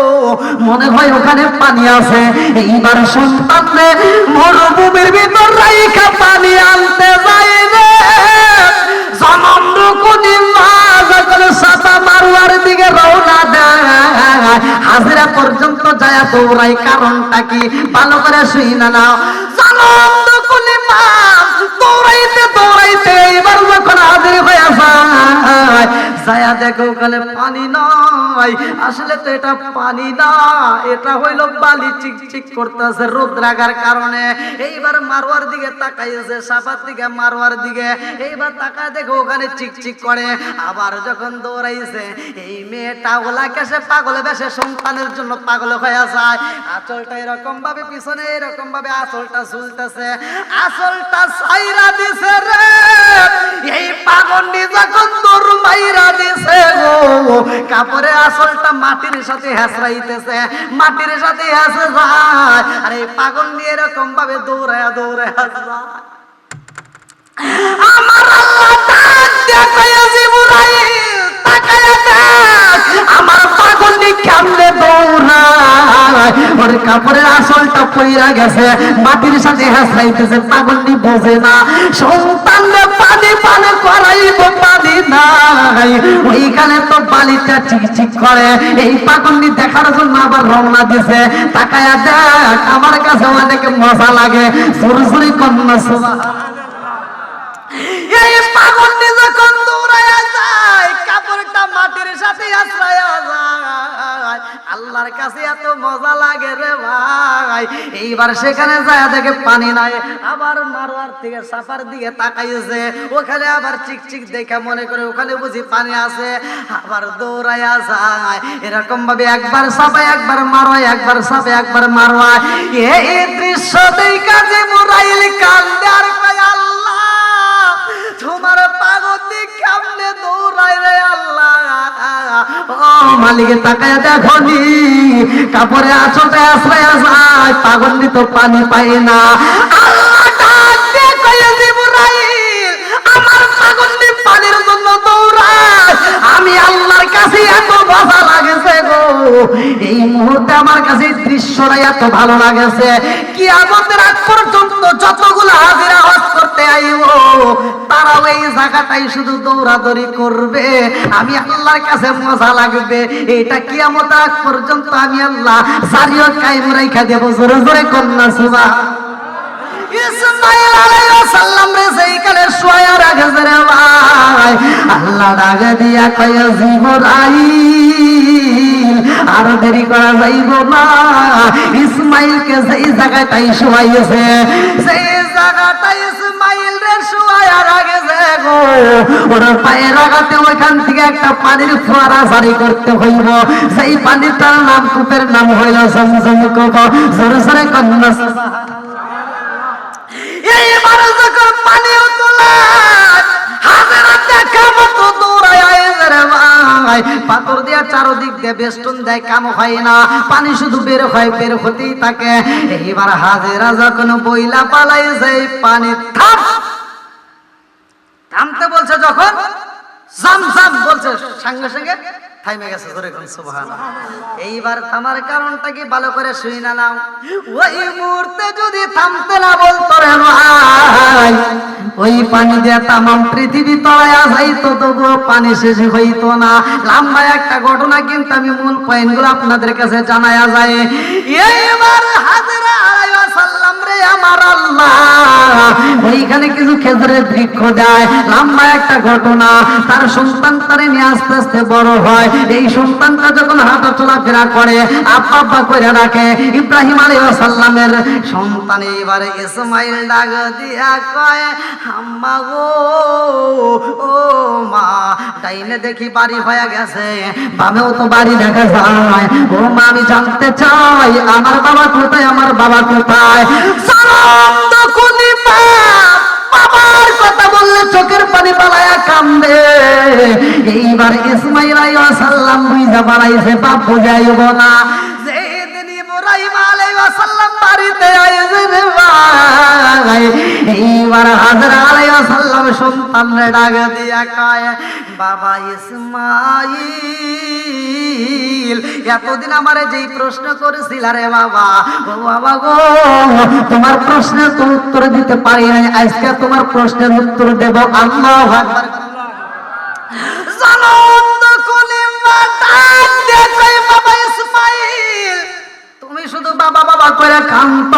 মনে হয় ওখানে পানি আছে। এইবার সন্তানরে মরুভূমির ভিতর রাইখা পানি আনতে যায় রে। জনন্দ কুলিমা যখন সাফা মারওয়ার দিকে রওনা দেয়, হাজিরা পর্যন্ত যায় দৌড়াই। কারণটা কি ভালো করে শুইনা নাও। জনন্দ কুলিমা দৌড়াইতে দৌড়াইতে এবার যখন হাজির হয়ে যায়, ছায়া দেখো ওখানে পানি নয়, আসলে তো এটা পানি না, এটা হইলো বালি চিকচিক করতেছে রোদ লাগার কারণে। এইবার মারওয়ার দিকে তাকাইছে, সাফার দিকে মারওয়ার দিকে, এইবার তাকায় দেখো ওখানে চিকচিক করে। আবার যখন দৌড়াইছে এই মেয়েটা ওলা কেসে পাগল বেশে সন্তানের জন্য পাগল হয়ে যায়। আঁচলটা এরকম ভাবে পিছনে এরকম ভাবে আঁচলটা ঝুলতেছে, আঁচলটা ছাইরা দিছে রে। এই পাগলটি যখন দৌড় মাইরা দিছে গো, কাপড়ে আঁচলটা মাটির সাথে হেঁচড়াইতেছে, মাটির সাথে হেঁচে যায়। আর এই পাগল নিয়ে এরকম ভাবে দৌড়ায়া দৌড়ায়া যায়। আমার আল্লাহ ডাক দিয়া কইয়া জিবরাইল তাকায়া দেখ আমার পাগলটি কেমনে দৌড়ায়। ওর কাপড়ের আঁচলটা পইরা গেছে, মাটির সাথে হেঁচড়াইতেছে, পাগলটি বোঝে না সন্তানরে পানি পান করাইব পানি নাই। ওইখানে তো বালিটা চিকচিক করে। এই পাগলটি দেখার জন্য আবার রওনা দিছে। তাকায়া দেখ আমার কাছে অনেক মজা লাগে। সুরসুরি কন্যা এই পাগলটি যখন দৌড়ায়া যায়, কাপড়টা মাটির সাথে আশ্রয়া যায়, আল্লাহর কাছে এত মজা লাগে রে ভাই। এইবার সেখানে যায় দেখে পানি নাই। আবার মারওয়ার থেকে সাফার দিকে তাকাইছে, ওখানে আবার চিকচিক দেখে মনে করে ওখানে বুঝি পানি আছে। আবার দৌড়ায়া যায় এরকম ভাবে, একবার সাফায় একবার মারওয়ায়, একবার সাফে একবার মারওয়ায়। এই দৃশ্য দেখে জিবরাইল কান্দে আর কয় আল্লাহ তোমার পাগলটি কেমনে দৌড়ায় রে আল্লাহ। ও মালিকে তাকায় দেখনি কাপড়ে আঁচলটা আশ্রয় যায়, পাগলটি তো পানি পায় না। আল্লাহ ডাক দিয়ে কয় জিবরাইল আমার পাগলটি পানির জন্য দৌড়ায়, আমি আল্লাহর কাছে এত মজা লাগেছে গো। এই মুহূর্তে আমার কাছে দৃশ্যটা এত ভালো লাগেছে, কিয়ামতের আগ পর্যন্ত যতগুলো হাজিরা হজ করতে আইব তারাও এই জায়গাটাই শুধু দৌড়াদৌড়ি করবে, আমি আল্লাহর কাছে মজা লাগবে। এটা কিয়ামতের আগ পর্যন্ত আমি আল্লাহ জারিও কায়েম রাইখা দেব। জোরে জোরে কন্যা সুবহান। ইসমাঈল আলাইহিস সালাম রে সেইখানে শোয়া রাখছে রে ভাই। আল্লাহ ডাক দিয়া কয় জিবরাইল আর দেরি করা যাইব না। ইসমাঈলকে যেই জায়গাটাই শোয়াইছে, সেই জায়গাটাই ইসমাঈল রে শোয়া রাখছে গো। ওর পায়ের আঘাতে ওইখান থেকে একটা পানির ফোয়ারা জারি করতে হইব। সেই পানিটার নাম, কূপের নাম হইল জমজম কূপ। জোরে জোরে কন্যা সুবহান। এইবার যখন পানি উতলা হাজারা দেখা মতো দৌড়ায় আইছে রে ভাই। পাথর দিয়া চারদিক দিয়ে বেষ্টন দেয়, কাম হয় না, পানি শুধু বের হয়, বের হতেই থাকে। এইবার হাজেরা যখন বইলা পালাইছে, পানি থামতে বলছে যখন জাম জাম বলছে, সঙ্গে সঙ্গে থাইমে গেছে। ধরে কোন সুবহানাল্লাহ। এইবার থামার কারণটা কি ভালো করে শুই না নাও। ওই মুহূর্তে যদি থামতে না বলতো রে ভাই, ওই পানি দিয়ে তামাম পৃথিবী তলায়া যাইতো, তবুও পানি শেষ হইতো না। লম্বা একটা ঘটনা, কিন্তু আমি মূল পয়েন্টগুলো আপনাদের কাছে জানায়া যায়। এইবার হাজরা আলাইহিস সালাম রে আমার আল্লাহ ওইখানে কিছু খেজুরের বৃক্ষ দেয়। লম্বা একটা ঘটনা, তার সন্তান তারে নিয়ে আস্তে আস্তে বড় হয়। এই সন্তানটা যখন হাঁটা চলাফেরা করে, আব্বা আব্বা করে রাখে, ইব্রাহিম আলাইহিস সালামের সন্তান এবারে ইসমাইল ডাক দিয়া কয়, আম্মা গো, ও মা, ডাইনে দেখি বাড়ি হয়ে গেছে, বামেও তো বাড়ি দেখা যায়। ও মা, আমি জানতে চাই আমার বাবা কোথায়, আমার বাবা কোথায়? সালাম তখনই বাবার কথা বললে চোখের পানি পালায়া কান্দে। এইবার ইসমাইল আলাইহিস সালাম বুঝা বাড়াইছে, বাপ বুঝাইব না। যেদিন ইব্রাহিম আলাইহিস সালাম বাড়িতে আইছে রে ভাই, এইবার হাজরা আলাইহিস সালাম সন্তানরে ডাক দিয়া কয়, বাবা ইসমাইল, এতদিন আমারে যেই প্রশ্ন করেছিল রে বাবা, ও বাবা গো, তোমার প্রশ্নের তো উত্তর দিতে পারি নাই, আজকে তোমার প্রশ্নের উত্তর দেব। আল্লাহু আকবার। জানন্দ কলিমা ডাক দিয়ে কয়, বাবা ইসমাইল, তুমি শুধু বাবা বাবা করে কান্ত,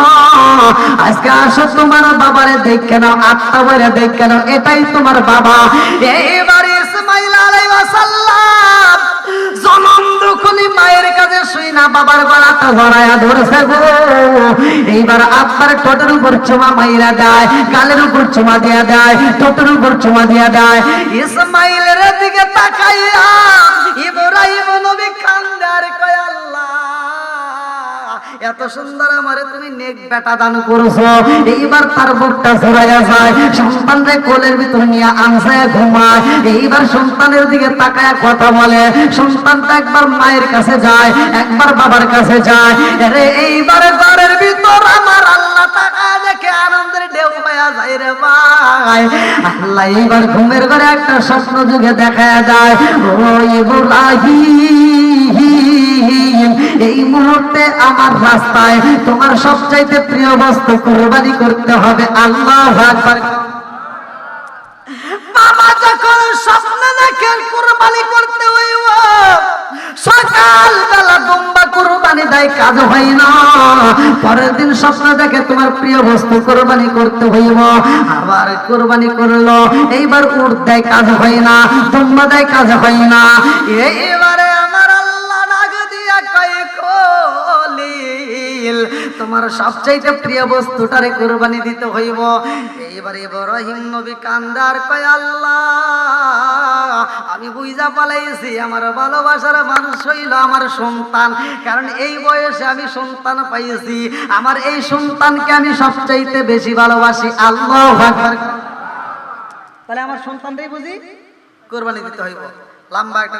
আজকে আসো তোমার বাবারে দেখে নাও, আত্মা বলে দেখে নাও, এটাই তোমার বাবা। এইবার ইসমাইল আলাইহিস সালাম জনম দুখনি মায়ের কাছে শুই না বাবার গলাটা ধরায়া ধরেছে গো। এইবার আব্বার ঠোঁটের উপর চুমা মাইরা দেয়, গালের উপর চুমা দিয়া দেয়, ঠোঁটের উপর চুমা দিয়া দেয়। ইসমাইলের দিকে তাকাইয়া ইব্রাহিম নবী কান্দার কয়, আল্লাহ, এত সুন্দর আমারে তুমি নেক বেটা দান করেছো। এইবার তার বুকটা ছড়াইয়া যায়, সন্তানরে কোলের ভিতর নিয়ে আনছে ঘুমায়। এইবার সন্তানের দিকে তাকায়া কথা বলে, সন্তানটা একবার মায়ের কাছে যায়, একবার বাবার কাছে যায়। আরে এইবার ঘরের ভিতর আমার আল্লাহ তাকায় দেখে আনন্দের ঢেউ পায়া যায় রে ভাই। আল্লাহ এইবার ঘুমের ঘরে একটা স্বপ্ন যুগে দেখা যায়, ও ইব্রাহিম, এই মুহূর্তে আমার রাস্তায় তোমার সবচাইতে প্রিয় বস্তু কুরবানি করতে হবে। আল্লাহু আকবার। বাবা যখন স্বপ্ন দেখেন কুরবানি করতে হইব, সকাল বেলা দুম্বা কুরবানি দেয়, কাজ হয় না। পরের দিন স্বপ্ন দেখে তোমার প্রিয় বস্তু কোরবানি করতে হইব, আবার কোরবানি করলো। এইবার উট দেয়, কাজ হয় না, দুম্বা দেয়, কাজ হয় না। এইবারে আমার আল্লাহ ডাক দিয়া কয়, খলিল, তোমার সবচাইতে প্রিয় বস্তুটারে কুরবানি দিতে হইব। এইবারে ইব্রাহিম নবী কান্দার কয়, আল্লাহ, আমি বুঝা পালাইছি আমার ভালোবাসার মানুষ হইল আমার সন্তান, কারণ এই বয়সে আমি সন্তান পাইছি, আমার এই সন্তানকে আমি সবচাইতে বেশি ভালোবাসি। আল্লাহু আকবার। তাহলে আমার সন্তানটাই বুঝি কোরবানি দিতে হইব। লম্বা একটা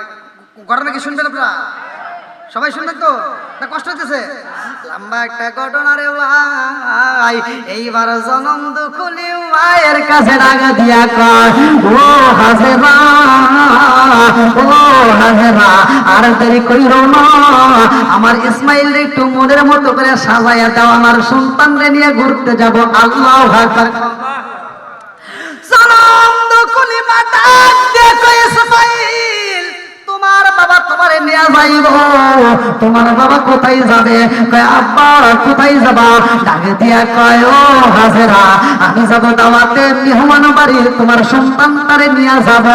ঘটনা কি শুনবেন আপনারা? সবাই শুনবেন তো, না কষ্ট হচ্ছে? লম্বা একটা ঘটনা রে ভাই। এইবার জনম দুখুলি মায়ের কাছে ডাক দিয়া কয়, ও হাজেরা, ও হাজেরা, আর দেরি কইরো না, আমার ইসমাইল একটু মনের মতো করে সাজাইয়া দাও, আমার সন্তানরে নিয়ে ঘুরতে যাব। আল্লাহু আকবার। জনম দুখুলি মা ডাক দিয়া কয়, ইসমাইল, তোমার বাবা তোমারে নিয়ে যাইব। তোমার বাবা কোথায় যাবে? কয়, আব্বা কোথায় যাবা? ডাকে দিয়া কয়, ও হাজেরা, আমি যাব দাওয়াতে মেহমান বাড়ি, তোমার সন্তানটারে নিয়ে যাব।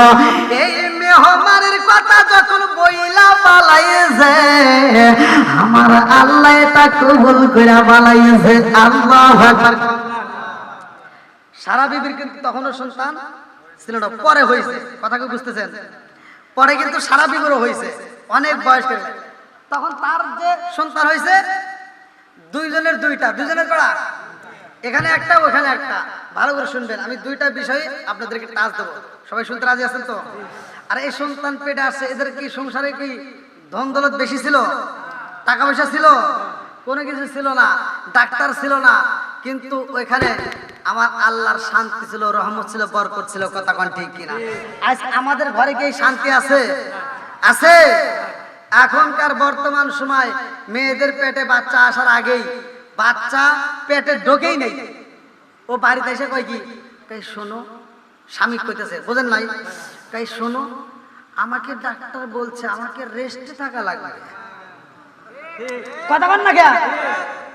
এই মেহমানের কথা যখন বইলা পালাইছে, আমার আল্লাহ এটা কবুল করে বালাইছে। আল্লাহু আকবার। সারা বিবির কিন্তু তখনও সন্তান ছিল না, পরে হয়েছে। কথা কি বুঝতেছেন? পরে কিন্তু সারা বিবিরও হয়েছে, অনেক বয়স করে। তখন তার যে সন্তান হয়েছে, দুইজনের দুইটা, দুইজনের কড়া, এখানে একটা ওখানে একটা। ভালো করে শুনবেন, আমি দুইটা বিষয় আপনাদেরকে টাচ দেবো। সবাই শুনতে রাজি আছেন তো? আর এই সন্তান পেটে আসছে, এদের কি সংসারে কি ধন দৌলত বেশি ছিল? টাকা পয়সা ছিল? কোনো কিছু ছিল না, ডাক্তার ছিল না, কিন্তু ওইখানে আমার আল্লাহর শান্তি ছিল, রহমত ছিল, বরকত ছিল, কথা কোন ঠিক কিনা? আজ আমাদের ঘরে কি শান্তি আছে? আছে? এখনকার বর্তমান সময় মেয়েদের পেটে বাচ্চা আসার আগেই বাচ্চা পেটে ঢোকেই নেই, ও বাড়িতে এসে কয় কি, কই শোনো, স্বামী কইতেছে, বোঝেন নাই, কই শোনো, আমাকে ডাক্তার বলছে আমাকে রেস্টে থাকা লাগবে। কথা বল না কে?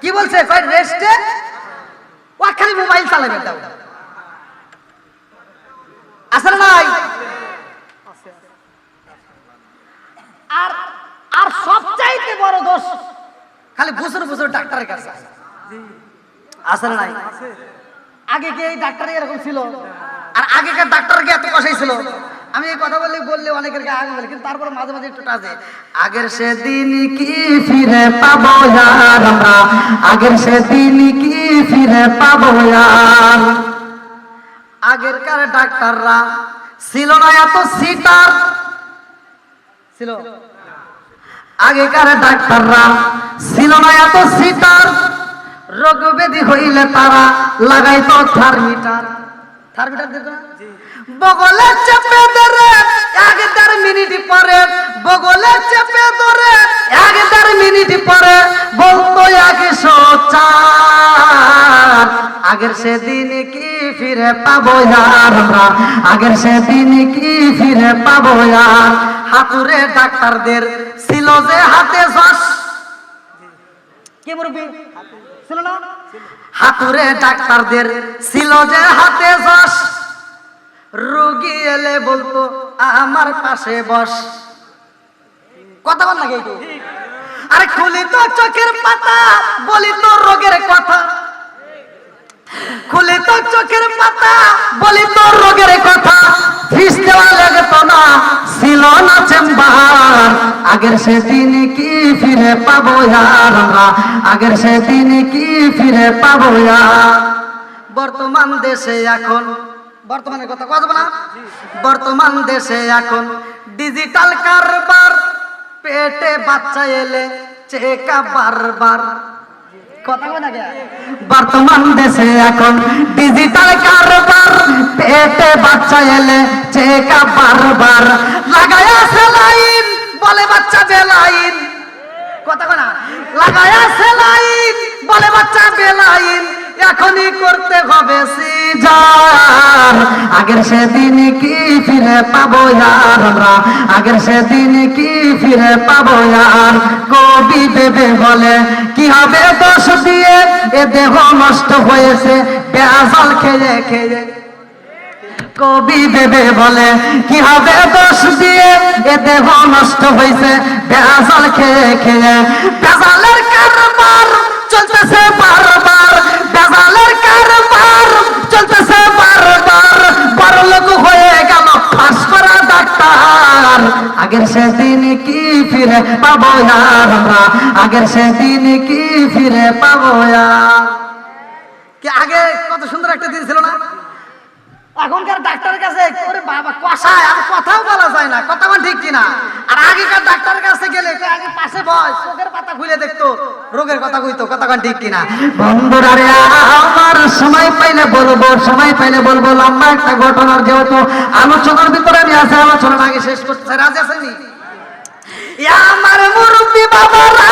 কি বলছে? কই রেস্টে, ও খালি মোবাইল চালাবে। দাও আসলে নাই। আর আর সবচাইতে বড় দোষ খালি বছর বছর ডাক্তারের কাছে আসলে নাই। আগে কি এই ডাক্তার এরকম ছিল? আর আগেকার ডাক্তার কি এত কষাই ছিল? আমি এই কথা বললে অনেকের গায়ে আগে বলে, কিন্তু তারপরে মাঝে মাঝে একটু টাচে, আগের সেদিন কি ফিরে পাবো यार আমরা, আগের সেদিন কি ফিরে পাবো यार। আগেরকার ডাক্তাররা ছিল না এত সিটার, ছিল আগেকার ডাক্তাররা ছিল না এত সিটার, রোগ ব্যাধি হইলে তারা লাগাইতো থার্মিটার। থার্মিটার দিত না? বগলে চেপে ধরে 1-1.5 মিনিট পরে, বগলে চেপে ধরে 1-1.5 মিনিট পরে বলতো 104। আগের সেদিন কি ফিরে পাবো यार আমরা, আগের সেদিন কি ফিরে পাবো यार। হাতুরে ডাক্তারদের ছিল যে হাতে যশ, কি মুরব্বি ছিল না? হাতুরে ডাক্তারদের ছিল যে হাতে যশ, রোগী এলে বলতো আমার পাশে বস। কথা বল না কে? আরে খুলি তো চোখের পাতা, বলি তো রোগের কথা, খুলি তো চোখের পাতা, বলি তো রোগের কথা। ফিস দেওয়া লাগতো না, ছিল না চেম্বার। আগের সেদিন কি ফিরে পাবো यार আমরা, আগের সেদিন কি ফিরে পাবো यार। বর্তমান দেশে এখন, বর্তমানের কথা কথা বলা, বর্তমান দেশে এখন ডিজিটাল কারবার, পেটে বাচ্চা এলে চেকা বারবার। কথা বলা গে? বর্তমান দেশে এখন ডিজিটাল কারবার, পেটে বাচ্চা এলে চেকা বারবার। লাগায়া সেলাইন বলে বাচ্চা বেলাইন। কথা কনা? লাগায়া সেলাইন বলে বাচ্চা বেলাইন, এখনই করতে হবে সিজার। আগের সেদিন কি ফিরে পাবো यार আমরা, আগের সেদিন কি ফিরে পাবো यार। কবি ভেবে বলে কি হবে দোষ দিয়ে, এ দেহ নষ্ট হয়েছে বেজাল খেয়ে খেয়ে। কবি ভেবে বলে কি হবে দোষ দিয়ে, এ দেহ নষ্ট হয়েছে বেজাল খেয়ে খেয়ে। বেজালের কারবার চলতেছে বারবার, বেজালের কারবার চলতেছে বারবার। বড়লোক হয়ে গেল ফাঁস করা ডাক্তার। আগের সেদিন কি ফিরে পাবো यार আমরা, আগের সেদিন কি ফিরে পাবো यार। কি আগে কত সুন্দর একটা দিন ছিল না? এখনকার ডাক্তারের কাছে ওরে বাবা কষায়, আর কথাও বলা যায় না, কথা বল ঠিক কিনা? আর আগেকার ডাক্তারের কাছে গেলে আগে পাশে বয়, চোখের পাতা খুলে দেখতো, রোগের কথা কইতো, কথা বল ঠিক কিনা? বন্ধুরা রে, আমার সময় পাইলে বলবো, সময় পাইলে বলবো। লম্বা একটা ঘটনার যেহেতু আলোচনার ভিতরে আমি আছে, আলোচনা আগে শেষ করতে চাই। রাজি আছেন নি? আমার মুরব্বি বাবারা,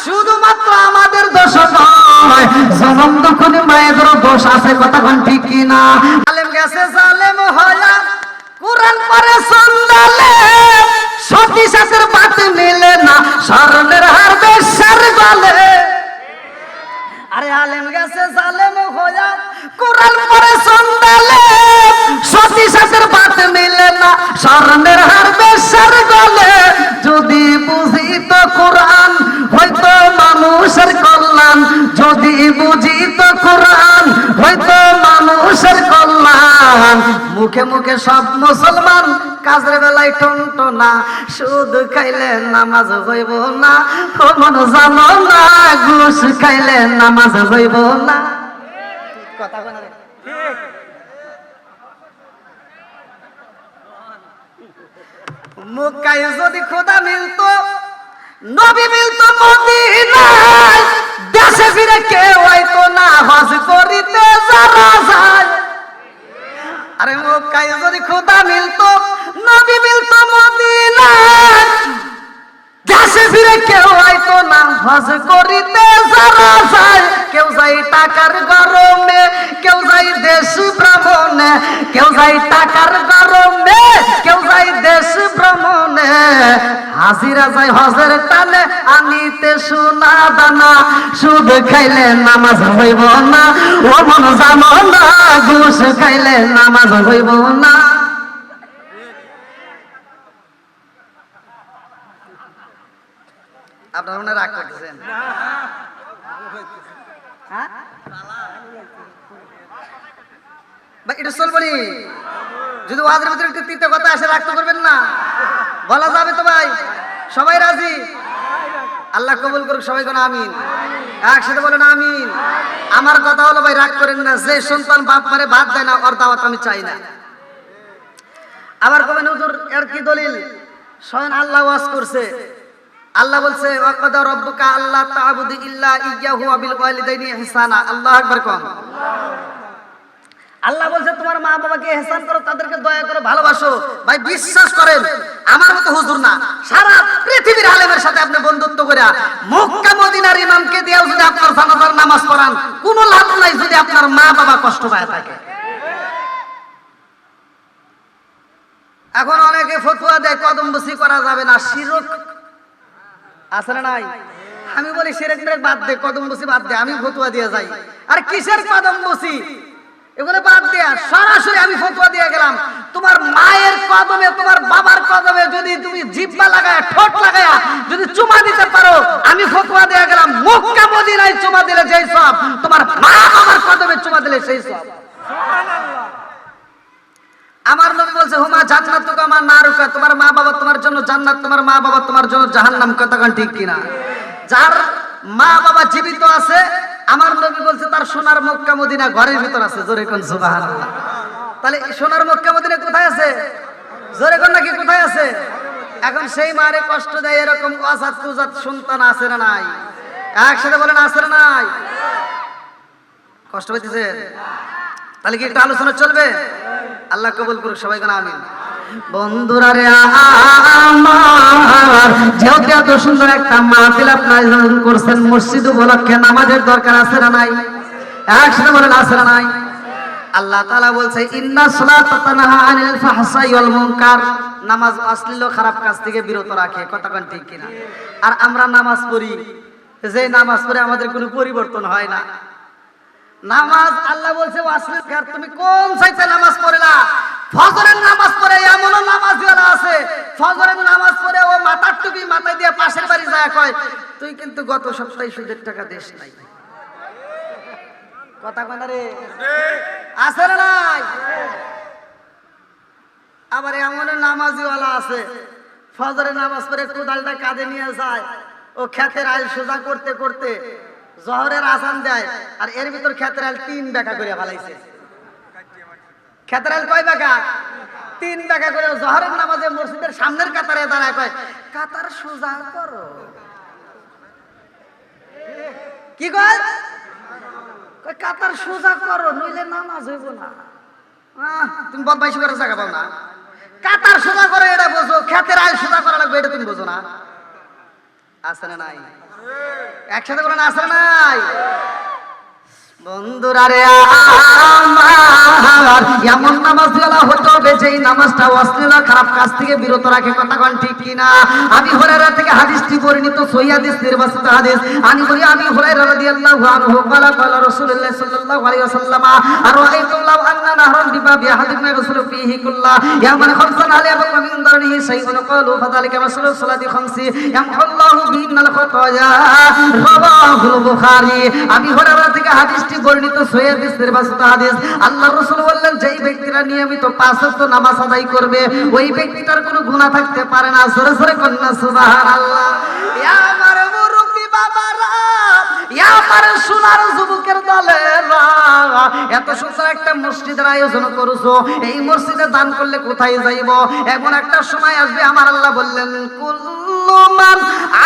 শুধুমাত্র আমাদের দোষ নয়, জনম দুঃখী মায়েদেরও দোষ আছে, কথা কোন ঠিক কিনা? আলেম গেছে জালেম হয়া, কুরআন পড়ে সন্দালে, সতী সাথের বাত মিলে না, স্বর্ণের হার বেশ্যার গলে। আরে আলেম গেছে জালেম হয়া, কুরআন পড়ে সন্দালে, সতী সাথের বাত মিলে না, স্বর্ণের হার বেশ্যার গলে। যদি বুঝিত কোরআন হয়তো মানুষের কল্যাণ, যদি বুঝিত কোরআন হয়তো মানুষের কল্যাণ। মুখে মুখে সব মুসলমান, কাজের বেলায় টনটনা, সুদ খাইলে নামাজ হইব না, কোন জানো না, ঘুষ খাইলে নামাজ হইব না। কথা বলে ঠিক। মক্কায় যদি খোদা মিলতো, নবী মিলতো মদিনায়, দেশে ফিরে কেউ হয়তো না হজ করিতে যারা যায়। আরে মক্কায় যদি খোদা মিলতো, নবী মিলতো মদিনায়, দেশে ফিরে কেউ হয়তো না হজ করিতে যারা যায়। কেউ যায় টাকার গরমে, কেউ যায় দেশ ভ্রমণে, কেউ যায় টাকার গরমে, কেউ যায় দেশ ভ্রমণে। হাজিরা যায় হজের টানে, আনিতে সোনা দানা। সুদ খাইলে নামাজ হইব না, ও মন জানো না, ঘুষ খাইলে নামাজ হইব না। আপনারা মনে রাগ করতেছেন? হ্যাঁ ভাই, এটা চলবো নি? যদি ওয়াজের ভিতরে একটু তিতে কথা আসে, রাগ তো করবেন না? বলা যাবে তো ভাই? সবাই রাজি? আল্লাহ কবুল করুক, সবাই কোন আমিন। একসাথে বলেন আমিন। আমার কথা হলো ভাই, রাগ করেন না, যে সন্তান বাপ মারে ভাত দেয় না, ওর দাওয়াত আমি চাই না। আবার কবেন হুজুর এর কি দলিল? স্বয়ং আল্লাহ ওয়াজ করছে। আল্লাহ বলছে ওয়াকাদা রাব্বুকা আল্লা তা'বুদু ইল্লা ইয়্যাহু ওয়া বিল ওয়ালিদাইনি ইহসানা। আল্লাহু আকবার কোন। আল্লাহ বলছে তোমার মা বাবাকে ইহসান করো, তাদেরকে দয়া করো, ভালোবাসো। ভাই বিশ্বাস করেন, আমার মতো হুজুর না, সারা পৃথিবীর আলেমের সাথে আপনি বন্ধুত্ব করে মক্কা মদিনার ইমামকে দিয়েও যদি আপনার জানাজার নামাজ পড়ান, কোনো লাভ নাই যদি আপনার মা বাবা কষ্ট পায় থাকে। এখন অনেকে ফতোয়া দেয় কদম বসি করা যাবে না, শিরক আছে না নাই? আমি বলি শিরক মিরক বাদ দে, কদম বসি বাদ দে, আমি ফতোয়া দিয়ে যাই। আর কিসের কদম বসি, এগুলো বাদ দেয়া সরাসরি আমি ফতোয়া দিয়ে গেলাম। তোমার মায়ের কদমে, তোমার বাবার কদমে যদি তুমি জিহ্বা লাগায়া, ঠোঁট লাগায়া যদি চুমা দিতে পারো, আমি ফতোয়া দিয়ে গেলাম মক্কা মদিনায় চুমা দিলে যেই সব, তোমার মা বাবার কদমে চুমা দিলে সেই সব। সুবহানাল্লাহ। আমার নবী বলছে হুমা জান্নাতুকা মা নারুকা, তোমার মা বাবা তোমার জন্য জান্নাত, তোমার মা বাবা তোমার জন্য জাহান্নাম। কতক্ষণ ঠিক কিনা? যার মা বাবা জীবিত আছে, আমার নবী বলছে তার সোনার মক্কা মদিনা ঘরের ভিতর আছে। জোরে কোন সুবহানাল্লাহ। তাহলে সোনার মক্কা মদিনা কোথায় আছে? জোরে কোন নাকি কোথায় আছে? এখন সেই মারে কষ্ট দেয় এরকম অজাত কুজাত সন্তান আছে না নাই? একসাথে বলেন আছে না নাই? কষ্ট পেতেছে? তাহলে কি একটা আলোচনা চলবে? আল্লাহ কবুল করুক, সবাই কোন আমিন। বন্ধুরা রে আমার, যেহেতু এত সুন্দর একটা মাহফিল আপনারা আয়োজন করছেন, মসজিদ উপলক্ষে নামাজের দরকার আছে না নাই? একসাথে বলেন আছে না নাই? আল্লাহ তাআলা বলছে ইন্না সালাতা তানহা আনিল ফাহশাই ওয়াল মুনকার, নামাজ অশ্লীল খারাপ কাজ থেকে বিরত রাখে। কতক্ষণ ঠিক কিনা? আর আমরা নামাজ পড়ি, যে নামাজ পড়ে আমাদের কোনো পরিবর্তন হয় না। নামাজ আল্লাহ বলছে অশ্লীল খারাপ, তুমি কোন সাইতে নামাজ পড়লা? ফজরের নামাজ পড়ে এমন নামাজিওয়ালা আছে, ফজরের নামাজ পড়ে ও মাথার টুপি মাথায় দিয়ে পাশের বাড়ি যায় কয় তুই কিন্তু গত সপ্তাহে সুদের টাকা দেশ নাই। কথা কয় না রে? আছে না নাই? আবার এমন নামাজিওয়ালা আছে, ফজরের নামাজ পড়ে কোদালটা কাঁধে নিয়ে যায়, ও ক্ষেতের আইল সোজা করতে করতে জহরের আজান দেয়, আর এর ভিতর ক্ষেতের আইল 3 বেকা করে ফেলাইছে। ক্ষেতের আইল কয় বেকা? 3 বেকা করে। জহরের নামাজে মসজিদের সামনের কাতারে দাঁড়ায় কয় কাতার সোজা করো। কি কয়? কয় কাতার সোজা করো, নইলে নামাজ হইব না। তুমি বদমাইশি করে জায়গা পাও না। কাতার সোজা করে এটা বোঝো, ক্ষেতের আইল সোজা করা লাগবে এটা তুমি বোঝো না। আছে না নাই? একসাথে বলেন আছে না নাই? বন্ধুরা রে আমার, এমন নামাজওয়ালা হতে হবে যেই নামাজটা অশ্লীল খারাপ কাজ থেকে বিরত রাখে। কতক্ষণ ঠিক কিনা? আমি হুরায়রা থেকে হাদিসটি বর্ণিত, সহিহ হাদিস, নির্বাচিত হাদিস। আমি বলি আমি হুরায়রা রাদিয়াল্লাহু আনহু قال قال رسول الله صلى الله عليه وسلم أرأيتم لو أن نهرا بباب أحدكم يغسل فيه كل يوم خمسا هل يبقى من درنه شيء؟ قالوا فذلك مثل الصلاة خمس يمحو الله بهن الخطايا। رواه البخاري। আমি হুরায়রা থেকে হাদিস বর্ণিত, সহিহ হাদিস, নির্বাচিত হাদিস। আল্লাহর রাসূল বললেন যেই ব্যক্তিরা নিয়মিত 5 ওয়াক্ত নামাজ আদায় করবে, ওই ব্যক্তিটার কোনো গুনাহ থাকতে পারে না। জোরে জোরে কন্না সুবহানাল্লাহ। ইয়া আমার মুরব্বি বাবারা, ইয়া আমার সোনার যুবকের দলেরা, এত সুন্দর একটা মসজিদের আয়োজন করেছো, এই মসজিদে দান করলে কোথায় যাইব? এমন একটা সময় আসবে, আমার আল্লাহ বললেন কুল্লু মান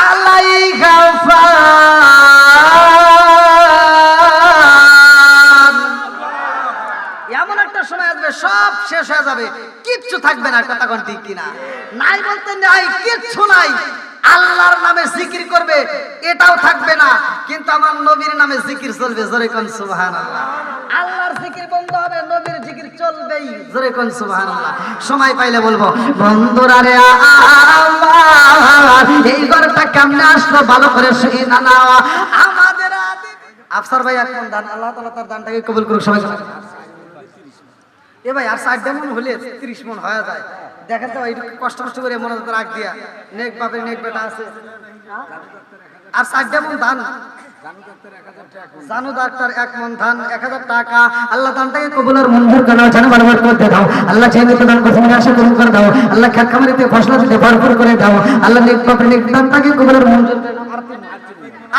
আলাইহা ফান থাকবে না, কথা কোন ঠিক কিনা? নাই বলতে নাই, কিচ্ছু নাই। আল্লাহর নামে জিকির করবে এটাও থাকবে না, কিন্তু আমার নবীর নামে জিকির চলবে, জোরে কোন সুবহানাল্লাহ। আল্লাহর জিকির বন্ধ হবে, নবীর জিকির চলবেই, জোরে কোন সুবহানাল্লাহ। সময় পাইলে বলবো বন্ধুরা রে, আমার এই ঘরটা কেমনে আসলো ভালো করে শুনি না না। আমাদের আফসার ভাই এক মন দান, আল্লাহ তাআলা তার দানটাকে কবুল করুক। সবাই এ ভাই আর 60 মন হলে 30 মন হয়ে যায়। দেখেন তো একটু কষ্ট কষ্ট করে মনে রাখ দিয়া, নেক বাপের নেক বেটা আছে, আর 60 মন ধান জানো ডাক্তার, 1 মন ধান 1000 টাকা। আল্লাহ দানটাকে কবুল আর মঞ্জুর করে নাও, জানো বারবার করতে দাও। আল্লাহ চাইলে তো দান করতে আশা কবুল করে দাও। আল্লাহ খেত খামারিতে ফসল দিতে ভরপুর করে দাও। আল্লাহ নেক বাপের নেক দানটাকে কবুল আর মঞ্জুর করে নাও।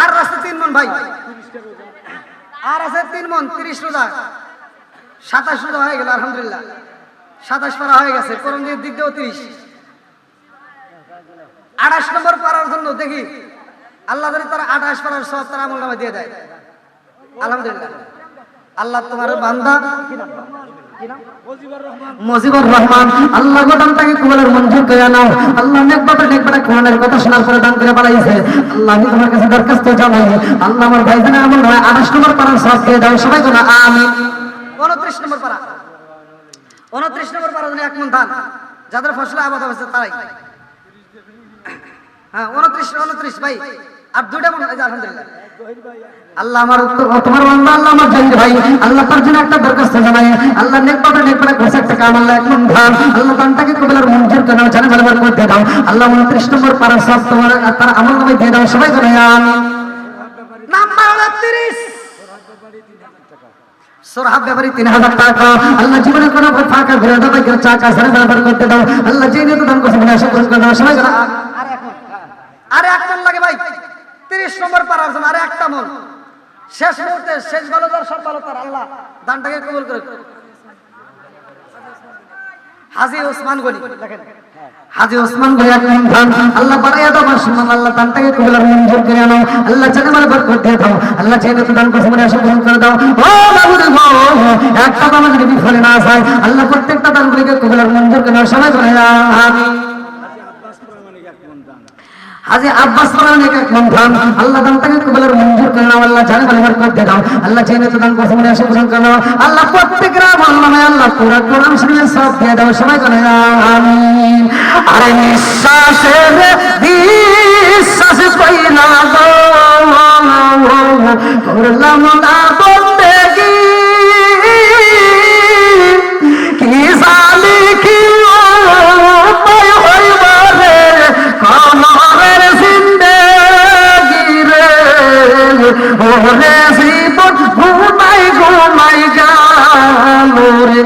আর আছে 3 মন ভাই, আর আছে 3 মন 30 রোজা, 27 রোজা হয়ে গেল আলহামদুলিল্লাহ, 27 পারা হয়ে গেছে। করম দিয়ে দিক দিয়েও 30, 28 নম্বর পারার জন্য দেখি আল্লাহ যদি তারা 28 পারার সব তার আমল নামে দিয়ে দেয় আলহামদুলিল্লাহ। আল্লাহ তোমার বান্দা মুজিবুর রহমান, আল্লাহ গোদামটাকে কবুলের মঞ্জুর করে নাও। আল্লাহ নেক বাবা নেক বেটা কোরআনের কথা শোনার পরে দান করে পালাইছে। আল্লাহ আমি তোমার কাছে দরখাস্ত জানাই, আল্লাহ আমার ভাইজানের আমল নামে 28 নম্বর পারার সব দিয়ে দাও। সবাই বলো আমিন। 29 নম্বর পারা, 29 নম্বর পারা জন্য 1 মন ধান, যাদের ফসলে আবাদ হয়েছে তারাই। হ্যাঁ 29 ভাই, আর 2টা মন আলহামদুলিল্লাহ। আল্লাহ আমার তোমার বান্দা, আল্লাহ আমার জান ভাই, আল্লাহ তার জন্য একটা দরখাস্ত জানাই। আল্লাহ নেক বাবা নেক বেটা কোসা একটা কাম, আল্লাহ 1 মন ধান, আল্লাহ দানটাকে কবুল আর মঞ্জুর করে নাও, জানা ভালো করে দাও। আল্লাহ 29 নম্বর পারা সব তোমার তার আমল নামে দিয়ে দাও। সবাই বলে আমিন। নাম্বার 30 সোরহাব ব্যাপারী 3000 টাকা। আল্লাহ জীবনে কোনো ফাঁকা ঘুরে দাও, কেউ চাকা সারা ব্যবহার করতে দাও। আল্লাহ যে নিয়ে দান করছে আশা করে দাও। সবাই বলে আরে 1 মন লাগে ভাই 30 নম্বর পারার জন্য, আরে 1টা মন। শেষ মুহূর্তে শেষ ভালো তার সব ভালো তার, আল্লাহ দানটাকে কবুল করে। হাজী ওসমান গনি দেখেন, হাজী ওসমান গনি 1 মন ধান, আল্লাহ বাড়াইয়া দাও আমার সম্মান, আল্লাহ দানটাকে কবুল আর মঞ্জুর করে নাও। আল্লাহ জানে মানে বরকত দিয়ে দাও। আল্লাহ যে নিয়ে দান করছে আশা পূরণ করে দাও। ও মাবুদ গো, একটা দান যদি বিফলে না যায়, আল্লাহ প্রত্যেকটা দানগুলিকে কবুল আর মঞ্জুর করে নাও। সবাই বলে আমিন। হাজী আব্বাস প্রামাণিক 1 মন ধান, আল্লাহ দানটাকে কবুল আর মঞ্জুর করে নাও। আল্লাহ জানে মানে বরকত দিয়ে দাও। আল্লাহ যে নিয়ে দান করছে আশা পূরণ করে নাও। আল্লাহ প্রত্যেকের আমল নামে আল্লাহ পুরো কোরআন শরীফের সব দিয়ে দাও। সবাই বলে আমিন। আরে নিঃশ্বাসে বিশ্বাস কইলা গো, করলাম না বন্দেগি, কি জানি কি উপায় হইবা রে কমরের জিন্দেগি রে, ওরে জীবন ঘুমাই ঘুমাই গেল রে।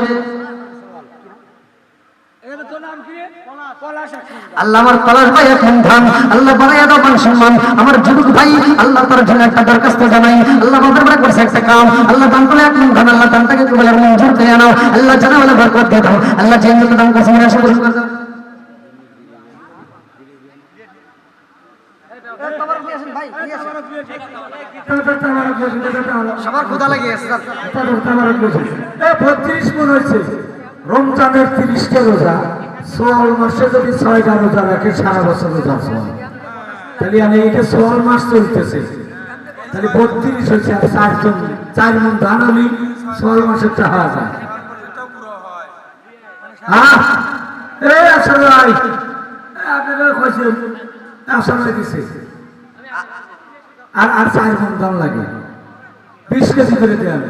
আল্লাহ আমার পলাশ ভাই 1 মন ধান, আল্লাহ বাড়াইয়া দাও মান সম্মান। আমার যুবক ভাই, আল্লাহ তার জন্য একটা দরখাস্ত জানাই। আল্লাহ বাবার বড় করছে একটা কাম, আল্লাহ দান করে 1 মন ধান, আল্লাহ দানটাকে কবুল আর মঞ্জুর করে নাও। আল্লাহ জানা বলে বরকত দিয়ে দাও। আল্লাহ যে নিয়ে দান করছে আশা পূরণ করে দাও। সবার ক্ষুধা লাগিয়েছে 32 মন হয়েছে। রমজানের 30টা রোজা, সোয়াল মাসে যদি 6টা রোজা রাখে সারা বছর রোজা হয়, তাহলে আমি এটা সোয়াল মাস চলতেছে, তাহলে 32 হয়েছে। আর 4 মন ধান হলে সোয়াল মাসের টা হওয়া যায়। হ্যাঁ এই আসলে ভাই আপনারা কইছেন আসলে দিছে, আর 4 মন ধান লাগে 20 কেজি করে দেন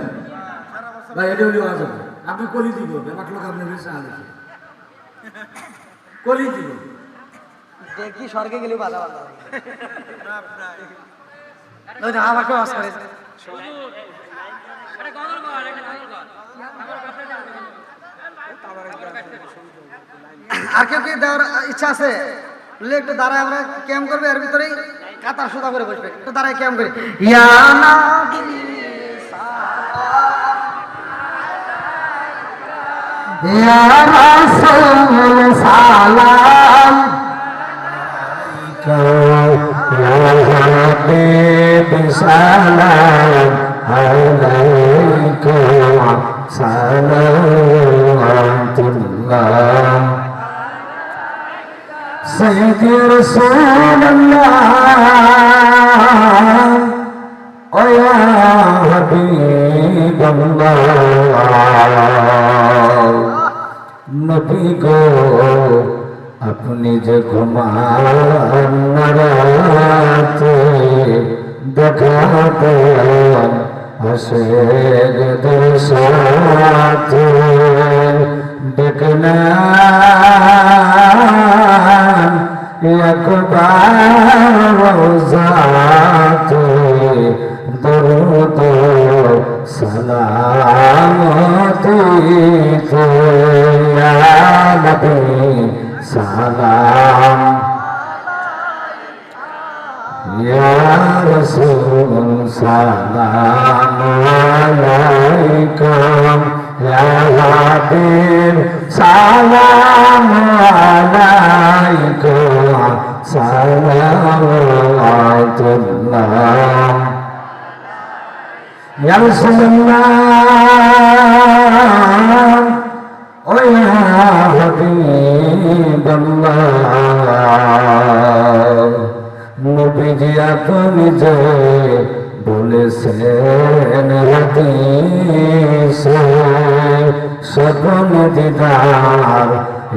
ভাই। এটা হলে আজ আপনি কলি দিব, ব্যাপারটা লোক আপনি বেশি আগে কলি দিব, দেখি স্বর্গে গেলে বাধা বাধা আমাকে ওয়াজ করে। আর কেউ কি দেওয়ার ইচ্ছা আছে? একটু দাঁড়ায়, আমরা ক্যাম্প করবে, এর ভিতরেই কাতার সুদা করে বসবে, একটু দাঁড়ায় ক্যাম্প করি। ইয়া নবী ইয়া রাসূল সালাম আলাইকা, ইয়া হাবিব সালাম আলাইকা, সালাওয়াতুল্লাহ রাসূলুল্লাহ ও ইয়া হাবিবাল্লাহ নবী গো আপনি যে ঘুমান না রাতে দেখা দেন আশেকদের সাথে দেখলেন একবার রওজাতে দরুদ সালাম দিতে ইয়া নবী সালাম ইয়া রাসূল সালাম আলাইকা ইয়া হাবিব সালাম আলাইকা সালাওয়াতুল্লাহ ইয়া রাসূলুল্লাহ ও ইয়া হাবিবাল্লাহ নবীজি আপনি যে বলেছেন হাদিসে স্বপ্ন দিদার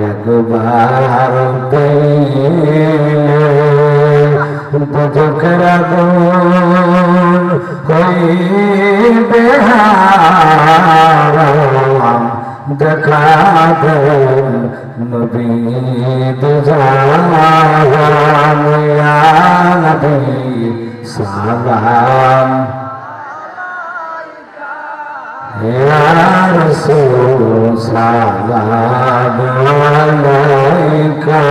একবার পেলে দুঃখের আগুন হইবে হারাম দেখা দেন নবী দুজাহান ইয়া নবী সালাম ইয়া রাসূল সালাম আলাইকা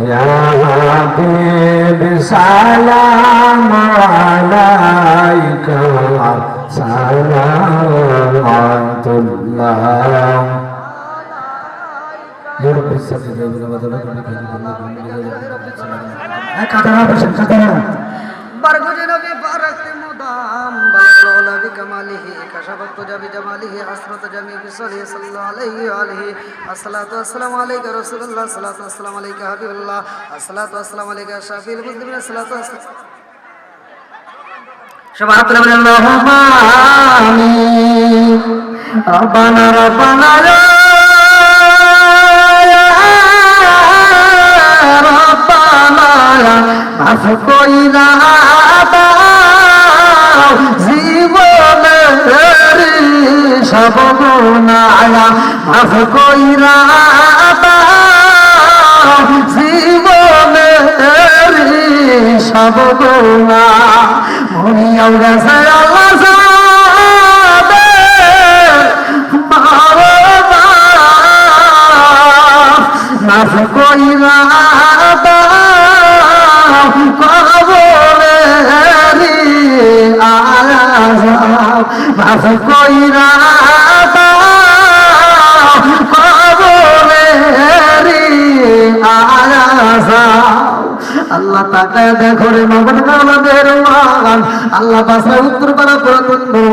ইয়া হাবিব সালাম আলাইকা সালাওয়াতুল্লাহ برگوش نبی فارست مدام بلغ نبی کماله کشفت جبی جماله حسرت جمی بصلی صلی اللہ علیہ وآلہ الصلاة والسلام علیکہ رسول اللہ الصلاة والسلام علیکہ حبیب اللہ الصلاة والسلام علیکہ شافی المسلمین الصلاة والسلام شباب اللهم آمين ربنا ربنا يا ربنا يا মাফ কইরা দাও জীবনের সব গুনাহ মাফ কইরা দাও জীবনের সব গুনাহ মনিয়াও গেছে আল্লাহ সাবে মাফ কইরা দাও কবরেরি আযাব মাফ কইরা দাও কবরেরি আযাব আল্লাহ তাকায় দেখো রে মগন আমাদের মান আল্লাহ বাসা উত্তর পাড়া পুরাতন বড়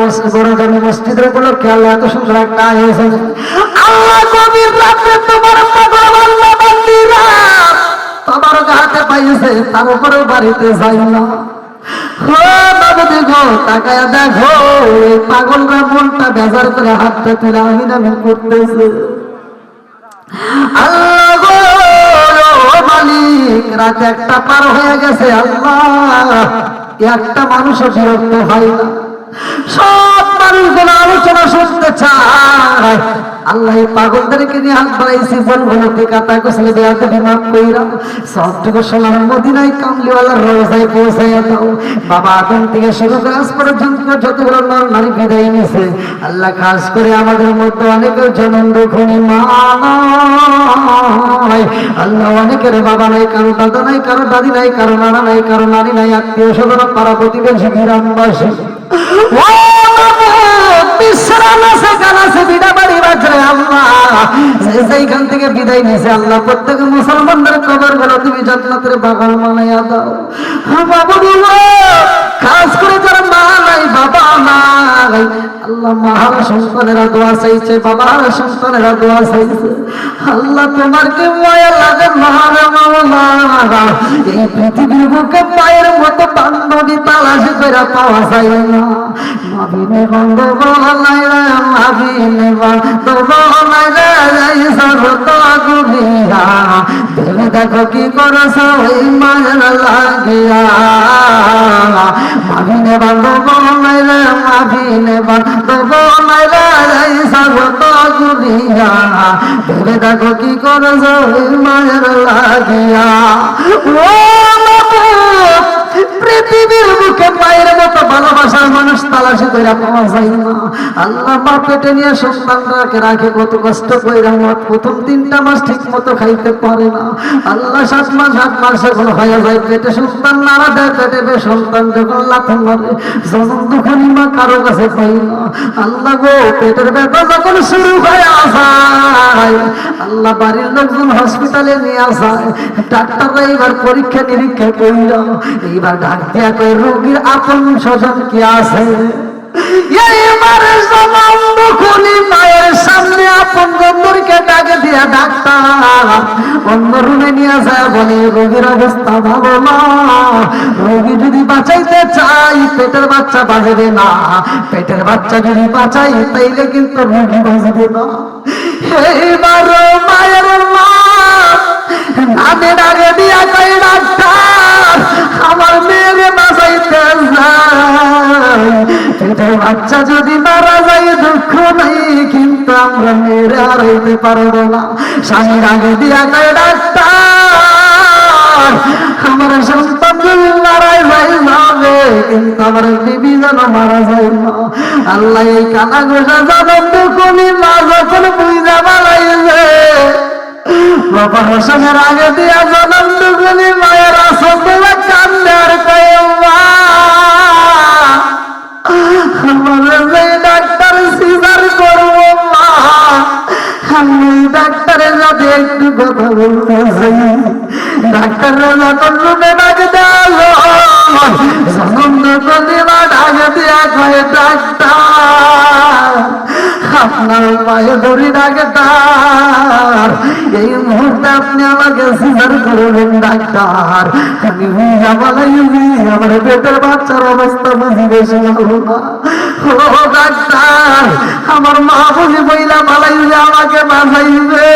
মসজিদের উপলক্ষে আল্লাহ এত সুন্দর একটা আয়োজন আল্লাহ গভীর রাতে তোমার পাগল আল্লাহ বান্দিরা তোমার হাতে পাইছে তার উপরে বাড়িতে যাই না তাকায় দেখো এই পাগলরা মনটা বেজার করে হাতটা তুলে আমি নামি করতেছে আল্লাহ মালিক রাত একটা পার হয়ে গেছে আল্লাহ একটা মানুষও বিরক্ত হয় না সব মানুষগুলো আলোচনা শুনতে চায় আল্লাহ পাগলদেরকে নিয়ে হাত বাড়াইছি বলবো কাতা গোসলে দেয়াতে বিমান কইরা সবটুকু সোনার মদিনায় কামলিওয়ালার রোজায় পৌঁছাইয়া দাও বাবা আদম থেকে শুরু করে আজ পর্যন্ত যতগুলো নর নারী বিদায় নিছে আল্লাহ খাস করে আমাদের মধ্যে অনেকের জনম দুঃখনী মা নাই আল্লাহ অনেকের বাবা নাই কারো দাদা নাই কারো দাদি নাই কারো নানা নাই কারো নারী নাই আত্মীয় স্বজন পাড়া প্রতিবেশী গ্রামবাসী সেইখান থেকে বিদায় নিয়েছে আল্লাহ প্রত্যেক মুসলমানদের কবর গুলো তুমি জান্নাতের বাগান বানাইয়া দাও বাবা খাস করে যারা মা নাই বাবা নাই আল্লাহ আল্লাহ মহান সন্তানেরা দোয়া চাইছে, বাবার সন্তানেরা দোয়া চাইছে। আল্লাহ তোমার কি মায়া লাগে মহান মাওলা, এই পৃথিবীর বুকে মায়ের মতো বান্ধবী তালাশ করে পাওয়া যায় না। মাবিনে বন্ধ বলাই রে, মাবিনে বন্ধ বলাই রে, এই সর্বত গুলিয়া ভেবে দেখো কি করছ এই মায়ের লাগিয়া। মাবিনে বন্ধ বলাই রে, মাবিনে বন্ধ বলাই রে, এই সর্বত গুলিয়া ভেবে দেখো কি করছ এই মায়ের লাগিয়া। ও পৃথিবীর বুকে মায়ের মতো ভালোবাসার মানুষ তালাশি করে পাওয়া যায় না। আল্লাহ মা পেটে নিয়ে সন্তানটাকে রাখে কত কষ্ট করে, প্রথম 3টা মাস ঠিক মতো খাইতে পারে না। আল্লাহ 7 মাস 8 মাস যখন হয়ে যায় পেটে সন্তান নাড়া দেয়, পেটে সন্তান যখন লাথি মারে, জনম দুঃখনি মা কারো কাছে পাই না। আল্লাহ গো পেটের ব্যথা যখন শুরু হয়ে আসায়, আল্লাহ বাড়ির লোকজন হসপিটালে নিয়ে আসায়, ডাক্তাররা এবার পরীক্ষা নিরীক্ষা করিল, এইবার ডাক দিয়া কই রোগীর আপন স্বজন কি আছে? এইবার জনম দুঃখনি মায়ের সামনে আপন জনকে ডাকে দিয়া ডাক্তার অন্য রুমে নিয়ে যায়, বলে রোগীর অবস্থা ভালো না, রোগী যদি বাঁচাইতে চাই পেটের বাচ্চা বাঁচবে না, পেটের বাচ্চা যদি বাঁচাই তাইলে কিন্তু রোগী বাঁচবে না। এইবার মায়ের মা নামে ডাকে দিয়া কই ডাক্তার আমার মেয়েরে বাঁচাইতে যায়, পেটের বাচ্চা যদি মারা যায় দুঃখ নেই, কিন্তু আমরা মেয়েরে হারাইতে পারবো না। স্বামীর আগে দিয়া কই ডাক্তার আমার সন্তান যদি মারা যায় যাবে, কিন্তু আমার বিবি যেন মারা যায় না। আল্লাহ এই কানা গোসা জনম দুঃখনি মা যখন বুঝা বানাইছে, বাবা হোসেনের আগে দিয়া জনম দুঃখনি মায়ের আসল কান্দে আর কয় মা আমার যে ডাক্তার সিজার করবো মা, আমি ডাক্তারের সাথে একটু কথা বলতে চাই। ডাক্তাররা যখন রুমে ডাক দেওয়া জনম দুঃখনি মা ডাক দিয়া কয় ডাক্তার আপনার মায়ের ধরি ডাক্তার, এই মুহূর্তে আপনি আমাকে সিজার করবেন ডাক্তার। আমি বুঝা বলাইছি আমার পেটের বাচ্চার অবস্থা বুঝি বেশি হলো না। ও ডাক্তার আমার মা বুঝি বইলা বলাইছে আমাকে বাঁচাইবে,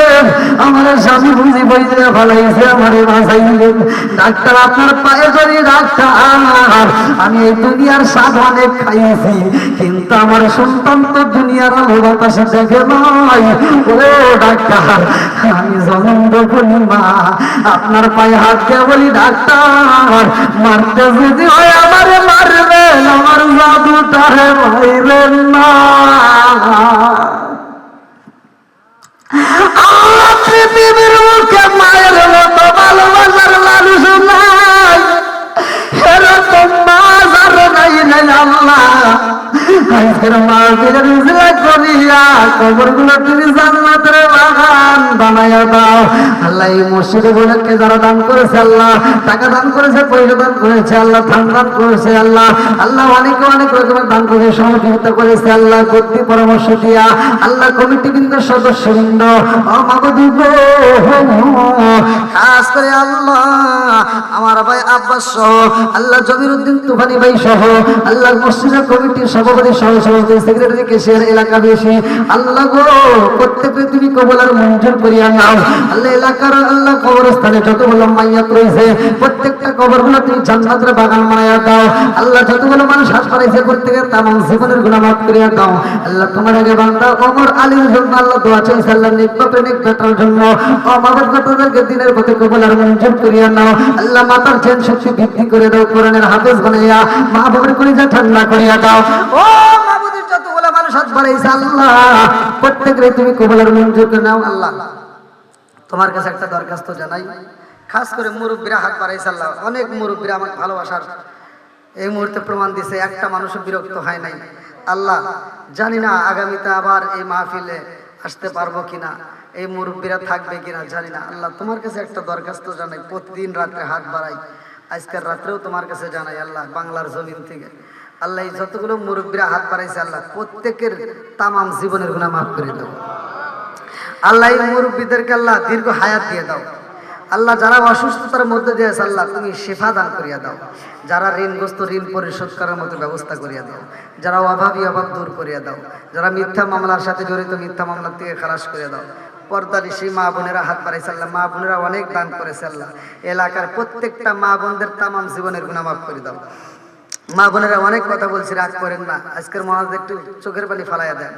আমার স্বামী বুঝি বইলে বলাইছে আমারে বাঁচাইবেন। ডাক্তার আপনার পায়ে ধরি ডাক্তার, আমি এই দুনিয়ার স্বাদ অনেক খাইয়েছি, কিন্তু আমার সন্তান তো দুনিয়ার আলো বাতাসে দেখে নয়। ও ডাক্তার আমি জনম দুঃখনি মা আপনার পায়ে হাত দিয়ে বলি ডাক্তার মারতে যদি হয় আমারে মারবেন, আমার জাদুটারে মারবেন না। আল্লাহ পৃথিবীর মুখে মায়ের মতো ভালোবাসার মানুষ নাই, এরকম মা যার নাই নাই আল্লাহ। আজকের মাহফিলের উজলা করিয়া কবরগুলো তুমি জান্নাতের বাগান বানাইয়া দাও। আল্লাহ এই মসজিদে গুলোকে যারা দান করেছে, আল্লাহ টাকা দান করেছে, পয়সা দান করেছে, আল্লাহ ধান দান করেছে, আল্লাহ আল্লাহ অনেকে অনেক রকমের দান করে সহযোগিতা করেছে, আল্লাহ কর্তৃ পরামর্শ দিয়া আল্লাহ কমিটি বৃন্দ সদস্যবৃন্দ দিব খাস করে আল্লাহ আমার ভাই আব্বাস সহ আল্লাহ জমিরউদ্দিন তুফানি ভাই সহ আল্লাহ মসজিদের কমিটির সভাপতি সহ সভাপতি সেক্রেটারি কেশিয়ার এলাকা বেশি আল্লাহ গো প্রত্যেককে তুমি কবুল আর মঞ্জুর করিয়া নাও। আল্লাহ এলাকার আল্লাহ কবরস্থানে যতগুলো মাইয়াত রয়েছে প্রত্যেকটা কবরগুলো তুমি জান্নাতের বাগান বানাইয়া দাও। আল্লাহ যতগুলো মানুষ হাত পাড়াইছে প্রত্যেকের তামাম জীবনের গুনাহ মাফ করিয়া দাও। আল্লাহ তোমার আগে বান্দা ওমর আলীর জন্য আল্লাহ দোয়া চাইছে, আল্লাহ নিকট বেটার জন্য আমাদের কতদেরকে দিনের পথে কবুল আর মঞ্জুর করিয়া নাও। আল্লাহ মাতার চেন শক্তি বৃদ্ধি করে দাও, কোরআনের হাফেজ বানাইয়া মা বাবার কলিজা ঠান্ডা করিয়া দাও। ও মাবুদের যতগুলো মানুষ হাত বাড়াইছে আল্লাহ প্রত্যেকরে তুমি কবুল আর মঞ্জুর করে নাও। আল্লাহ তোমার কাছে একটা দরখাস্ত জানাই, খাস করে মুরব্বীরা হাত বাড়াইছে আল্লাহ, অনেক মুরব্বীরা আমাকে ভালোবাসার এই মুহূর্তে প্রমাণ দিছে, একটা মানুষও বিরক্ত হয় নাই। আল্লাহ জানি না আগামীতে আবার এই মাহফিলে আসতে পারবো কিনা, এই মুরব্বীরা থাকবে কিনা জানি না। আল্লাহ তোমার কাছে একটা দরখাস্ত জানাই, প্রতিদিন রাত্রে হাত বাড়াই, আজকের রাত্রেও তোমার কাছে জানাই আল্লাহ বাংলার জমিন থেকে আল্লাহ এই যতগুলো মুরব্বীরা হাত বাড়াইছে আল্লাহ প্রত্যেকের তামাম জীবনের গুনাহ মাফ করে দাও। আল্লাহ এই মুরব্বীদেরকে আল্লাহ দীর্ঘ হায়াত দিয়ে দাও। আল্লাহ যারা অসুস্থতার মধ্যে দিয়ে আছে আল্লাহ তুমি শিফা দান করিয়া দাও। যারা ঋণগ্রস্ত ঋণ পরিশোধ করার মতো ব্যবস্থা করিয়া দাও। যারা অভাবী অভাব দূর করিয়া দাও। যারা মিথ্যা মামলার সাথে জড়িত মিথ্যা মামলা থেকে খালাস করিয়া দাও। পর্দানিশী মা বোনেরা হাত বাড়াইছে আল্লাহ, মা বোনেরা অনেক দান করেছে আল্লাহ। এলাকার প্রত্যেকটা মা বোনদের তামাম জীবনের গুনাহ মাফ করে দাও। মা বোনেরা অনেক কথা বলছি, রাগ করেন না, আজকের মহাজ একটু চোখের পানি ফালাইয়া দেন।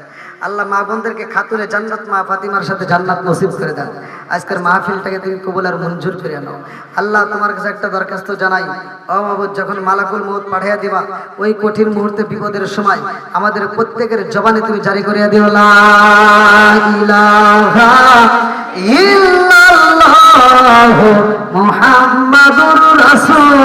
আল্লাহ মা বোনদেরকে খাতুনে জান্নাত মা ফাতিমার সাথে জান্নাত নসিব করে দেন। আজকের মাহফিলটাকে তুমি কবুল আর মঞ্জুর করে নাও। আল্লাহ তোমার কাছে একটা দরখাস্ত জানাই, ও মাবুদ যখন মালাকুল মউত পাঠিয়ে দিবা ওই কঠিন মুহূর্তে বিপদের সময় আমাদের প্রত্যেকের জবানে তুমি জারি করিয়া দিও লা ইলাহা ইল্লাল্লাহু মুহাম্মাদুর রাসূল।